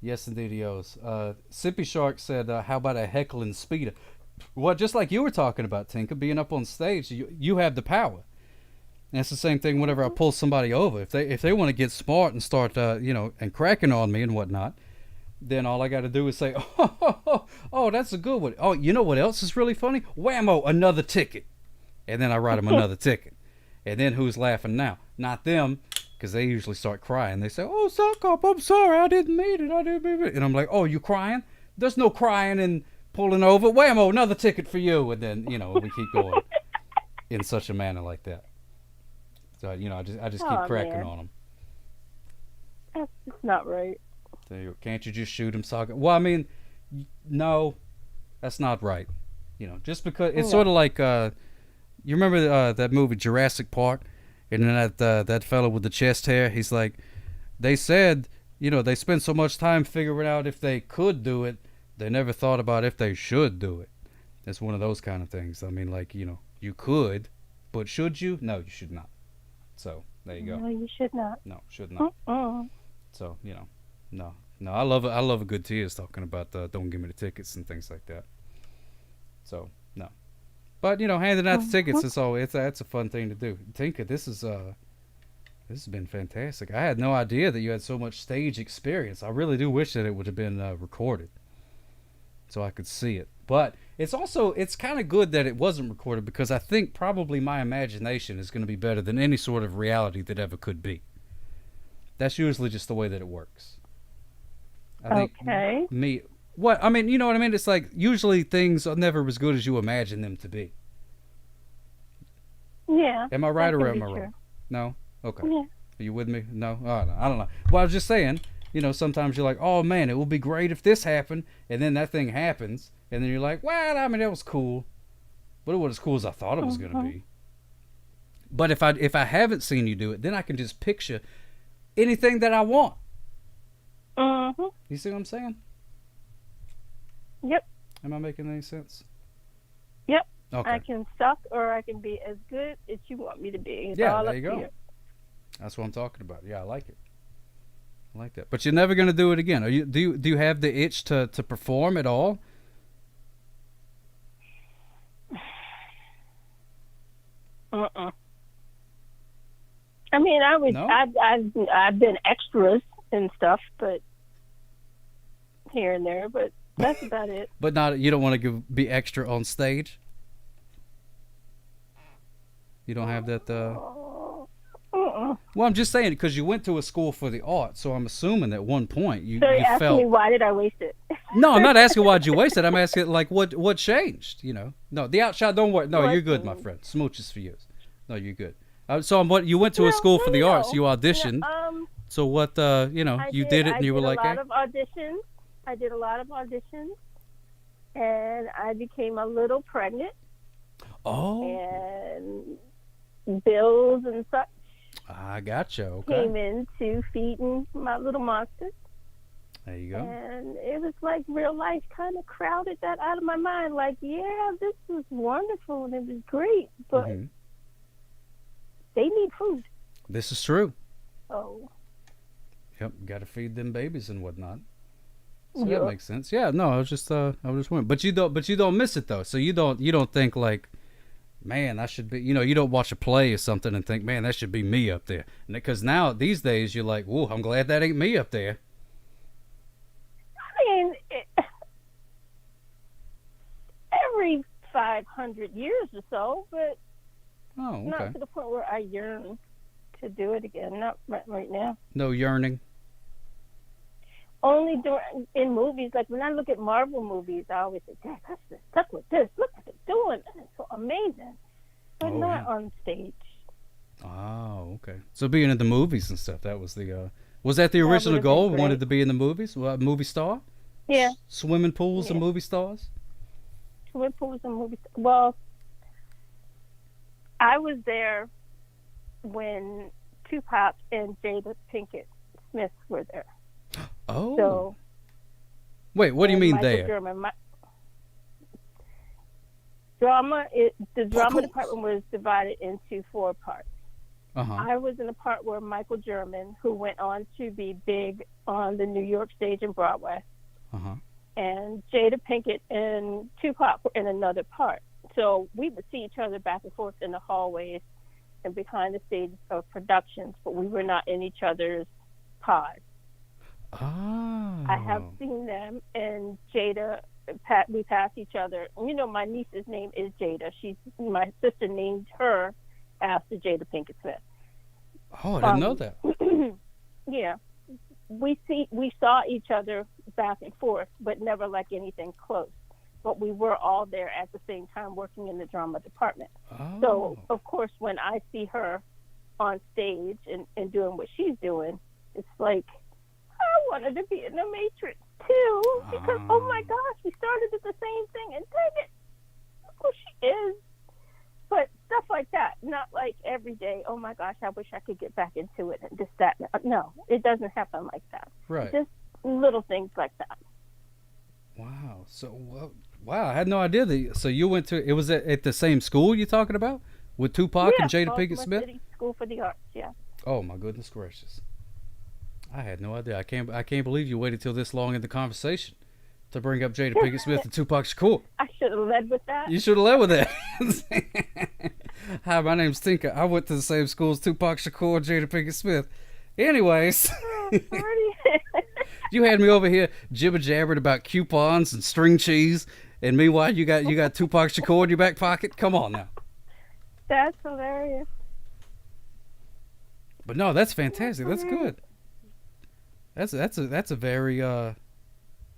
Yes, indeed he owes. Sippy Shark said, how about a heckling speeder? Well, just like you were talking about, Tinka, being up on stage, you have the power. And it's the same thing whenever I pull somebody over. If they want to get smart and start, and cracking on me and whatnot, then all I got to do is say, oh, that's a good one. Oh, you know what else is really funny? Whammo, another ticket. And then I write them another ticket. And then who's laughing now? Not them, because they usually start crying. They say, oh, Sock Up, I'm sorry, I didn't mean it. And I'm like, oh, you crying? There's no crying and pulling over. Whammo, another ticket for you. And then, we keep going in such a manner like that. So, I just keep cracking on them. That's not right. So, can't you just shoot him, Sock Up? Well, I mean, no, that's not right. Just because it's sort of like, you remember that movie Jurassic Park? And then that fellow with the chest hair, he's like, they said, they spent so much time figuring out if they could do it, they never thought about if they should do it. It's one of those kind of things. I mean, like, you could, but should you? No, you should not. So, there you go. No, you should not. No, should not. So, no. I love it. I love a good tears talking about don't give me the tickets and things like that. So, no. But handing out the tickets is that's a fun thing to do. Tinka, this has been fantastic. I had no idea that you had so much stage experience. I really do wish that it would have been recorded, so I could see it. But it's kind of good that it wasn't recorded, because I think probably my imagination is going to be better than any sort of reality that ever could be. That's usually just the way that it works. I think what I mean, you know what I mean? It's like usually things are never as good as you imagine them to be. Yeah. Am I right or am I true. wrong? No? Okay. Yeah. Are you with me? No? I don't know. Well, I was just saying, sometimes you're like, oh man, it would be great if this happened, and then that thing happens, and then you're like, well, I mean, that was cool, but it wasn't as cool as I thought it was going to be. But if I haven't seen you do it, then I can just picture anything that I want. You see what I'm saying? Yep. Am I making any sense? Yep. Okay. I can suck or I can be as good as you want me to be. It's yeah, all there up you go. to you. That's what I'm talking about. Yeah, I like it. I like that. But you're never going to do it again. Do you have the itch to perform at all? I mean, No? I've been extras and stuff, but here and there, but that's about it. But you don't want to be extra on stage? You don't have that Well, I'm just saying, because you went to a school for the arts, so I'm assuming at one point you So you're asking felt... me why did I waste it? No, I'm not asking why'd you waste it. I'm asking, like, what changed, No, the outshot, don't worry. No, you're good, my friend. Smooches for you. No, you're good. You went to a school for the arts. You auditioned. So what, you did it and you were like... I did a lot of auditions, and I became a little pregnant. Oh. And bills and such. I gotcha. Okay. Came into feeding my little monsters. There you go. And it was like real life kind of crowded that out of my mind. Like, yeah, this was wonderful and it was great, but they need food. This is true. Oh. Yep, got to feed them babies and whatnot. So that makes sense. Yeah, no, I was just wondering. But you don't miss it though. So you don't think like, man, I should be. You don't watch a play or something and think, man, that should be me up there. Because now these days you're like, whoa, I'm glad that ain't me up there. I mean, every 500 years or so, but not to the point where I yearn to do it again. Not right now. No yearning. Only in movies, like when I look at Marvel movies, I always say, "Dad, that's just stuck with this. Look what they're doing. It's so amazing." But not on stage. Oh, okay. So being in the movies and stuff, that was the Was that the That original would've been goal? great. Wanted to be in the movies? Movie star? Yeah, Swimming pools and Yeah. movie stars? swimming pools and movies. Well, I was there when Tupac and Jada Pinkett Smith were there. Oh. So Wait, what do you and mean Michael there? German, the drama Parkour. department was divided into 4 parts. Uh-huh. I was in the part where Michael German, who went on to be big on the New York stage and Broadway, Uh-huh. and Jada Pinkett and Tupac were in another part. So we would see each other back and forth in the hallways and behind the scenes of productions, but we were not in each other's pods. Oh. I have seen them, and Jada, we pass each other. You know, my niece's name is Jada. My sister named her after Jada Pinkett Smith. Oh, I didn't know that. Yeah, we saw each other back and forth, but never like anything close. But we were all there at the same time working in the drama department. Oh. So, of course, when I see her on stage and doing what she's doing, it's like, I wanted to be in the Matrix too, because, oh my gosh, we started at the same thing, and dang it, of course she is. But stuff like that, not like every day, oh my gosh, I wish I could get back into it and this, that. No, it doesn't happen like that. Right. Just little things like that. Wow. So, wow, I had no idea that. So you went to, it was at the same school you're talking about? With Tupac and Jada Pinkett Baltimore Smith? City School for the Arts, yeah. Oh my goodness gracious! I had no idea. I can't believe you waited till this long in the conversation to bring up Jada Pinkett Smith and Tupac Shakur. I should have led with that. You should have led with that. Hi, my name's Tinker. I went to the same school as Tupac Shakur and Jada Pinkett Smith. Anyways, you had me over here jibber jabbering about coupons and string cheese, and meanwhile you got Tupac Shakur in your back pocket. Come on now. That's hilarious. But no, that's fantastic. That's good. That's a very wow,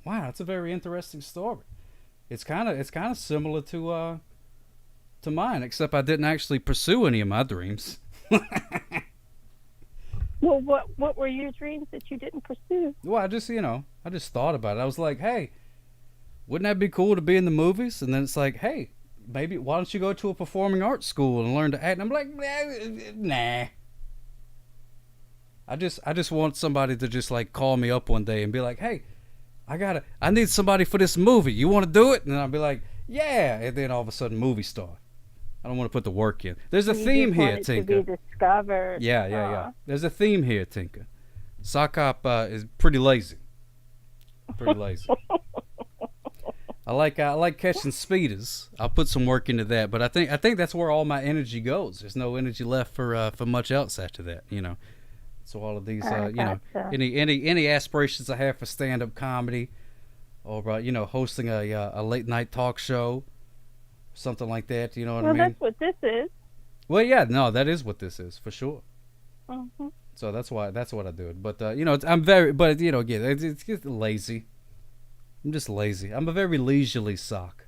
that's a very interesting story. It's kind of similar to mine, except I didn't actually pursue any of my dreams. Well, what were your dreams that you didn't pursue? Well, I just thought about it. I was like, hey, wouldn't that be cool to be in the movies? And then it's like, hey, maybe why don't you go to a performing arts school and learn to act? And I'm like, nah. I just want somebody to just like call me up one day and be like, hey, I need somebody for this movie. You want to do it? And then I'll be like, yeah. And then all of a sudden, movie star. I don't want to put the work in. There's a theme here, Tinker. To be discovered. Yeah. There's a theme here, Tinker. Sockop is pretty lazy. Pretty lazy. I like catching speeders. I'll put some work into that, but I think that's where all my energy goes. There's no energy left for much else after that, you know. So all of these, any aspirations I have for stand-up comedy, or hosting a late night talk show, something like that. You know what I mean? Well, that's what this is. Well, yeah, no, that is what this is for sure. Mm-hmm. So that's what I do. But again, it's just lazy. I'm just lazy. I'm a very leisurely sock.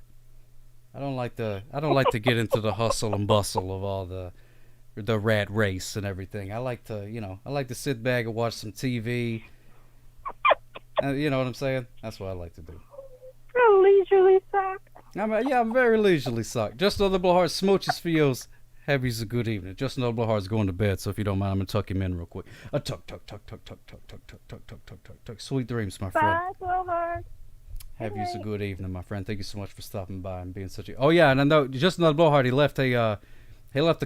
I don't like to get into the hustle and bustle of all the rat race and everything. I like to sit back and watch some TV. You know what I'm saying? That's what I like to do. A leisurely sock. I'm very leisurely sock. Just another blowhard smooches for yours. Have you a good evening. Just another blowhard's going to bed, so if you don't mind, I'm gonna tuck him in real quick. A tuck. Sweet dreams, my friend. Bye, blowhard. Have you a good evening, my friend. Thank you so much for stopping by and being such a. Oh yeah, and I know just another blowhard. He left a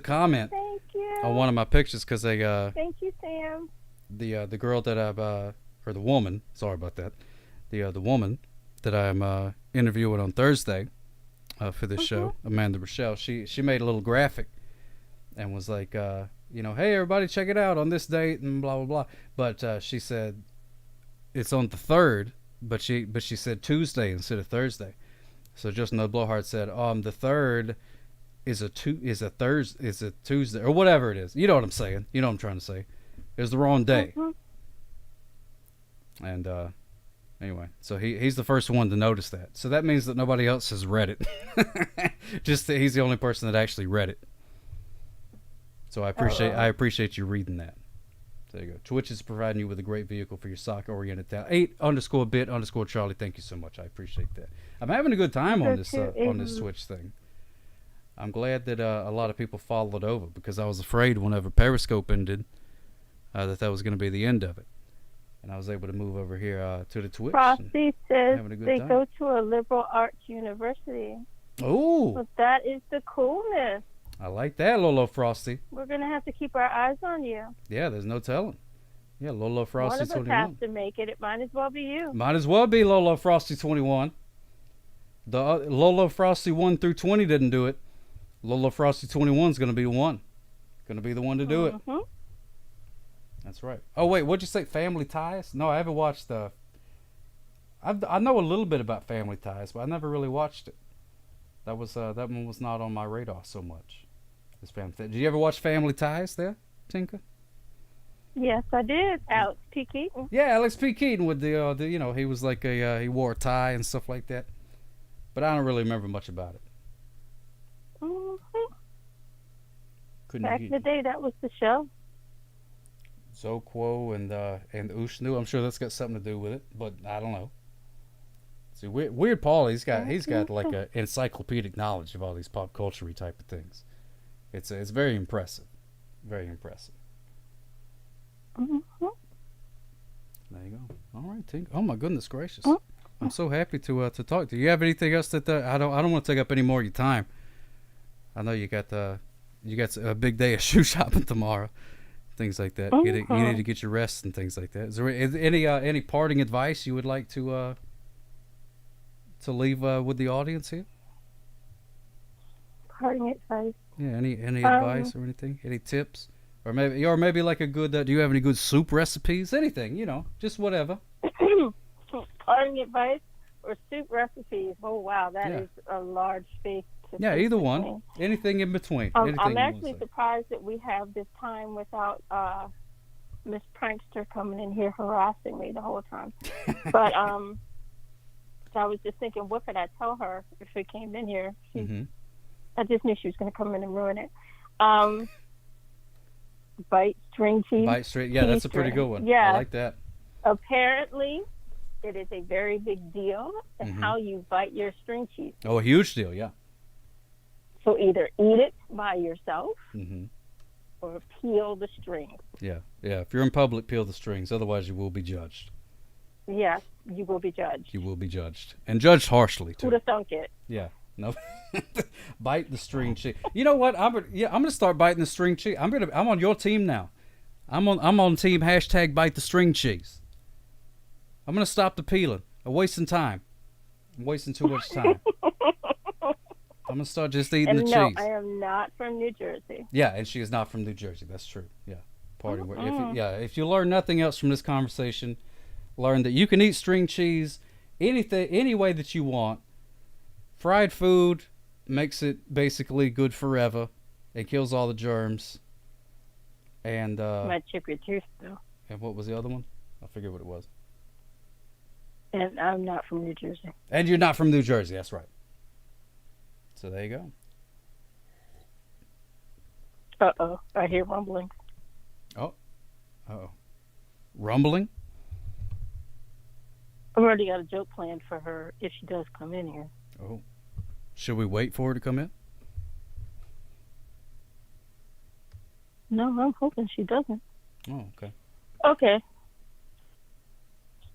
comment Thank you. on one of my pictures because they Thank you, Sam. the girl that I've or the woman. Sorry about that. The woman that I'm interviewing on Thursday for this show, Amanda Rochelle. She made a little graphic and was like, hey everybody, check it out on this date and blah blah blah. But she said it's on the 3rd, but she said Tuesday instead of Thursday. So just another blowhard said, the 3rd is a Tuesday or whatever it is. You know what I'm saying? You know what I'm trying to say. It was the wrong day. And anyway, so he's the first one to notice that. So that means that nobody else has read it. Just that he's the only person that actually read it. So I appreciate you reading that. There you go. Twitch is providing you with a great vehicle for your soccer-oriented talent. 8_bit_Charlie. Thank you so much. I appreciate that. I'm having a good time on this Twitch thing. I'm glad that a lot of people followed over because I was afraid whenever Periscope ended that was going to be the end of it. And I was able to move over here to the Twitch. Frosty says they time. go to a liberal arts university. Oh. Well, that is the coolness. I like that, Lolo Frosty. We're going to have to keep our eyes on you. Yeah, there's no telling. Yeah, Lolo Frosty 21. One of us has to make it. It might as well be you. Might as well be Lolo Frosty 21. The Lolo Frosty 1 through 20 didn't do it. Lolo Frosty 21 is going to be the one. Going to be the one to do it. That's right. Oh, wait, what'd you say? Family Ties? No, I haven't watched I know a little bit about Family Ties, but I never really watched it. That one was not on my radar so much. Did you ever watch Family Ties there, Tinka? Yes, I did. Alex P. Keaton. Yeah, Alex P. Keaton with the he was like he wore a tie and stuff like that. But I don't really remember much about it. Back in the day, that was the show. Zoquo and Ushnu. I'm sure that's got something to do with it, but I don't know. See, Weird Paul, he's got like a encyclopedic knowledge of all these pop culture-y type of things. It's very impressive, very impressive. There you go. All right, Tink. Oh my goodness gracious! I'm so happy to talk to you. You have anything else that I don't want to take up any more of your time. I know you got a big day of shoe shopping tomorrow, things like that. You need to get your rest and things like that. Is there any parting advice you would like to leave with the audience here? Parting advice. Yeah. Any advice or anything? Any tips? Or maybe like a good. Do you have any good soup recipes? Anything, just whatever. Parting advice or soup recipes? Oh wow, that is a large space. Yeah, either one. Anything in between. I'm actually surprised that we have this time without Miss Prankster coming in here harassing me the whole time. But so I was just thinking, what could I tell her if she came in here? I just knew she was going to come in and ruin it. Bite string cheese. Bite string. Yeah, that's a pretty good one. Yeah. I like that. Apparently, it is a very big deal in how you bite your string cheese. Oh, a huge deal, yeah. So either eat it by yourself or peel the strings. Yeah. If you're in public, peel the strings. Otherwise, you will be judged. Yes, you will be judged. You will be judged. And judged harshly, too. Who'd have thunk it? Yeah. No. Bite the string cheese. You know what? I'm gonna start biting the string cheese. I'm on your team now. I'm on team hashtag bite the string cheese. I'm gonna stop the peeling. I'm wasting time. I'm wasting too much time. I'm gonna start just eating the cheese. No, I am not from New Jersey. Yeah, and she is not from New Jersey. That's true. Yeah, party word. If you learn nothing else from this conversation, learn that you can eat string cheese any way that you want. Fried food makes it basically good forever. It kills all the germs. And might chip your tooth though. And what was the other one? I forget what it was. And I'm not from New Jersey. And you're not from New Jersey. That's right. So there you go. Uh-oh. I hear rumbling. Oh. Uh-oh. Rumbling? I've already got a joke planned for her if she does come in here. Oh. Should we wait for her to come in? No, I'm hoping she doesn't. Oh, okay. Okay.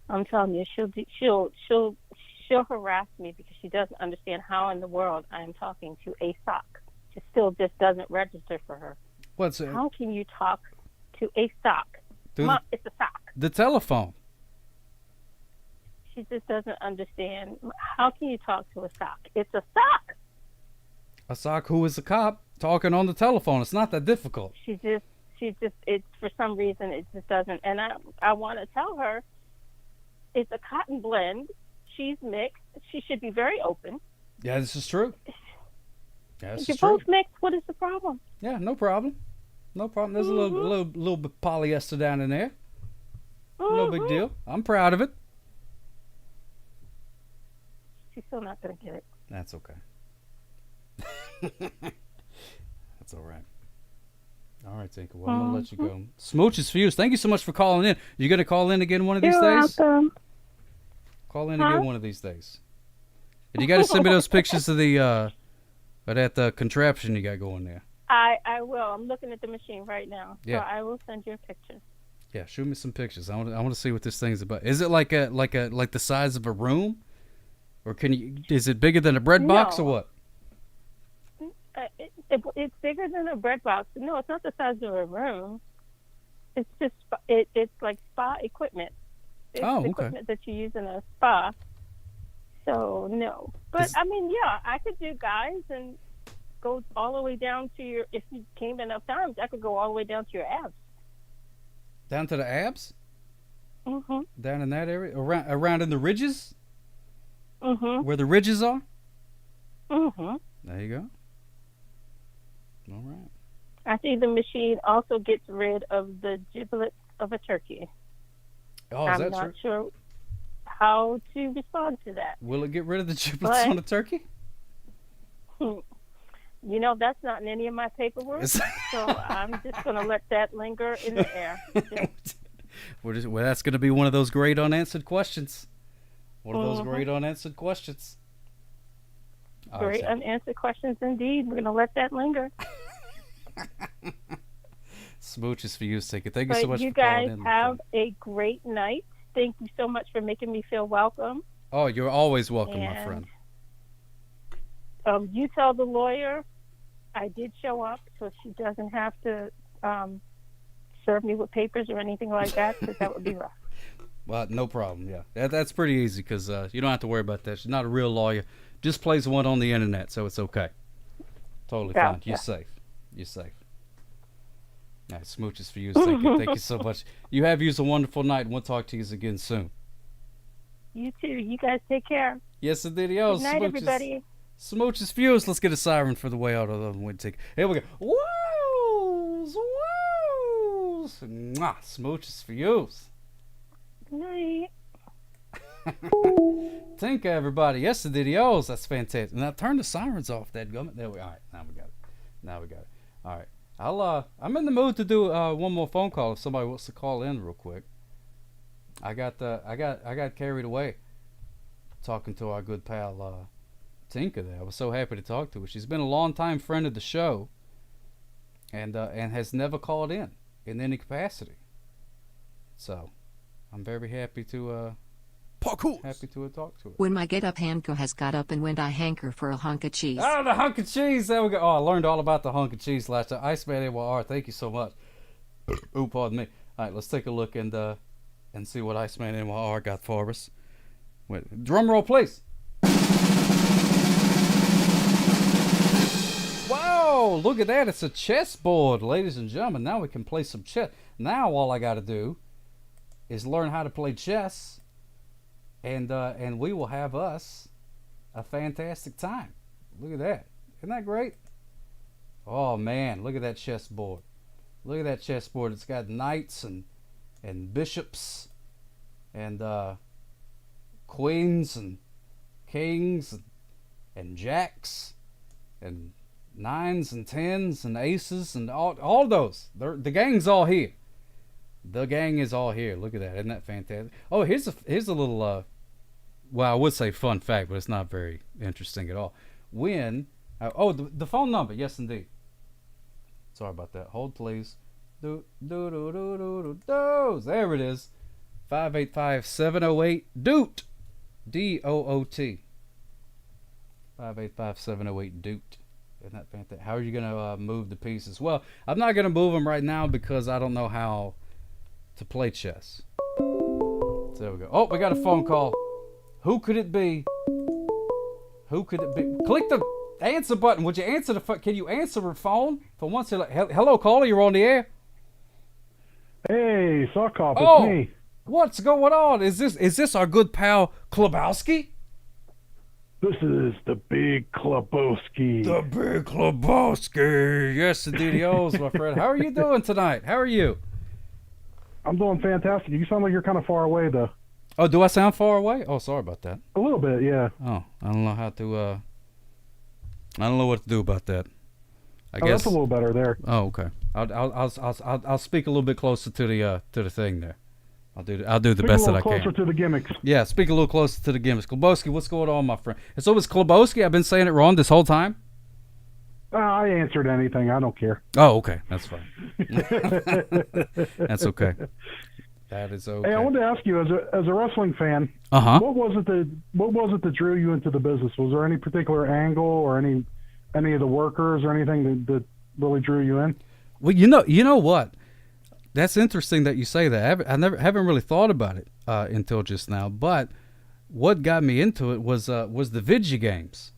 I'm telling you, she'll harass me because she doesn't understand how in the world I am talking to a sock. It still just doesn't register for her. What's it? How can you talk to a sock? Mom, it's a sock. The telephone. She just doesn't understand. How can you talk to a sock? It's a sock. A sock who is a cop talking on the telephone. It's not that difficult. She just, it's for some reason it just doesn't. And I want to tell her it's a cotton blend. She's mixed. She should be very open. Yeah, this is true. Yeah, this if you're is true. both mixed, what is the problem? Yeah, no problem. No problem. There's a little bit of polyester down in there. No big deal. I'm proud of it. She's still not going to get it. That's okay. That's all right. All right, Tinker. Well, I'm going to let you go. Smooches for you. Thank you so much for calling in. You going to call in again one of these You're days? welcome. Call in again one of these days. And you got to send me those pictures of that contraption you got going there. I will. I'm looking at the machine right now. Yeah. So I will send you a picture. Yeah, shoot me some pictures. I want to see what this thing's about. Is it like the size of a room, or is it bigger than a bread box or what? It's bigger than a bread box. No, it's not the size of a room. It's just it's like spa equipment. It's equipment that you use in a spa. So no, but I mean, yeah, I could do guys and go all the way down to your. If you came enough times, I could go all the way down to your abs. Down to the abs? Mm-hmm. Down in that area, around in the ridges. Mm-hmm. Where the ridges are. Mm-hmm. There you go. All right. I see the machine also gets rid of the giblets of a turkey. Oh, is that I'm not true? sure how to respond to that. Will it get rid of the giblets on a turkey? You know, that's not in any of my paperwork, so I'm just going to let that linger in the air. Well, that's going to be one of those great unanswered questions. One of those great unanswered questions. Great unanswered questions indeed. We're going to let that linger. Smooches for you, Tinker. Thank you so much you for calling in. guys have a great night. Thank you so much for making me feel welcome. Oh, you're always welcome, my friend. You tell the lawyer I did show up, so she doesn't have to serve me with papers or anything like that, because that would be rough. Well, no problem. Yeah, that's pretty easy because you don't have to worry about that. She's not a real lawyer. Just plays one on the internet, so it's okay. Totally fine. You're safe. You're safe. All right, smooches for you. Thank you so much. You have a wonderful night, and we'll talk to you again soon. You too. You guys take care. Yes, indeed. Good night, everybody. Smooches for you. Let's get a siren for the way out of the wind ticket. Here we go. Woos, woos. Mwah. Smooches for you. Good night. Tinker, everybody. Yes, the videos. That's fantastic. Now turn the sirens off. That gummit. There we. All right. Now we got it. All right. I'm in the mood to do one more phone call if somebody wants to call in real quick. I got carried away talking to our good pal Tinker there. I was so happy to talk to her. She's been a long-time friend of the show, and has never called in any capacity. So, I'm very happy to talk to her. When my get-up Hanko has got up and went I hanker for a hunk of cheese. Oh, the hunk of cheese. There we go. Oh, I learned all about the hunk of cheese last time. Iceman AYR, thank you so much. Ooh, pardon me. All right, let's take a look and see what Iceman AYR got for us. Wait, drum roll, please. Wow, look at that. It's a chessboard, ladies and gentlemen. Now we can play some chess. Now all I got to do is learn how to play chess, and we will have us a fantastic time. Look at that. Isn't that great? Oh, man, look at that chessboard. Look at that chessboard. It's got knights and bishops and queens and kings and jacks and nines and tens and aces and all those. The gang's all here. The gang is all here. Look at that. Isn't that fantastic? Oh, here's a little well, I would say fun fact, but it's not very interesting at all. The phone number. Yes, indeed. Sorry about that. Hold, please. There it is. 585-708-DOOT. DOOT. 585-708-DOOT. Isn't that fantastic? How are you going to move the pieces? Well, I'm not going to move them right now because I don't know how to play chess. So there we go. Oh, we got a phone call. Who could it be? Who could it be? Click the answer button. Would you answer the phone? Can you answer the phone? For once, hello, caller. You're on the air. Hey, Sokop, it's me. What's going on? Is this our good pal Klobowski? This is the big Klobowski. The big Klobowski. Yes, indeed, he is, my friend. How are you doing tonight? How are you? I'm doing fantastic. You sound like you're kind of far away, though. Oh, do I sound far away? Oh, sorry about that. A little bit, yeah. Oh, I don't know how to. I don't know what to do about that. I Oh, guess that's a little better there. Oh, okay. I'll speak a little bit closer to the thing there. I'll do the Speak best a that I little can. closer to the gimmicks. Yeah, speak a little closer to the gimmicks. Klobowski, what's going on, my friend? And so it's Klobowski. I've been saying it wrong this whole time. I answered anything. I don't care. Oh, okay. That's fine. That's okay. That is okay. Hey, I wanted to ask you, as a wrestling fan, what was it that drew you into the business? Was there any particular angle or any of the workers or anything that really drew you in? Well, you know what? That's interesting that you say that. I haven't really thought about it until just now. But what got me into it was the video games.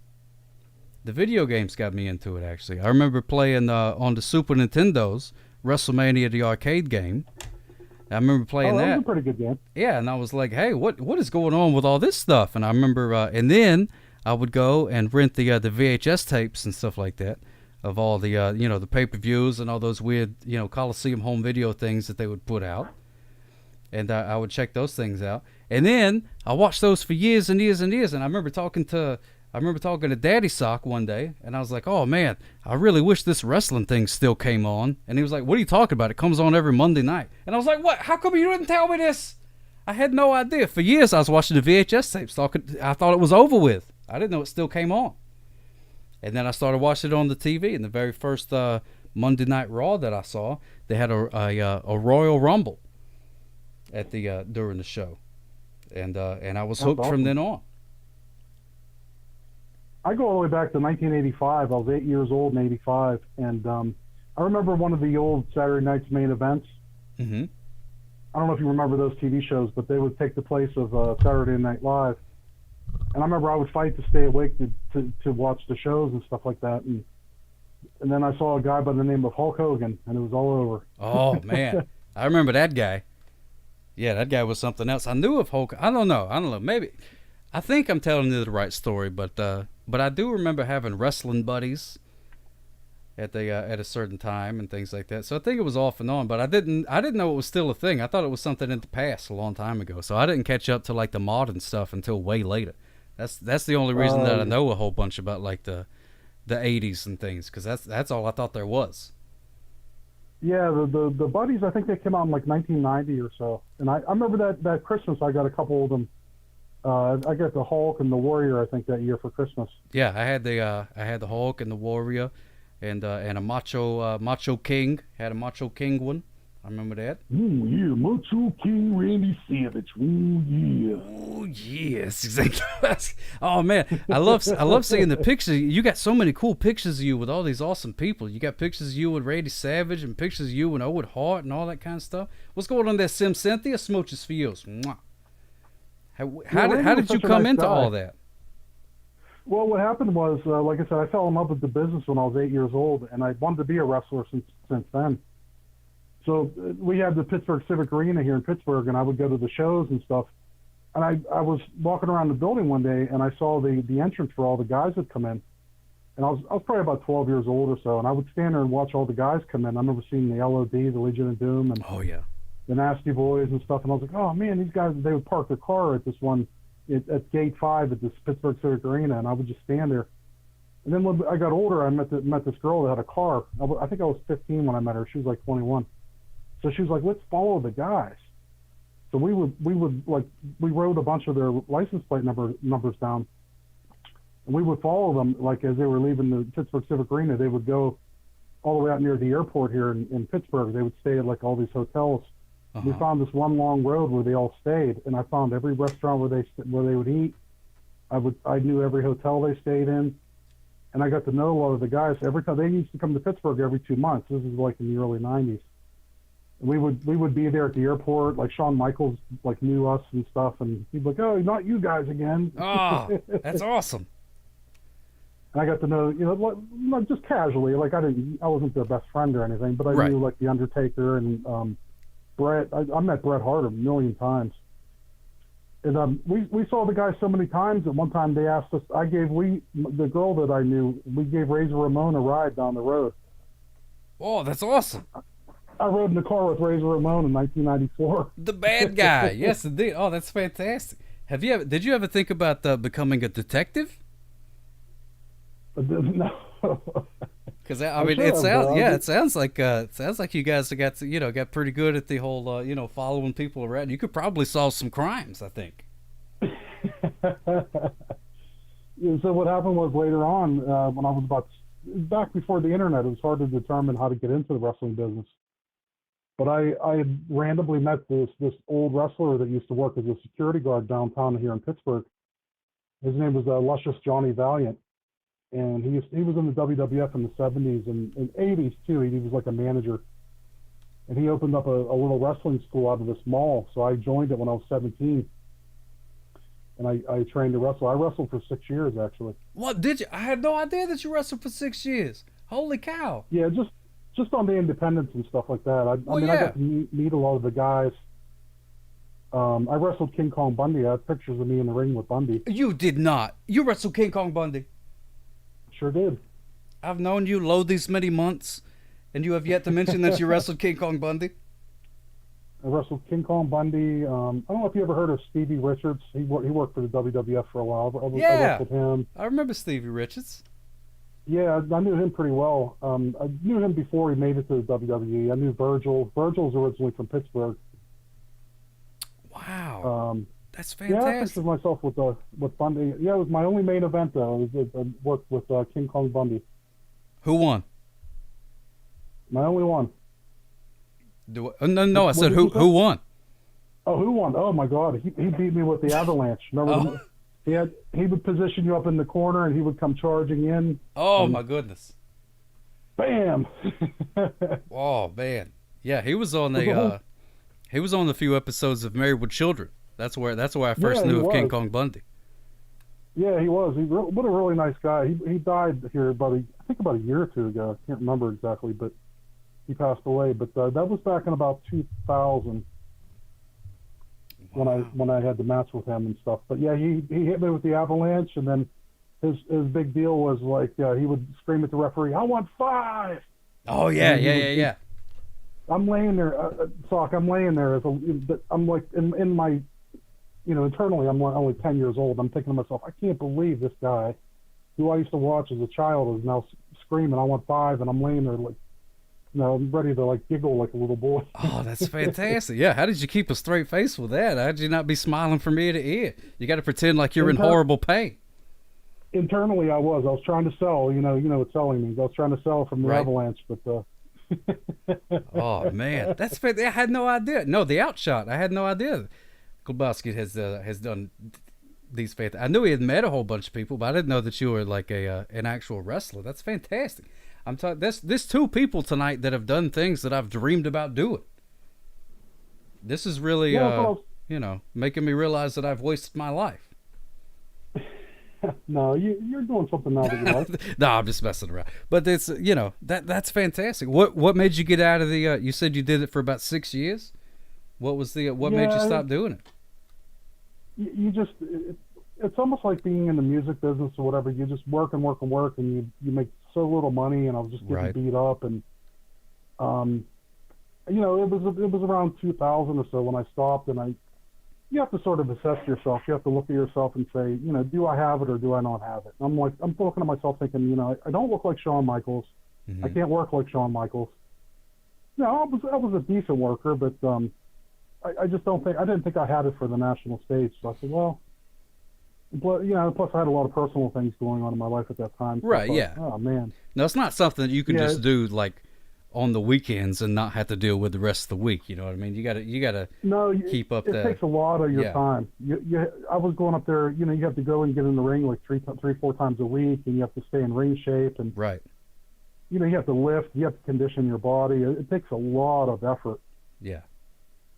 The video games got me into it, actually. I remember playing on the Super Nintendo's WrestleMania, the arcade game. I remember playing that. That was a pretty good game. Yeah, and I was like, hey, what is going on with all this stuff? And I remember, and then I would go and rent the VHS tapes and stuff like that of all the, the pay-per-views and all those weird, Coliseum home video things that they would put out. And I would check those things out. And then I watched those for years and years and years. And I remember talking to Daddy Sock one day, and I was like, oh, man, I really wish this wrestling thing still came on. And he was like, what are you talking about? It comes on every Monday night. And I was like, what? How come you didn't tell me this? I had no idea. For years, I was watching the VHS tapes. I thought it was over with. I didn't know it still came on. And then I started watching it on the TV. And the very first Monday Night Raw that I saw, they had a Royal Rumble at the during the show. And I was hooked from then on. I go all the way back to 1985. I was 8 years old in '85, and I remember one of the old Saturday Night's Main Events. Mm-hmm. I don't know if you remember those TV shows, but they would take the place of Saturday Night Live. And I remember I would fight to stay awake to watch the shows and stuff like that. And then I saw a guy by the name of Hulk Hogan, and it was all over. Oh, man. I remember that guy. Yeah, that guy was something else. I knew of Hulk. I don't know. Maybe. I think I'm telling you the right story, but I do remember having wrestling buddies at a certain time and things like that. So I think it was off and on, but I didn't know it was still a thing. I thought it was something in the past a long time ago. So I didn't catch up to like the modern stuff until way later. That's the only reason that I know a whole bunch about like the 80s and things, because that's all I thought there was. Yeah, the buddies, I think they came out in like 1990 or so. And I remember that Christmas I got a couple of them. I got the Hulk and the Warrior, I think, that year for Christmas. Yeah, I had the Hulk and the Warrior, and a Macho King. Had a Macho King one. I remember that. Ooh yeah, Macho King Randy Savage. Ooh yeah. Oh yes, exactly. Oh man, I love seeing the pictures. You got so many cool pictures of you with all these awesome people. You got pictures of you with Randy Savage and pictures of you and Owen Hart and all that kind of stuff. What's going on there, Sim Cynthia? Smooches for you. Mwah. How did you come into all that? Well, what happened was, like I said, I fell in love with the business when I was 8 years old, and I wanted to be a wrestler since then. So we had the Pittsburgh Civic Arena here in Pittsburgh, and I would go to the shows and stuff. And I was walking around the building one day, and I saw the entrance for all the guys that come in. And I was probably about 12 years old or so, and I would stand there and watch all the guys come in. I remember seeing the LOD, the Legion of Doom, and oh yeah, the Nasty Boys and stuff. And I was like, oh man, these guys, they would park their car at this one at Gate 5 at this Pittsburgh Civic Arena, and I would just stand there. And then when I got older, I met this girl that had a car. I think I was 15 when I met her. She was like 21. So she was like, let's follow the guys. So we wrote a bunch of their license plate numbers down, and we would follow them, like as they were leaving the Pittsburgh Civic Arena. They would go all the way out near the airport here in Pittsburgh. They would stay at like all these hotels. We found this one long road where they all stayed, and I found every restaurant where they would eat. I knew every hotel they stayed in, and I got to know a lot of the guys. Every time they used to come to Pittsburgh every 2 months. This is like in the early '90s. We would be there at the airport. Like Shawn Michaels like knew us and stuff, and he'd be like, "Oh, not you guys again." Oh, that's awesome. And I got to know, like just casually. Like I wasn't their best friend or anything, but I knew like the Undertaker and Bret. I met Bret Hart a million times. And we saw the guys so many times that one time they asked us. The girl that I knew, we gave Razor Ramon a ride down the road. Oh, that's awesome. I rode in the car with Razor Ramon in 1994. The bad guy, yes indeed. Oh, that's fantastic. Did you ever think about becoming a detective? No. Because I mean, it sounds like you guys got got pretty good at the whole following people around. You could probably solve some crimes, I think. So what happened was later on, when I was back before the internet, it was hard to determine how to get into the wrestling business. But I had randomly met this old wrestler that used to work as a security guard downtown here in Pittsburgh. His name was Luscious Johnny Valiant, and he was in the WWF in the 70s and 80s too. He was like a manager, and he opened up a little wrestling school out of this mall. So I joined it when I was 17, and I trained to wrestle. I wrestled for 6 years actually. What did you? I had no idea that you wrestled for 6 years. Holy cow! Yeah, just on the independents and stuff like that. I got to meet a lot of the guys. I wrestled King Kong Bundy. I have pictures of me in the ring with Bundy. You did not. You wrestled King Kong Bundy. Sure did. I've known you these many months, and you have yet to mention that you wrestled King Kong Bundy. I wrestled King Kong Bundy. I don't know if you ever heard of Stevie Richards. He worked for the WWF for a while. I wrestled him. I remember Stevie Richards. Yeah, I knew him pretty well. I knew him before he made it to the WWE. I knew Virgil. Virgil's originally from Pittsburgh. Wow, that's fantastic. Yeah, I pictured myself with Bundy. Yeah, it was my only main event though. I worked with King Kong Bundy. Who won? My only one. No. I said who won? Oh, who won? Oh my God, he beat me with the Avalanche. Remember? He would position you up in the corner, and he would come charging in. Oh my goodness! Bam! Oh man, yeah, he was on the few episodes of Married with Children. That's where I first knew of King Kong Bundy. Yeah, he was. What a really nice guy. He died here about a year or two ago. I can't remember exactly, but he passed away. But that was back in about 2000. Wow. When I had the match with him and stuff. But yeah, he hit me with the Avalanche, and then his big deal was like he would scream at the referee, "I want 5!" Oh yeah. I'm laying there, Sock. I'm laying there I'm like in my, internally I'm only 10 years old. I'm thinking to myself, I can't believe this guy, who I used to watch as a child, is now screaming, "I want 5!" and I'm laying there like, I'm ready to like giggle like a little boy. Oh, that's fantastic. Yeah, how did you keep a straight face with that? How did you not be smiling from ear to ear? You got to pretend like you're in horrible pain. Internally, I was trying to sell. You know what selling means. I was trying to sell from the Avalanche, but. Oh man, that's fantastic. I had no idea. No, the Outshot. I had no idea. Globowski has done these fantastic. I knew he had met a whole bunch of people, but I didn't know that you were like an actual wrestler. That's fantastic. I'm talking. There's 2 people tonight that have done things that I've dreamed about doing. This is really, making me realize that I've wasted my life. No, you're doing something now that you like. No, I'm just messing around. But it's that's fantastic. What made you get out of the? You said you did it for about 6 years. What was what made you stop doing it? You just it's almost like being in the music business or whatever. You just work and work and work, and you make so little money, and I was just getting beat up, and it was around 2000 or so when I stopped, and you have to sort of assess yourself. You have to look at yourself and say, do I have it or do I not have it? And I'm looking at myself thinking, I don't look like Shawn Michaels. Mm-hmm. I can't work like Shawn Michaels. No, I was a decent worker, but I just didn't think I had it for the national stage. So I said, well, plus I had a lot of personal things going on in my life at that time. So right, thought, yeah. Oh, man. No, it's not something that you can just do like on the weekends and not have to deal with the rest of the week. You know what I mean? You gotta keep up that. It takes a lot of your time. I was going up there, you have to go and get in the ring like 3-4 times a week, and you have to stay in ring shape, and right. You have to lift, you have to condition your body. It takes a lot of effort. Yeah.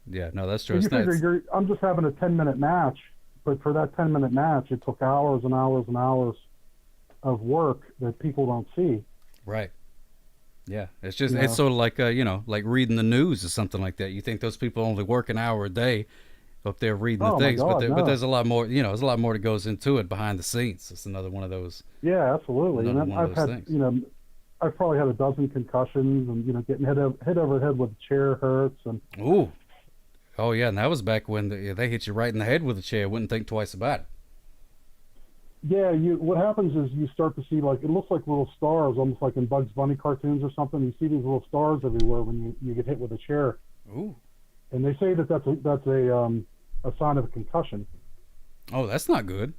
Yeah, no, that's true. You figure I'm just having a 10-minute match, but for that 10-minute match, it took hours and hours and hours of work that people don't see. Right. Yeah, it's just it's sort of like like reading the news or something like that. You think those people only work an hour a day up there reading the things, but there's a lot more. There's a lot more that goes into it behind the scenes. It's another one of those. Yeah, absolutely. And I've had I've probably had a dozen concussions, and getting hit over the head with a chair hurts. And oh yeah, and that was back when they hit you right in the head with a chair. Wouldn't think twice about it. Yeah, what happens is you start to see, like, it looks like little stars, almost like in Bugs Bunny cartoons or something. You see these little stars everywhere when you get hit with a chair. Ooh. And they say that's a sign of a concussion. Oh, that's not good.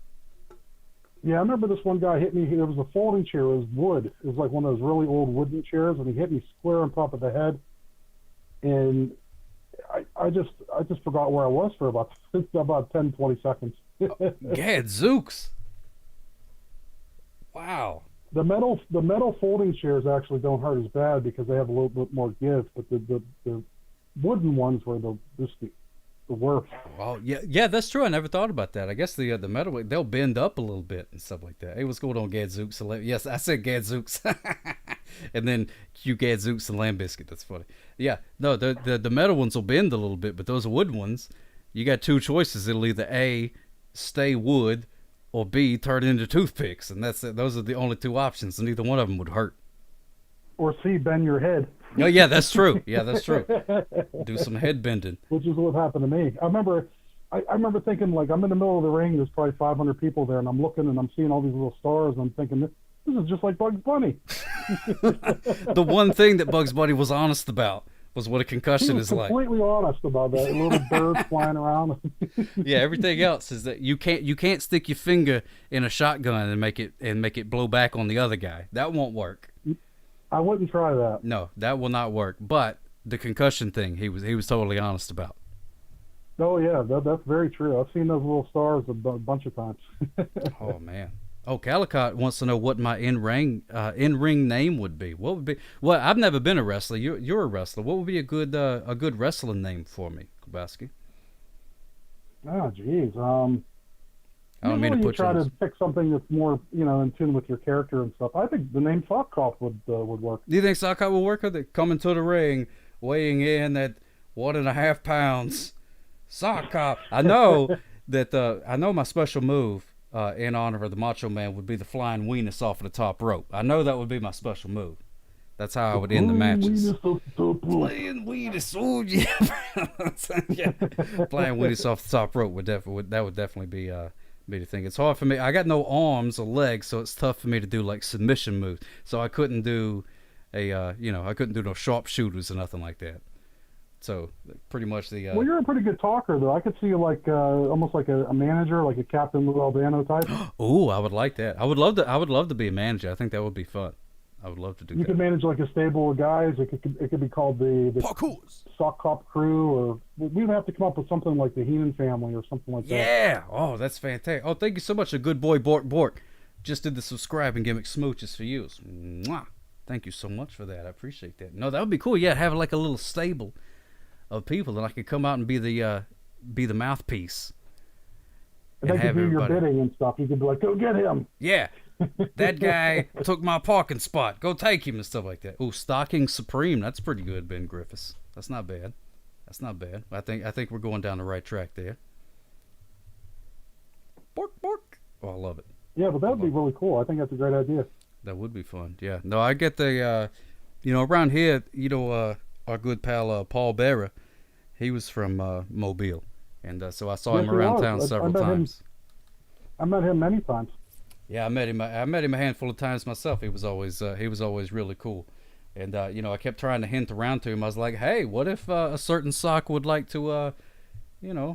Yeah, I remember this one guy hit me. There was a folding chair. It was wood. It was like one of those really old wooden chairs, and he hit me square on top of the head. And I just forgot where I was for about 10, 20 seconds. Gadzooks. Wow. The metal folding chairs actually don't hurt as bad because they have a little bit more give, but the wooden ones were the worst. Oh yeah, that's true. I never thought about that. I guess the metal, they'll bend up a little bit and stuff like that. Hey, what's going on, Gadzooks? Yes, I said Gadzooks, and then cue Gadzooks and Lamb Biscuit. That's funny. Yeah, no, the metal ones will bend a little bit, but those wooden ones, you got two choices. It'll either A, stay wood, or B, turn into toothpicks, and those are the only two options, and neither one of them would hurt. Or C, bend your head. Oh yeah, that's true. Yeah, that's true. Do some head bending. Which is what happened to me. I remember thinking, like, I'm in the middle of the ring. There's probably 500 people there, and I'm looking and I'm seeing all these little stars, and I'm thinking, this is just like Bugs Bunny. The one thing that Bugs Bunny was honest about was what a concussion is like. Completely honest about that. Little birds flying around. Yeah, everything else is that you can't stick your finger in a shotgun and make it blow back on the other guy. That won't work. I wouldn't try that. No, that will not work. But the concussion thing, he was totally honest about. Oh yeah, that's very true. I've seen those little stars a bunch of times. Oh man. Oh, Calicott wants to know what my in-ring name would be. What would be? Well, I've never been a wrestler. You're a wrestler. What would be a good wrestling name for me, Klobowski? Oh, geez. I don't mean to put try to pick something that's more, in tune with your character and stuff. I think the name Sock Cop would work. Do you think Sock Cop will work? Or they coming to the ring, weighing in at 1.5 pounds? Sock Cop. I know that. I know my special move in honor of the Macho Man would be the flying weenus off of the top rope. I know that would be my special move. That's how I would end the matches. Flying weenus, oh yeah. Yeah. Flying weenus off the top rope would definitely be the thing. It's hard for me. I got no arms or legs, so it's tough for me to do like submission moves. So I couldn't do I couldn't do no sharpshooters or nothing like that. So pretty much the. Well, you're a pretty good talker, though. I could see you like almost like a manager, like a Captain Lou Albano type. Oh, I would like that. I would love to be a manager. I think that would be fun. I would love to do that. You could manage like a stable of guys. It could be called the Sock Cop Crew, or we would have to come up with something like the Heenan family or something like that. Yeah. Oh, that's fantastic. Oh, thank you so much. A good boy, Bork Bork, just did the subscribe and gimmick smooches for you. Mwah. Thank you so much for that. I appreciate that. No, that would be cool. Yeah, have like a little stable of people, and I could come out and be the mouthpiece. And they could do your bidding and stuff. You could be like, go get him. Yeah. That guy took my parking spot. Go take him and stuff like that. Ooh, Stocking Supreme. That's pretty good, Ben Griffiths. That's not bad. I think we're going down the right track there. Bork, bork. Oh, I love it. Yeah, but that would be really cool. I think that's a great idea. That would be fun. Yeah. No, I get the, around here, our good pal Paul Bearer, he was from Mobile, and so I saw him around town several times. I met him many times. Yeah, I met him a handful of times myself. He was always really cool, and I kept trying to hint around to him. I was like, hey, what if a certain sock would like to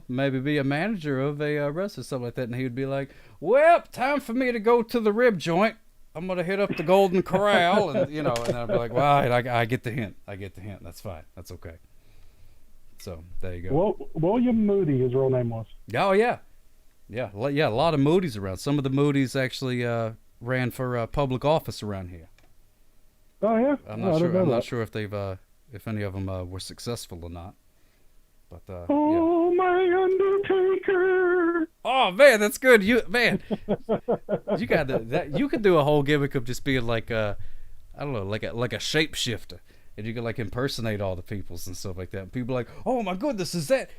maybe be a manager of a wrestler, something like that, and he would be like, well, time for me to go to the rib joint. I'm gonna hit up the Golden Corral, and and then I'd be like, well, I get the hint. That's fine. That's okay. So there you go. Well, William Moody, his real name was. Oh yeah. Yeah, a lot of Moody's around. Some of the Moody's actually ran for public office around here. Oh yeah, I'm not sure if they've if any of them were successful or not. But my Undertaker. Oh man, that's good. You got that. You could do a whole gimmick of just being like I don't know, like a shapeshifter. And you can like impersonate all the peoples and stuff like that. And people are like, oh my goodness, is that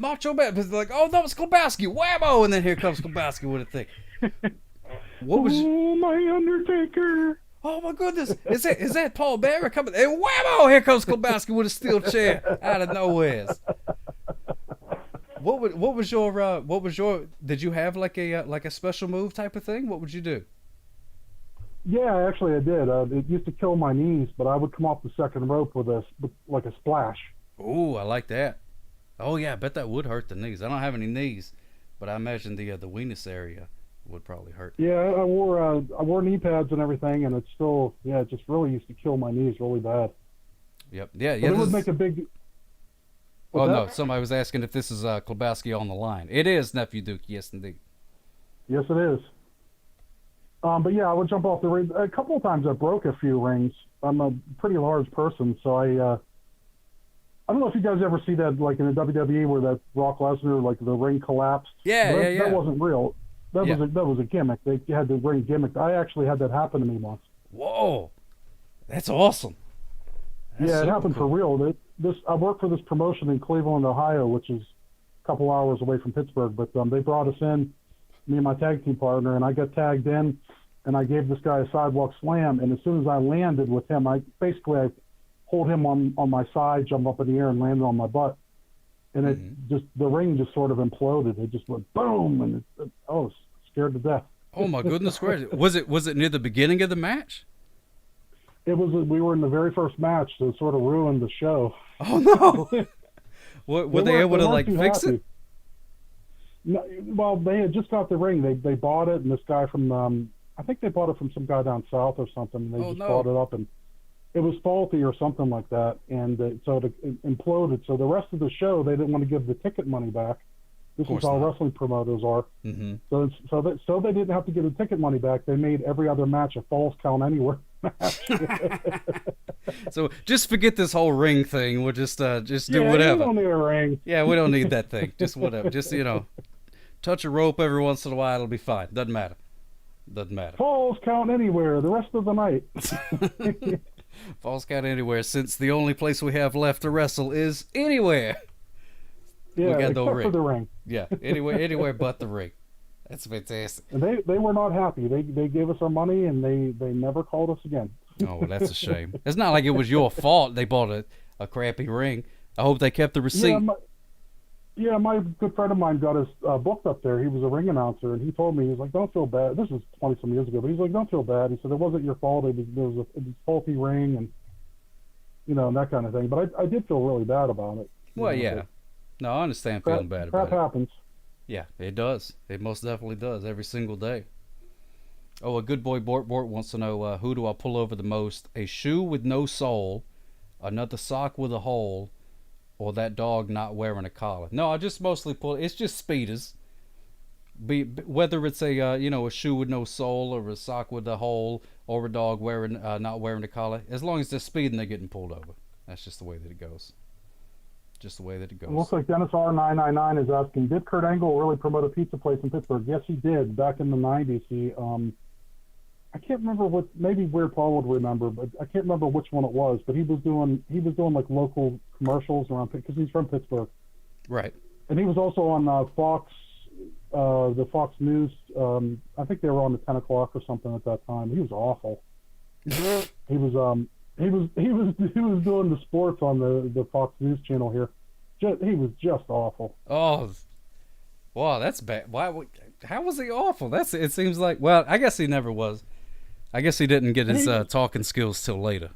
Macho Man? But they're like, oh, that was Klobowski, whammo! And then here comes Klobowski with a thing. What was? Oh my Undertaker! Oh my goodness, is that Paul Bearer coming? And whammo! Here comes Klobowski with a steel chair out of nowhere. What was your did you have like a special move type of thing? What would you do? Yeah, actually I did. It used to kill my knees, but I would come off the second rope with like a splash. Ooh, I like that. Oh yeah, I bet that would hurt the knees. I don't have any knees, but I imagine the weenus area would probably hurt. Yeah, I wore knee pads and everything, and it just really used to kill my knees really bad. Yep. Yeah. But it would make a big. Oh no! Somebody was asking if this is Klobowski on the line. It is, Nephew Duke. Yes, indeed. Yes, it is. But yeah, I would jump off the ring. A couple of times I broke a few rings. I'm a pretty large person, so I don't know if you guys ever see that, like in the WWE, where that Brock Lesnar, like the ring collapsed. Yeah. That wasn't real. That was a gimmick. They had the ring gimmick. I actually had that happen to me once. Whoa, that's awesome. That's it happened cool. for real. I worked for this promotion in Cleveland, Ohio, which is a couple hours away from Pittsburgh. But they brought us in, me and my tag team partner, and I got tagged in, and I gave this guy a sidewalk slam. And as soon as I landed with him, I hold him on my side, jump up in the air, and landed on my butt. And the ring just sort of imploded. It just went boom, and I was scared to death. Oh my goodness gracious! Was it near the beginning of the match? It was. We were in the very first match, so it sort of ruined the show. Oh no! Were they able to like fix it? No, well, they had just got the ring. They bought it, and this guy from I think they bought it from some guy down south or something. They bought it up, and it was faulty or something like that, and so it imploded. So the rest of the show, they didn't want to give the ticket money back. This is how wrestling promoters are. Mm-hmm. So they didn't have to give the ticket money back. They made every other match a Falls Count Anywhere match. So just forget this whole ring thing. We'll just do whatever. whatever. We don't need a ring. Yeah, we don't need that thing. Just whatever. Just touch a rope every once in a while. It'll be fine. Doesn't matter. Falls Count Anywhere the rest of the night. Falls Count Anywhere, since the only place we have left to wrestle is anywhere. Yeah, except for the ring. Yeah, anywhere but the ring. That's fantastic. And they were not happy. They gave us our money, and they never called us again. Oh, well, that's a shame. It's not like it was your fault they bought a crappy ring. I hope they kept the receipt. My good friend of mine got his booked up there. He was a ring announcer, and he told me, he was like, don't feel bad. This was 20-some years ago, but he's like, don't feel bad. He said, it wasn't your fault. It was a faulty ring, and, and that kind of thing. But I did feel really bad about it. Well, yeah. No, I understand feeling bad about it. Crap happens. Yeah, it does. It most definitely does every single day. Oh, a good boy Bort wants to know, who do I pull over the most? A shoe with no sole, another sock with a hole, or that dog not wearing a collar? No, I just mostly pull. It's just speeders. Whether it's a shoe with no sole, or a sock with a hole, or a dog not wearing a collar, as long as they're speeding, they're getting pulled over. That's just the way that it goes. Just the way that it goes. It looks like Dennis R999 is asking, did Kurt Angle really promote a pizza place in Pittsburgh? Yes, he did. Back in the 90s, I can't remember what. Maybe Weird Paul would remember, but I can't remember which one it was. But he was doing like local commercials around because he's from Pittsburgh, right? And he was also on Fox, the Fox News. I think they were on the 10 o'clock or something at that time. He was awful. He was doing the sports on the Fox News channel here. He was just awful. Oh, wow, that's bad. Why? How was he awful? It seems like. Well, I guess he never was. I guess he didn't get his talking skills till later.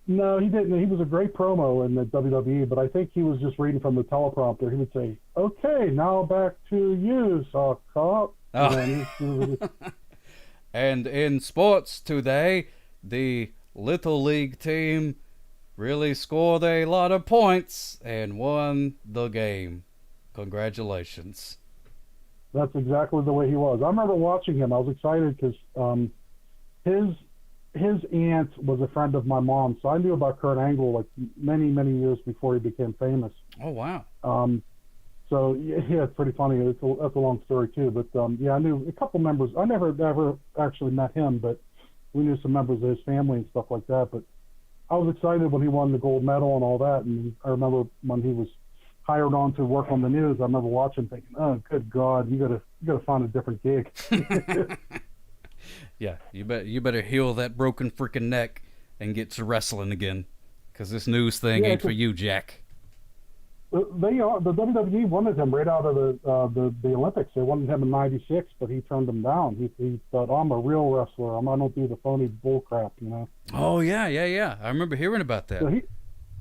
No, he didn't. He was a great promo in the WWE, but I think he was just reading from the teleprompter. He would say, "Okay, now back to you, Sock Cop." Oh. And in sports today, the Little League team really scored a lot of points and won the game. Congratulations. That's exactly the way he was. I remember watching him. I was excited because his aunt was a friend of my mom, so I knew about Kurt Angle like many, many years before he became famous. Oh, wow. So, yeah, it's pretty funny. That's a long story, too. But, I knew a couple members. I never actually met him, but we knew some members of his family and stuff like that. But I was excited when he won the gold medal and all that. And I remember when he was hired on to work on the news, I remember watching thinking, oh, good God, you gotta find a different gig. Yeah, you better heal that broken freaking neck and get to wrestling again, because this news thing ain't for you, Jack. The WWE wanted him right out of the Olympics. They wanted him in '96, but he turned them down. He thought, I'm a real wrestler. I don't do the phony bull crap, you know. Oh yeah. I remember hearing about that. So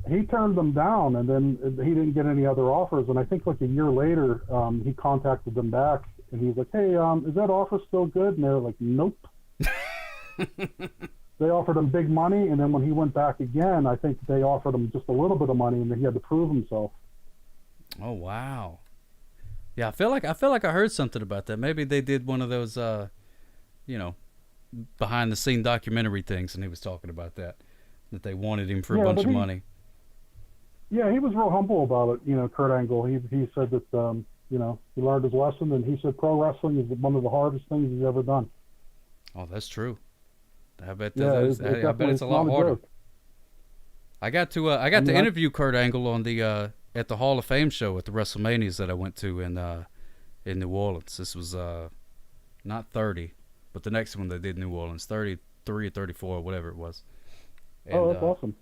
he turned them down, and then he didn't get any other offers. And I think like a year later, he contacted them back, and he was like, "Hey, is that offer still good?" And they were like, "Nope." They offered him big money, and then when he went back again, I think they offered him just a little bit of money, and then he had to prove himself. Oh wow. Yeah, I feel like I heard something about that. Maybe they did one of those, behind the scene documentary things, and he was talking about that they wanted him for a bunch of money. Yeah, he was real humble about it. You know, Kurt Angle. He said that he learned his lesson, and he said pro wrestling is one of the hardest things he's ever done. Oh, that's true. I bet I bet it's a lot harder. I got to interview Kurt Angle on the at the Hall of Fame show at the WrestleManias that I went to in New Orleans. This was not 30, but the next one they did in New Orleans, 33 or 34 or whatever it was. And, that's awesome.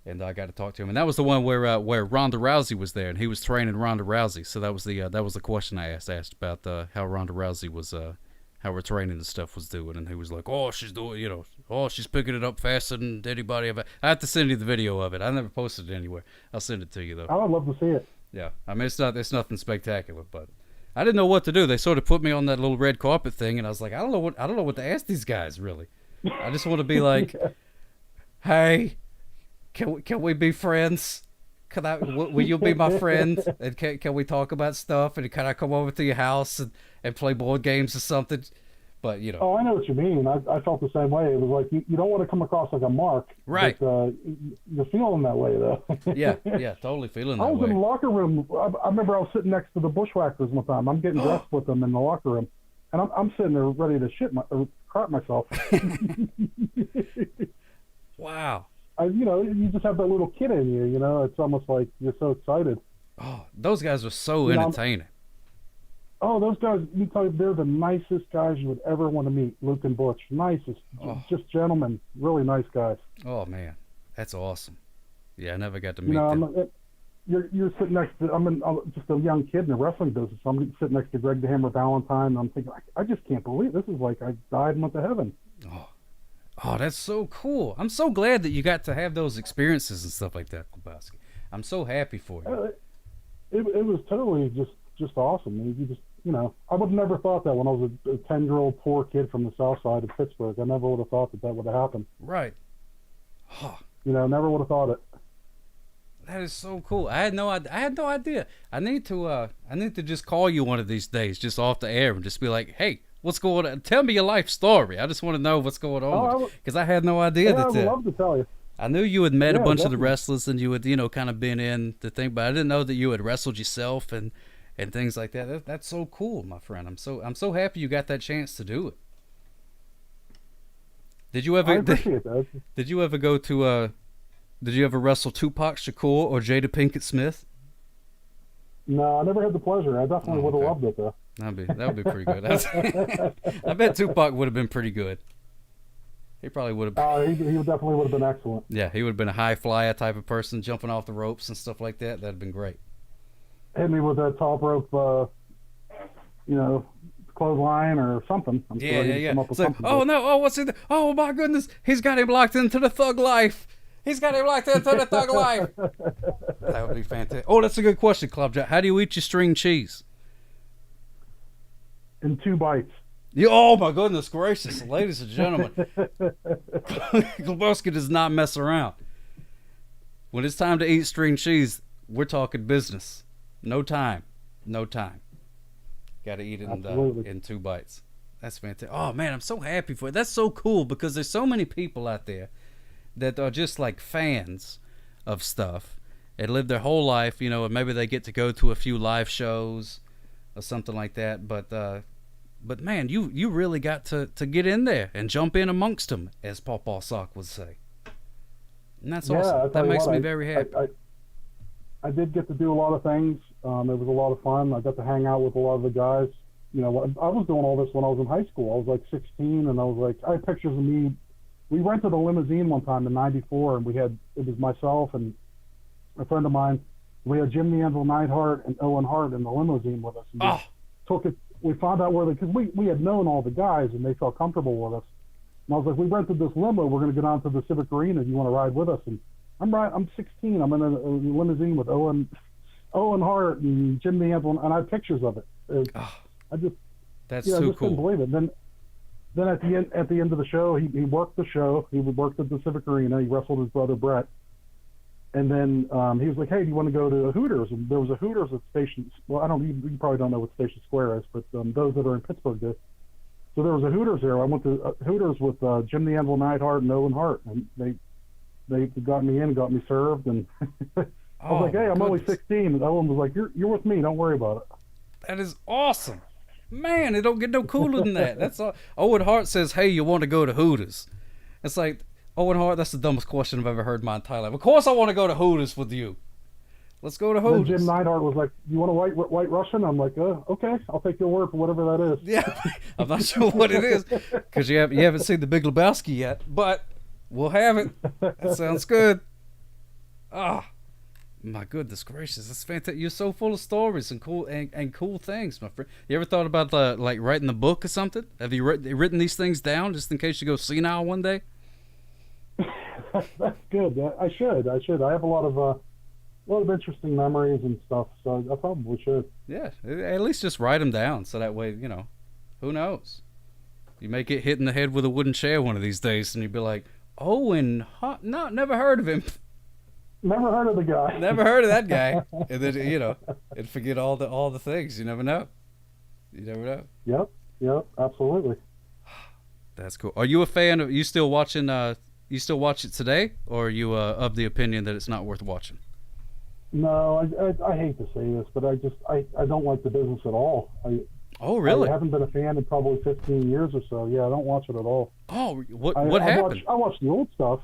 And I got to talk to him, and that was the one where Ronda Rousey was there, and he was training Ronda Rousey. So that was the question I asked about how Ronda Rousey was how her training and stuff was doing, and he was like, "Oh, she's doing, she's picking it up faster than anybody ever." I have to send you the video of it. I never posted it anywhere. I'll send it to you though. I would love to see it. Yeah, I mean it's nothing spectacular, but I didn't know what to do. They sort of put me on that little red carpet thing, and I was like, I don't know what to ask these guys really. I just want to be like, "Hey, can we be friends? Will you be my friend? And can we talk about stuff? And can I come over to your house and play board games or something?" But Oh, I know what you mean. I felt the same way. It was like you don't want to come across like a mark, right? But, you're feeling that way though. yeah, totally feeling that way. I was in the locker room. I remember I was sitting next to the Bushwhackers one time. I'm getting dressed with them in the locker room, and I'm sitting there ready to crap myself. Wow. You just have that little kid in you, it's almost like you're so excited. Oh, those guys are so entertaining. Those guys, they're the nicest guys you would ever want to meet. Luke and Butch, nicest, just gentlemen, really nice guys. Oh man, that's awesome. Yeah, I never got to meet them. You're sitting next to, I'm just a young kid in the wrestling business. I'm sitting next to Greg the Hammer Valentine, and I'm thinking, I just can't believe this is like I died and went to heaven. Oh, that's so cool. I'm so glad that you got to have those experiences and stuff like that, Klobowski. I'm so happy for you. It was totally just awesome. You just, I would have never thought that when I was a 10-year-old poor kid from the south side of Pittsburgh. I never would have thought that would have happened. Right. Never would have thought it. That is so cool. I had no idea. I need to just call you one of these days, just off the air, and just be like, "Hey, what's going on? Tell me your life story. I just want to know what's going on." Because I had no idea I would love to tell you. I knew you had met a bunch of the wrestlers, and you had, kind of been in the thing, but I didn't know that you had wrestled yourself and things like that. That's so cool, my friend. I'm so happy you got that chance to do it. Did you ever? I appreciate that. Did you ever go to? Did you ever wrestle Tupac Shakur or Jada Pinkett Smith? No, I never had the pleasure. I definitely would have loved it though. That would be pretty good. I bet Tupac would have been pretty good. He probably would have. He definitely would have been excellent. Yeah, he would have been a high flyer type of person, jumping off the ropes and stuff like that. That'd been great. Hit me with that top rope, clothesline or something. I'm sure he'd come up with something. Oh no! Oh, what's it? Oh my goodness! He's got him locked into the thug life. He's got him locked into the thug life. That would be fantastic. Oh, that's a good question, Club Jack. How do you eat your string cheese? In 2 bites. Oh my goodness gracious, ladies and gentlemen. Klobowski does not mess around. When it's time to eat string cheese, we're talking business. No time. Got to eat it in 2 bites. That's fantastic. Oh man, I'm so happy for it. That's so cool because there's so many people out there that are just like fans of stuff and live their whole life, and maybe they get to go to a few live shows or something like that. But man, you really got to get in there and jump in amongst them, as Pawpaw Sock would say. And that's awesome. That makes me very happy. I did get to do a lot of things. It was a lot of fun. I got to hang out with a lot of the guys. I was doing all this when I was in high school. I was like 16, and I had pictures of me. We rented a limousine one time in '94, and it was myself and a friend of mine, We had Jim the Anvil Neidhart and Owen Hart in the limousine with us. And we Oh, took it. We found out where because we had known all the guys and they felt comfortable with us. And I was like, we rented this limo. We're going to go down to the Civic Arena. Do you want to ride with us? And I'm 16. I'm in a limousine with Owen Hart and Jim the Anvil, and I have pictures of it. I just that's I too just couldn't cool. believe it. Then at the end of the show, he worked the show. He worked at the Civic Arena. He wrestled his brother Brett. And then he was like, "Hey, do you want to go to Hooters?" And there was a Hooters at Station. Well, I don't. You probably don't know what Station Square is, but those that are in Pittsburgh do. So there was a Hooters there. I went to Hooters with Jim the Anvil Neidhart and Owen Hart, and they got me in, got me served, and I was like, "Hey, I'm only 16." And Owen was like, "You're with me. Don't worry about it." That is awesome. Man, it don't get no cooler than that. That's all. Owen Hart says, "Hey, you want to go to Hooters?" It's like, Owen Hart, that's the dumbest question I've ever heard in my entire life. Of course I want to go to Hooters with you. Let's go to Then Hooters. Jim Neidhart was like, "You want a white Russian?" I'm like, "Okay, I'll take your word for whatever that is." Yeah, I'm not sure what it is because you haven't seen The Big Lebowski yet, but we'll have it. That sounds good. Ah, my goodness gracious, that's fantastic. You're so full of stories and cool things, my friend. You ever thought about like writing a book or something? Have you written these things down just in case you go senile one day? That's good. I should. I have a lot of interesting memories and stuff, so I probably should. Yeah, at least just write them down so that way, who knows? You may get hit in the head with a wooden chair one of these days and you'd be like, Owen, no, never heard of him. Never heard of the guy. Never heard of that guy. And then, and forget all the things. You never know. You never know. Yep, absolutely. That's cool. Are you a fan of, you still watching, you still watch it today? Or are you of the opinion that it's not worth watching? No, I hate to say this, but I don't like the business at all. Oh, really? I haven't been a fan in probably 15 years or so. Yeah, I don't watch it at all. Oh, what happened? I watch the old stuff.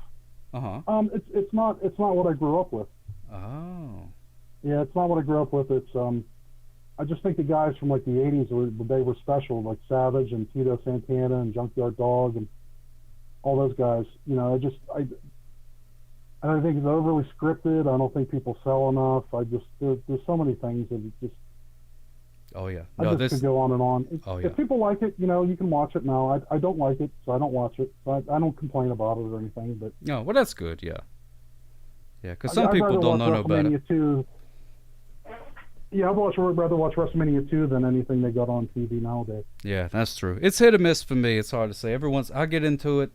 Uh-huh. It's not what I grew up with. Oh. Yeah, it's not what I grew up with. It's I just think the guys from like the 80s they were special, like Savage and Tito Santana and Junkyard Dog and all those guys. I think it's overly scripted. I don't think people sell enough. There's so many things that it just. Oh yeah. No, this could go on and on. Oh, yeah. If people like it, you can watch it now. I don't like it, so I don't watch it. So I don't complain about it or anything. But no, well that's good. Yeah. Yeah, because some people don't know about it. 2. Yeah, I'd rather watch WrestleMania 2 than anything they got on TV nowadays. Yeah, that's true. It's hit or miss for me. It's hard to say. I get into it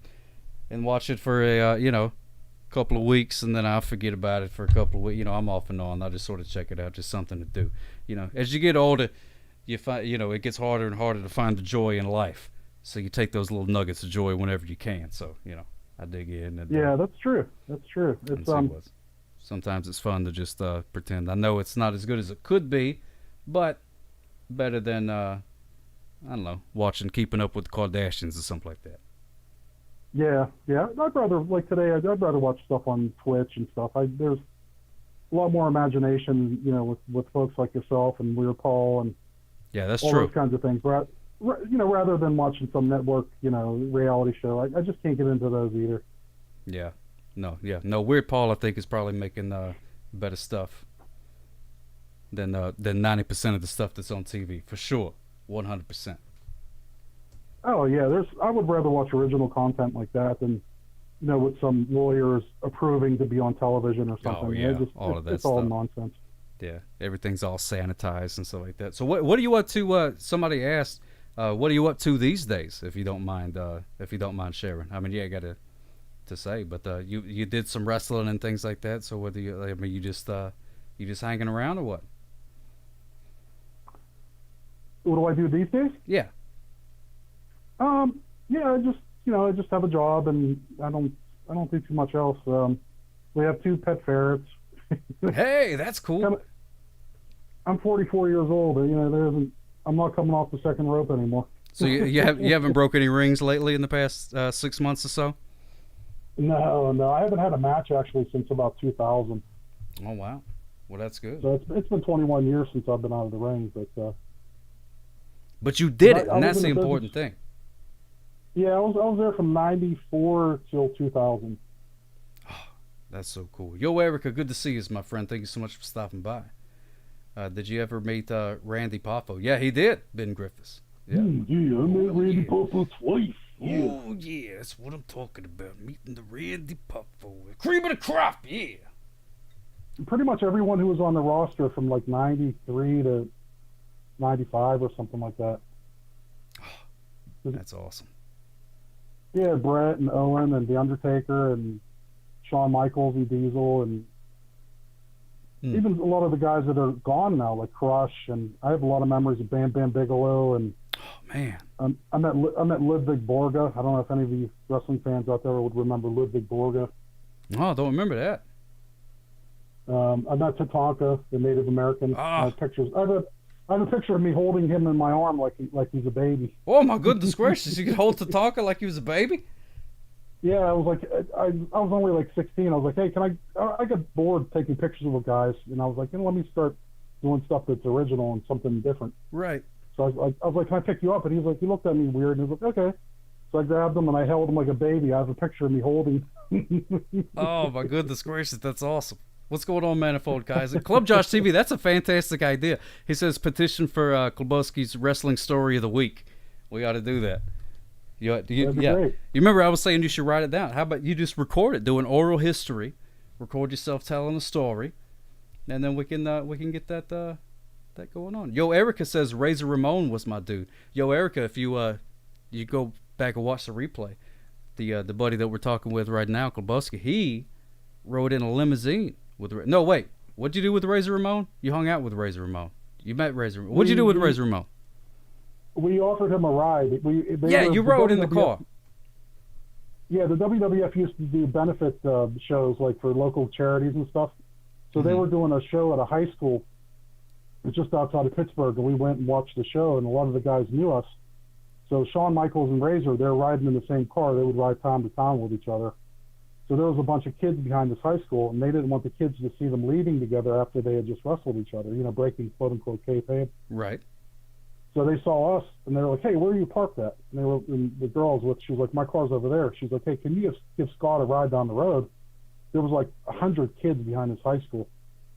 and watch it for a couple of weeks, and then I'll forget about it for a couple of weeks. I'm off and on. I just sort of check it out, just something to do. As you get older, you find it gets harder and harder to find the joy in life. So you take those little nuggets of joy whenever you can. So I dig in. And, yeah, that's true. That's true. It's sometimes it's fun to just pretend. I know it's not as good as it could be, but better than I don't know, watching Keeping Up with the Kardashians or something like that. Yeah. I'd rather, like today, I'd rather watch stuff on Twitch and stuff. There's a lot more imagination, with folks like yourself and Weird Paul and yeah, that's all true. those kinds of things. Rather than watching some network, reality show. I just can't get into those either. Yeah. No. Weird Paul, I think, is probably making better stuff than 90% of the stuff that's on TV, for sure, 100%. Oh yeah, I would rather watch original content like that than, with some lawyers approving to be on television or something. Oh yeah, all of that it's stuff. all nonsense. Yeah, everything's all sanitized and stuff like that. So what are you up to? Somebody asked, what are you up to these days? If you don't mind sharing. I mean, yeah, I got to say, but you did some wrestling and things like that. So whether you just hanging around or what? What do I do these days? Yeah. Yeah, I just have a job and I don't do too much else. We have 2 pet ferrets. Hey, that's cool. I'm 44 years old. I'm not coming off the second rope anymore. So you haven't broke any rings lately in the past 6 months or so? No, I haven't had a match actually since about 2000. Oh wow, well that's good. So it's been 21 years since I've been out of the ring, but you did it, and that's the important thing. Yeah, I was there from '94 till 2000. That's so cool. Yo, Erica, good to see you, my friend. Thank you so much for stopping by. Did you ever meet Randy Poffo? Yeah, he did. Ben Griffiths. Yeah. Yeah, I met Randy Poffo twice. Yeah. Oh, yeah, that's what I'm talking about. Meeting the Randy Poffo. Cream of the crop, yeah. Pretty much everyone who was on the roster from like 93 to 95 or something like that. That's awesome. Yeah, Brett and Owen and The Undertaker and Shawn Michaels and Diesel and even a lot of the guys that are gone now, like Crush, and I have a lot of memories of Bam Bam Bigelow and man, I met Ludwig Borga. I don't know if any of you wrestling fans out there would remember Ludwig Borga. Oh, I don't remember that. I met Tatanka, the Native American. Pictures. I have a picture of me holding him in my arm like he's a baby. Oh my goodness gracious! You could hold Tatanka like he was a baby. Yeah, I was like, I was only like 16. I was like, hey, can I got bored taking pictures of guys, and I was like, let me start doing stuff that's original and something different. Right. So I was like, can I pick you up? And he was like, he looked at me weird, and he was like, okay. So I grabbed him and I held him like a baby. I have a picture of me holding. Oh my goodness gracious, that's awesome. What's going on, Manifold guys? At Club Josh TV, that's a fantastic idea. He says petition for Klobowski's Wrestling Story of the Week. We ought to do that. Yeah. You remember I was saying you should write it down. How about you just record it, do an oral history, record yourself telling a story, and then we can get that going on. Yo, Erica says Razor Ramon was my dude. Yo, Erica, if you go back and watch the replay, the buddy that we're talking with right now, Klobowski, he rode in a limousine with. No, wait. What'd you do with Razor Ramon? You hung out with Razor Ramon. You met Razor Ramon. What'd you do with Razor Ramon? We offered him a ride. You rode in the car. Yeah, the WWF used to do benefit shows like for local charities and stuff. So they were doing a show at a high school. It was just outside of Pittsburgh, and we went and watched the show, and a lot of the guys knew us. So Shawn Michaels and Razor, they're riding in the same car. They would ride town to town with each other. So there was a bunch of kids behind this high school, and they didn't want the kids to see them leaving together after they had just wrestled each other, breaking quote-unquote kayfabe. Right. So they saw us, and they were like, hey, where are you parked at? And the girls, she was like, my car's over there. She's like, hey, can you give Scott a ride down the road? There was like 100 kids behind this high school.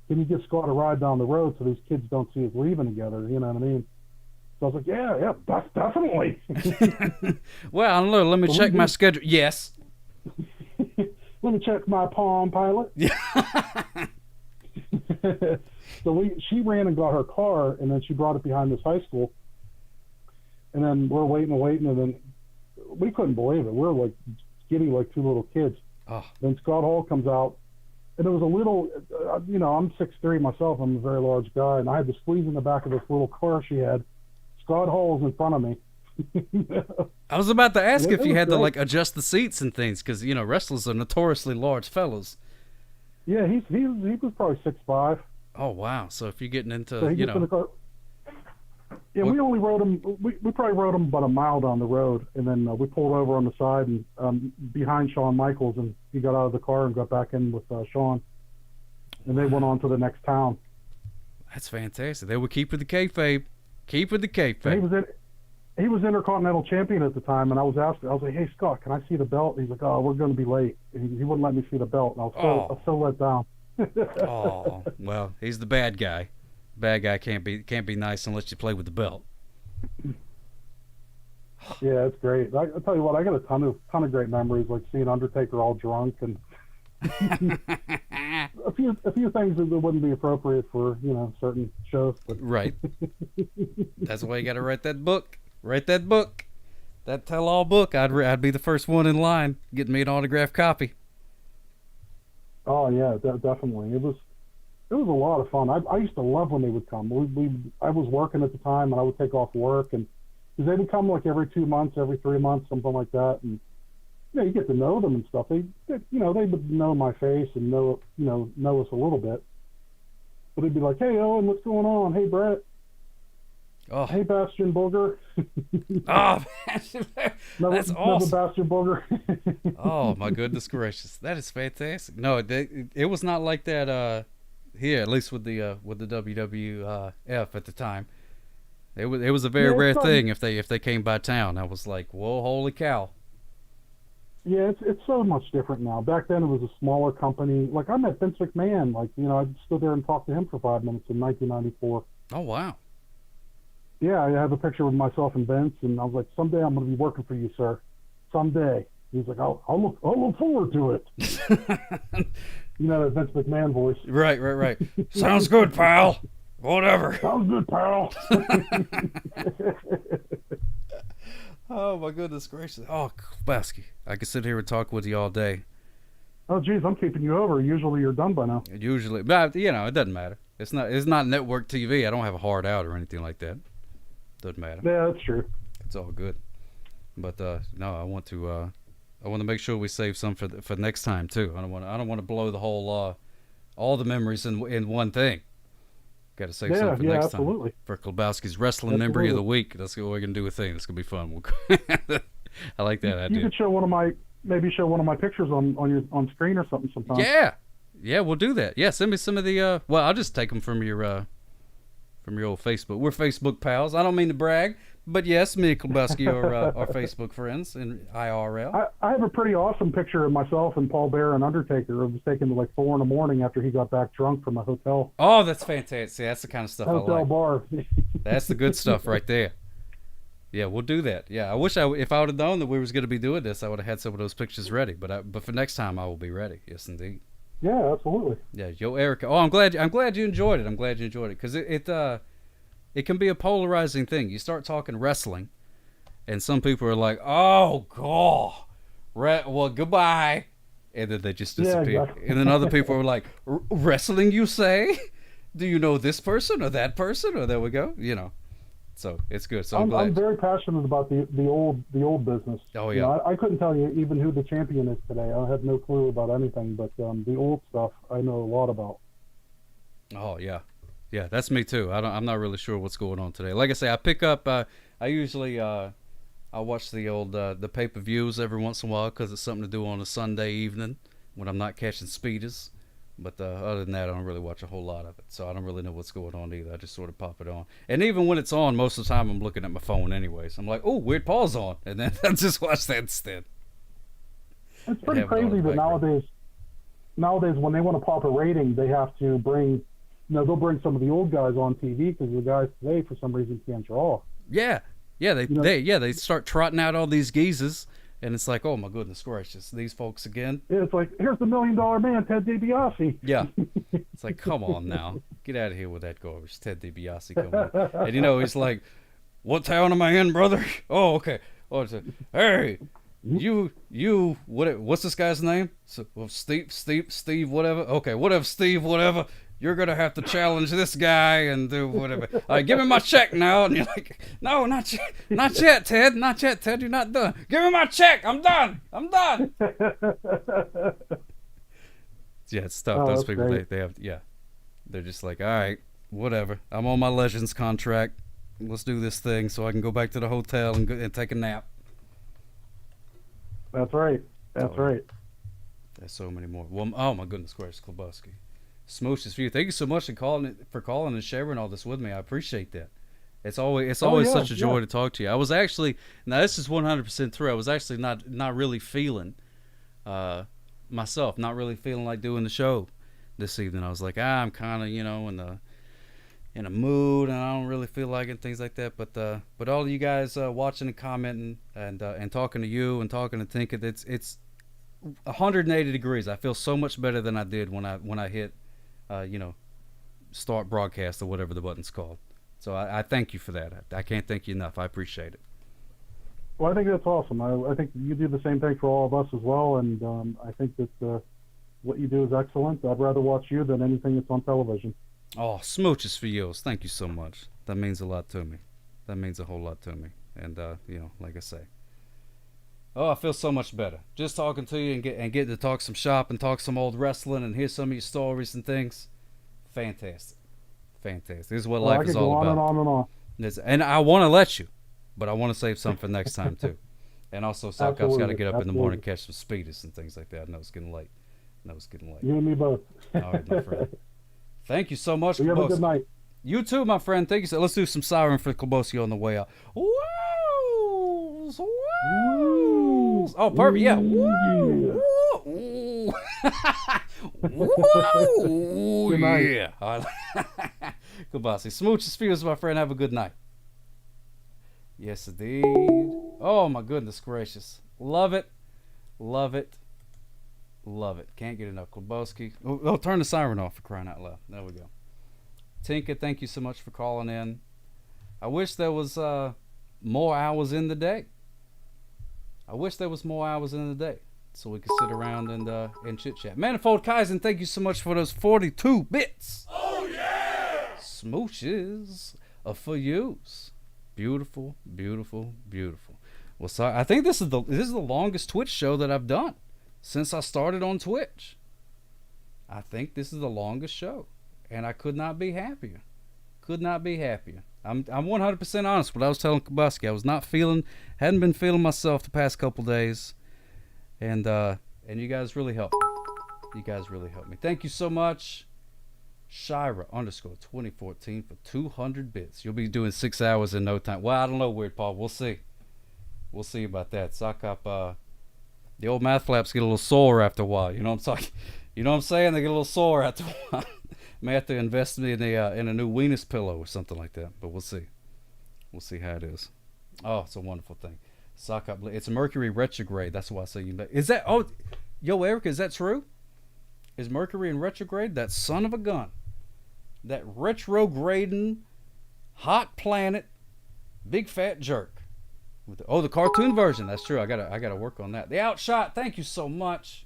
Can you give Scott a ride down the road so these kids don't see us leaving together? You know what I mean? So I was like, yeah, definitely. Well, I don't know. Let me check my schedule. Yes. Let me check my Palm Pilot. Yeah. So she ran and got her car, and then she brought it behind this high school. And then we're waiting, and then we couldn't believe it. We're like giddy like two little kids. Oh. Then Scott Hall comes out, and it was a little, I'm 6'3" myself. I'm a very large guy, and I had to squeeze in the back of this little car she had. Scott Hall was in front of me. I was about to ask if you had to like adjust the seats and things, because wrestlers are notoriously large fellows. Yeah, he was probably 6'5". Oh wow! So if you're getting into in the car. Yeah, we only rode him. We probably rode him about a mile down the road, and then we pulled over on the side and behind Shawn Michaels, and he got out of the car and got back in with Shawn, and they went on to the next town. That's fantastic. They would keep with the kayfabe. Keep with the kayfabe. He was Intercontinental Champion at the time, and I was like, hey, Scott, can I see the belt? And he's like, oh, we're going to be late. And he wouldn't let me see the belt, and I was so let down. Oh, well, he's the bad guy. Bad guy can't be nice unless you play with the belt. Yeah, it's great. I tell you what, I got a ton of great memories, like seeing Undertaker all drunk and a few things that wouldn't be appropriate for certain shows. But. Right. That's why you got to write that book. Write that book. That tell-all book. I'd be the first one in line getting me an autographed copy. Oh yeah, definitely. It was a lot of fun. I used to love when they would come. I was working at the time, and I would take off work, and because they would come like every 2 months, every 3 months, something like that, and you get to know them and stuff. They would know my face and know us a little bit. But it'd be like, hey Owen, what's going on? Hey Brett. Oh. Hey Bastion Booger. Oh, that's awesome. Never Bastion Booger. Oh my goodness gracious, that is fantastic. No, it was not like that here, at least with the WWF at the time. It was a very rare thing if they came by town. I was like, whoa, holy cow. Yeah, it's so much different now. Back then, it was a smaller company. Like, I met Vince McMahon. Like, I stood there and talked to him for 5 minutes in 1994. Oh, wow. Yeah, I have a picture with myself and Vince, and I was like, someday I'm going to be working for you, sir. Someday. He's like, I'll look forward to it. That Vince McMahon voice. Right. Sounds good, pal. Whatever. Sounds good, pal. Oh, my goodness gracious. Oh, Basky, I could sit here and talk with you all day. Oh, geez, I'm keeping you over. Usually you're done by now. Usually, but, it doesn't matter. It's not network TV. I don't have a hard out or anything like that. Doesn't matter. Yeah, that's true. It's all good. But no, I want to make sure we save some for next time too. I don't want to blow the whole all the memories in one thing. Got to save some for next absolutely. time. For Klobowski's Wrestling Memory of the Week. That's what we're gonna do a thing. It's gonna be fun. I like that idea. You could show one of my pictures on screen or something sometime. Yeah, we'll do that. Yeah, send me some of the. Well, I'll just take them from your old Facebook. We're Facebook pals. I don't mean to brag, but yes, me and Klobowski are Facebook friends in IRL. I have a pretty awesome picture of myself and Paul Bearer and Undertaker. It was taken at like 4 a.m. after he got back drunk from a hotel. Oh, that's fantastic. That's the kind of stuff I like. Hotel bar. That's the good stuff right there. Yeah, we'll do that. Yeah, I wish if I would have known that we was going to be doing this, I would have had some of those pictures ready. But for next time, I will be ready. Yes, indeed. Yeah, absolutely. Yeah, yo, Erica. Oh, I'm glad you enjoyed it. I'm glad you enjoyed it because it can be a polarizing thing. You start talking wrestling, and some people are like, "Oh, God, well, goodbye," and then they just disappear. Yeah, exactly. And then other people are like, "Wrestling, you say? Do you know this person or that person?" Or there we go. So it's good. So I'm very passionate about the old business. Oh yeah. I couldn't tell you even who the champion is today. I have no clue about anything, but the old stuff I know a lot about. Oh yeah, that's me too. I'm not really sure what's going on today. Like I say, I pick up. I usually I watch the old the pay-per-views every once in a while because it's something to do on a Sunday evening when I'm not catching speeders. But other than that, I don't really watch a whole lot of it. So I don't really know what's going on either. I just sort of pop it on. And even when it's on, most of the time I'm looking at my phone anyways. I'm like, oh, weird pause on. And then I just watch that instead. It's pretty crazy that nowadays when they want to pop a rating, they have to bring, they'll bring some of the old guys on TV because the guys today, for some reason, can't draw. Yeah. They start trotting out all these geezers. And it's like, oh my goodness gracious, these folks again. Yeah, it's like, here's the $1 Million Man, Ted DiBiase. Yeah, it's like, come on now, get out of here with that garbage, Ted DiBiase coming. And he's like, what town am I in, brother? Oh, okay. Oh, it's hey, you, what's this guy's name? So, well, Steve, whatever. Okay, whatever, Steve, whatever. You're going to have to challenge this guy and do whatever. All right, give me my check now. And you're like, no, not yet, Ted. Not yet, Ted. You're not done. Give me my check. I'm done. Yeah, it's tough. Those people, they have, they're just like, all right, whatever. I'm on my Legends contract. Let's do this thing so I can go back to the hotel and take a nap. That's right. Right. There's so many more. Well, oh, my goodness gracious, Klobowski. Smooches for you. Thank you so much for calling and sharing all this with me. I appreciate that. It's always such a joy to talk to you. I was actually, now this is 100% true. I was actually not really feeling myself, not really feeling like doing the show this evening. I was like, I'm kind of, in a mood and I don't really feel like it, things like that. But all of you guys watching and commenting and talking to you and talking to Tinker, it's 180 degrees. I feel so much better than I did when I hit start broadcast or whatever the button's called. So I thank you for that. I can't thank you enough. I appreciate it. Well, I think that's awesome. I think you do the same thing for all of us as well, and I think that what you do is excellent. I'd rather watch you than anything that's on television. Oh, smooches for you. Thank you so much. That means a lot to me. That means a whole lot to me. And like I say, oh, I feel so much better just talking to you and getting to talk some shop and talk some old wrestling and hear some of your stories and things. Fantastic. This is what life is all about. I could go on and on and on. And I want to let you, but I want to save some for next time too. And also, South Cup's got to get up in the morning and catch some speeders and things like that. I know it's getting late. You and me both. All right, my friend. Thank you so much, You have a good night. You too, my friend. Thank you. So let's do some siren for Klobowski on the way out. Woo! balls. Oh, perfect. Yeah. Woo! Ooh. Woo! Good night. Yeah. All right. Goodbye. See, smooches, feels, my friend. Have a good night. Yes, indeed. Oh, my goodness gracious. Love it. Love it. Love it. Can't get enough. Klobowski. Oh, turn the siren off for crying out loud. There we go. Tinka, thank you so much for calling in. I wish there was more hours in the day. I wish there was more hours in the day so we could sit around and chit chat. Manifold Kaizen, thank you so much for those 42 bits. Oh yeah! Smooches are for yous. Beautiful, beautiful, beautiful. Well, sorry, I think this is the longest Twitch show that I've done since I started on Twitch. I think this is the longest show, and I could not be happier. Could not be happier. I'm 100% honest. What I was telling Kubuski, I was hadn't been feeling myself the past couple days, and you guys really helped me. You guys really helped me. Thank you so much, Shira_2014 for 200 bits. You'll be doing 6 hours in no time. Well, I don't know, Weird Paul. We'll see. We'll see about that. Sock up. The old math flaps get a little sore after a while. You know what I'm talking? You know what I'm saying? They get a little sore after a while. May have to invest in a new Venus pillow or something like that. But we'll see. We'll see how it is. Oh, it's a wonderful thing. Sock up. It's Mercury retrograde. That's why I say you. Is that? Oh, yo, Eric, is that true? Is Mercury in retrograde? That son of a gun. That retrograding, hot planet, big fat jerk. The cartoon version. That's true. I gotta work on that. The Outshot. Thank you so much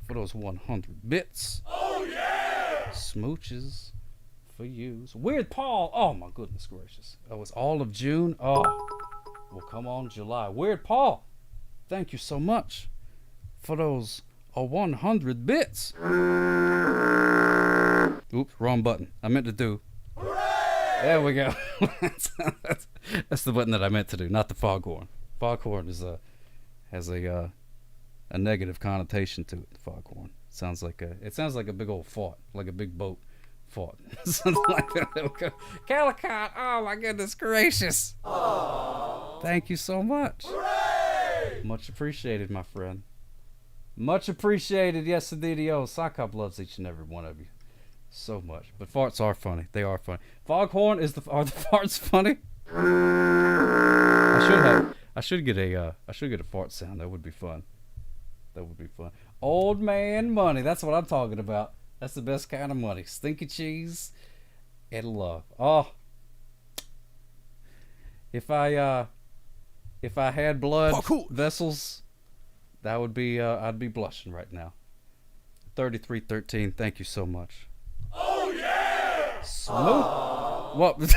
for those 100 bits. Oh yeah! Smooches for you. Weird Paul. Oh my goodness gracious. Oh, it's all of June. Oh, well, come on, July. Weird Paul. Thank you so much for those 100 bits. Oops, wrong button. I meant to do. Hooray! There we go. That's the button that I meant to do, not the foghorn. Foghorn has a negative connotation to it. The foghorn sounds like a big old fart, like a big boat fart, something like that. There we go. Calicot. Oh my goodness gracious! Aww. Thank you so much. Hooray! Much appreciated, my friend. Much appreciated. Yes, indeed. Sockop loves each and every one of you so much. But farts are funny. They are funny. Foghorn are the farts funny? I should get a fart sound. That would be fun. That would be fun. Old man money. That's what I'm talking about. That's the best kind of money. Stinky cheese and love. Oh, if I had blood vessels, that would be I'd be blushing right now. 3313. Thank you so much. Oh yeah! Smooch. What?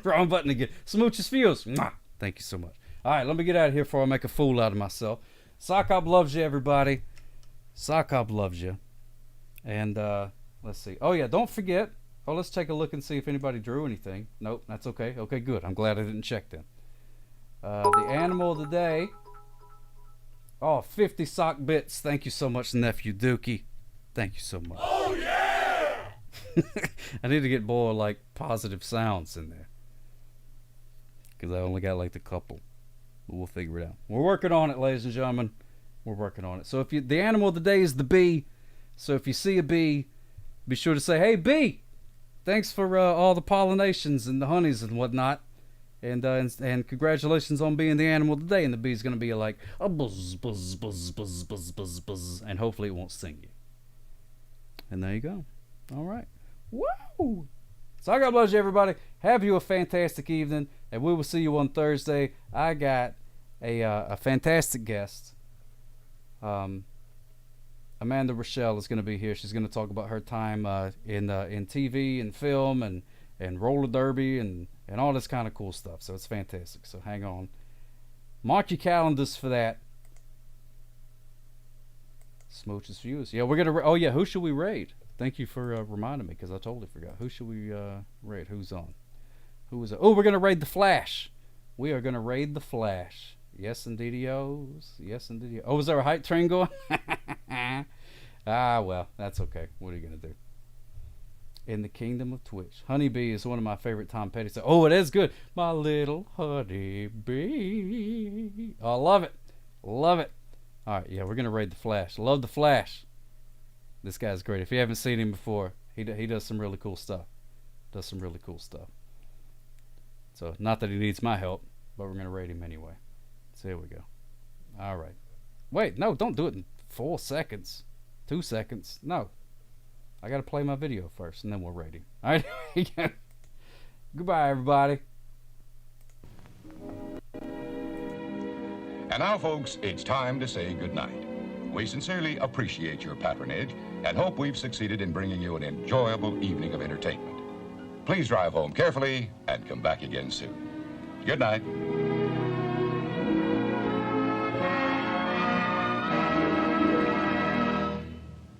Wrong button again. Smooches feels. Mwah. Thank you so much. All right, let me get out of here before I make a fool out of myself. Sockop loves you, everybody. Sockop loves you. And let's see. Oh yeah, don't forget. Oh, let's take a look and see if anybody drew anything. Nope, that's okay. Okay, good. I'm glad I didn't check then. The animal of the day. Oh, 50 sock bits. Thank you so much, nephew Dookie. Thank you so much. Oh yeah! I need to get more like positive sounds in there, because I only got like the couple. But we'll figure it out. We're working on it, ladies and gentlemen. We're working on it. So if the animal of the day is the bee. So if you see a bee, be sure to say, "Hey bee, thanks for all the pollinations and the honeys and whatnot, and congratulations on being the animal of the day." And the bee's gonna be like, "A buzz buzz buzz buzz buzz buzz buzz," and hopefully it won't sting you. And there you go. All right. Woo! So God bless you, everybody. Have you a fantastic evening, and we will see you on Thursday. I got a fantastic guest. Amanda Rochelle is going to be here. She's going to talk about her time in TV and film and roller derby and all this kind of cool stuff. So it's fantastic. So hang on. Mark your calendars for that. Smooches views. Yeah, we're going to... Oh, yeah. Who should we raid? Thank you for reminding me, because I totally forgot. Who should we raid? Who's on? Who is it? Oh, we're going to raid the Flash. We are going to raid the Flash. Yes, indeedios. Yes, indeed. Oh, was there a hype train going? Well, that's okay. What are you going to do? In the kingdom of Twitch. Honeybee is one of my favorite Tom Petty songs. Oh, it is good. My little honeybee. Oh, I love it. Love it. All right, yeah, we're gonna raid the Flash. Love the Flash. This guy's great. If you haven't seen him before, he does some really cool stuff. So not that he needs my help, but we're gonna raid him anyway. So here we go. All right. Wait, no, don't do it in 4 seconds, 2 seconds. No, I gotta play my video first, and then we'll raid him. All right. Goodbye, everybody. And now, folks, it's time to say goodnight. We sincerely appreciate your patronage and hope we've succeeded in bringing you an enjoyable evening of entertainment. Please drive home carefully and come back again soon. Good night.